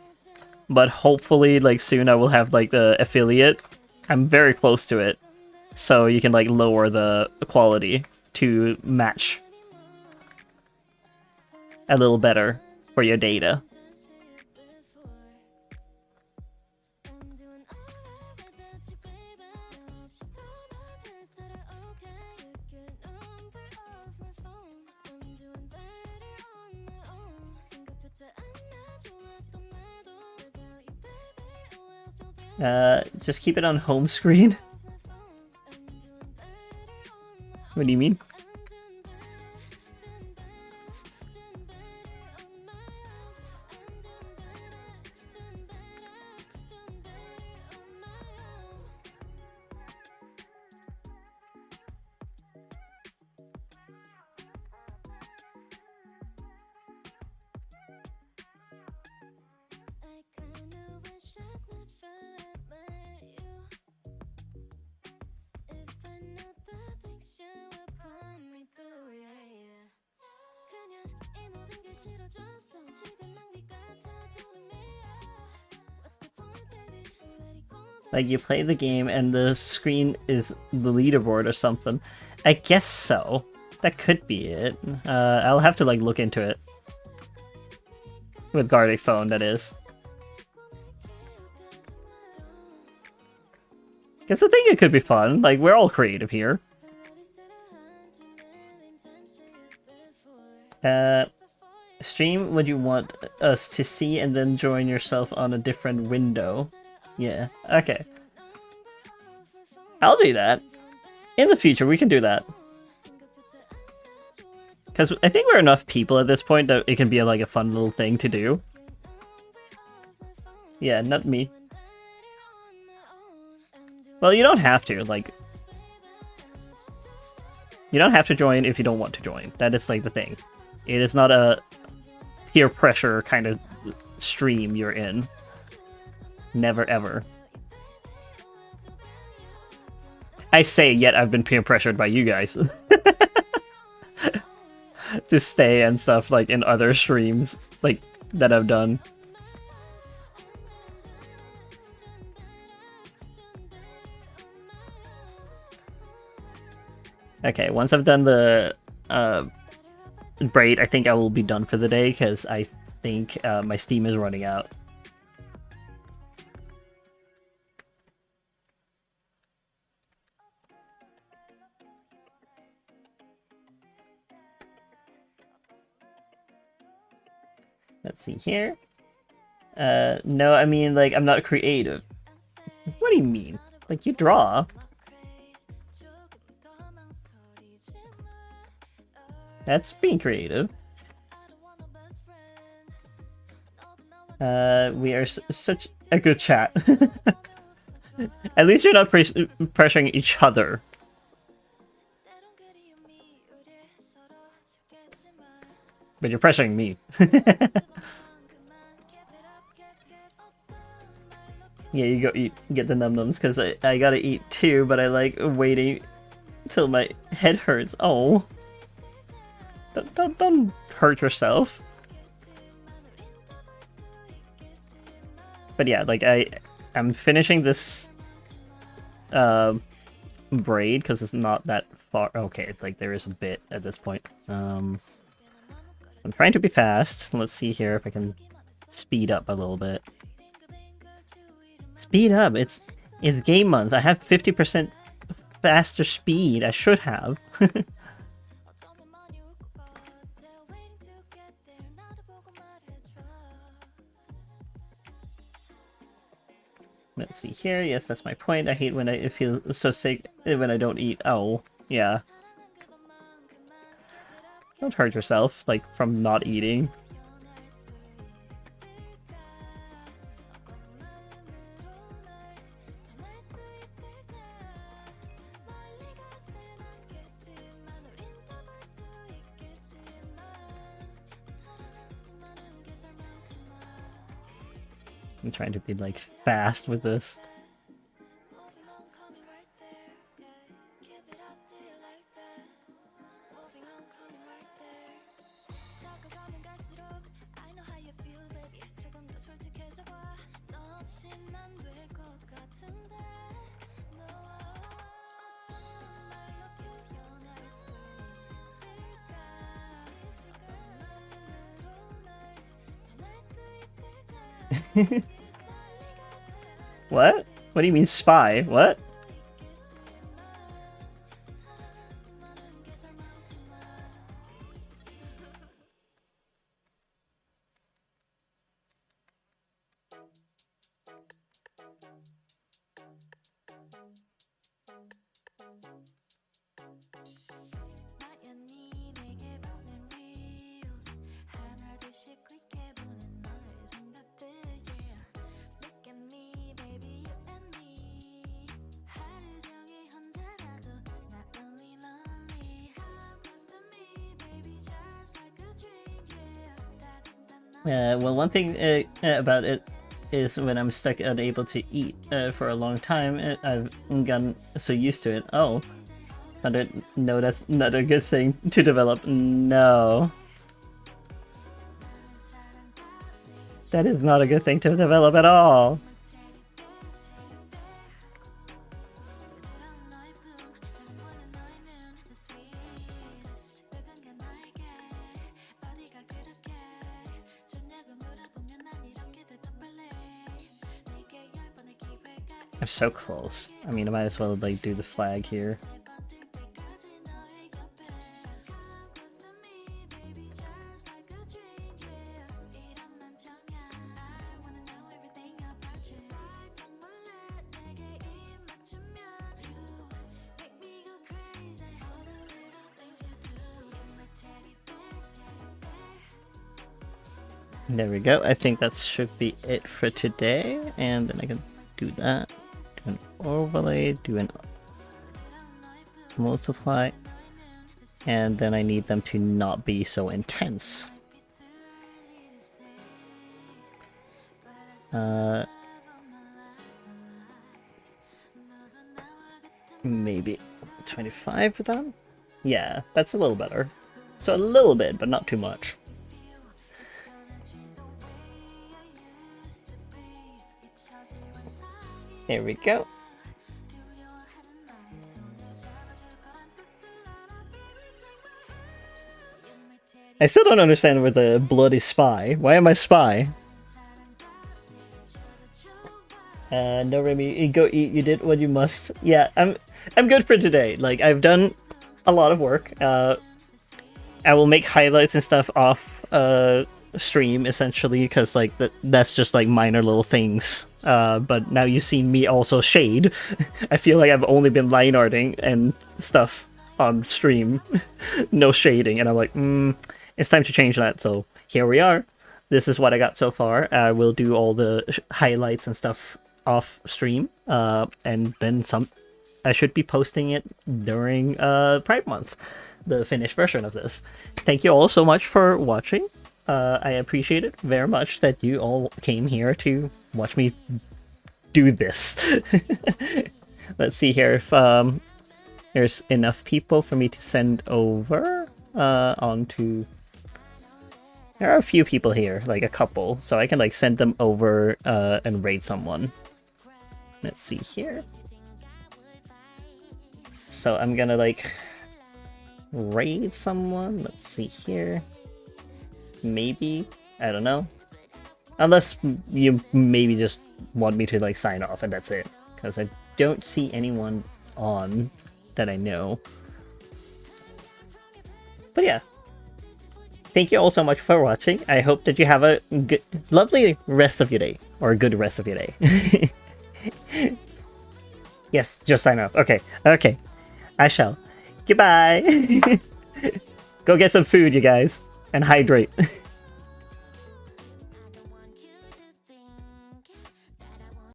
but hopefully like soon I will have like the affiliate. I'm very close to it. So you can like lower the quality to match a little better for your data. Just keep it on home screen. What do you mean? Like you play the game and the screen is the leaderboard or something. I guess so. That could be it. I'll have to like look into it. With Gartic Phone, that is. Because I think it could be fun. Like, we're all creative here. Stream what you want us to see and then join yourself on a different window. Yeah, okay. I'll do that. In the future, we can do that. Because I think we're enough people at this point that it can be like a fun little thing to do. Yeah, not me. Well, you don't have to, like... You don't have to join if you don't want to join. That is like the thing. It is not a peer pressure kind of stream you're in. Never ever. I say, yet I've been peer pressured by you guys. To stay and stuff, like, in other streams, like, that I've done. Okay, once I've done the, braid, I think I will be done for the day, because I think, my Steam is running out. Let's see here. No, I mean, like, I'm not creative. What do you mean? Like, you draw. That's being creative. We are such a good chat. At least you're not pressuring each other. But you're pressuring me. Yeah, you go eat, get the num-nums, because I gotta eat too, but I like waiting till my head hurts. Oh. Don't hurt yourself. But yeah, like I'm finishing this braid because it's not that far. Okay, like there is a bit at this point. I'm trying to be fast. Let's see here if I can speed up a little bit. Speed up. It's game month. I have 50% faster speed. I should have. Let's see here. Yes, that's my point. I hate when I feel so sick when I don't eat. Oh, yeah. Don't hurt yourself, like, from not eating. I'm trying to be, like, fast with this. What? What do you mean spy? What? Well, one thing about it is when I'm stuck unable to eat for a long time, I've gotten so used to it. Oh, no, that's not a good thing to develop. No. That is not a good thing to develop at all. I'm so close. I mean, I might as well like do the flag here. There we go. I think that should be it for today, and then I can do that. Do an overlay, do an multiply, and then I need them to not be so intense. Maybe 25 for them? Yeah, that's a little better. So a little bit, but not too much. There we go. I still don't understand where the bloody spy. Why am I spy? No, Remy, go eat. You did what you must. Yeah, I'm good for today. Like, I've done a lot of work. I will make highlights and stuff off stream essentially, because like that's just like minor little things. But now you've seen me also shade. I feel like I've only been line arting and stuff on stream, no shading, and I'm like, it's time to change that. So here we are. this is what I got so far. I will do all the highlights and stuff off stream, and then some. I should be posting it during Pride Month, the finished version of this. Thank you all so much for watching. I appreciate it very much that you all came here to watch me do this. Let's see here if there's enough people for me to send over onto. There are a few people here, like a couple, so I can like send them over and raid someone. Let's see here. So I'm gonna like raid someone. Let's see here. Maybe, I don't know. Unless you maybe just want me to like sign off and that's it, because I don't see anyone on that I know. But yeah. Thank you all so much for watching. I hope that you have a good, lovely rest of your day, or a good rest of your day. Yes, just sign off. Okay, okay. I shall. Goodbye. Go get some food, you guys, and hydrate.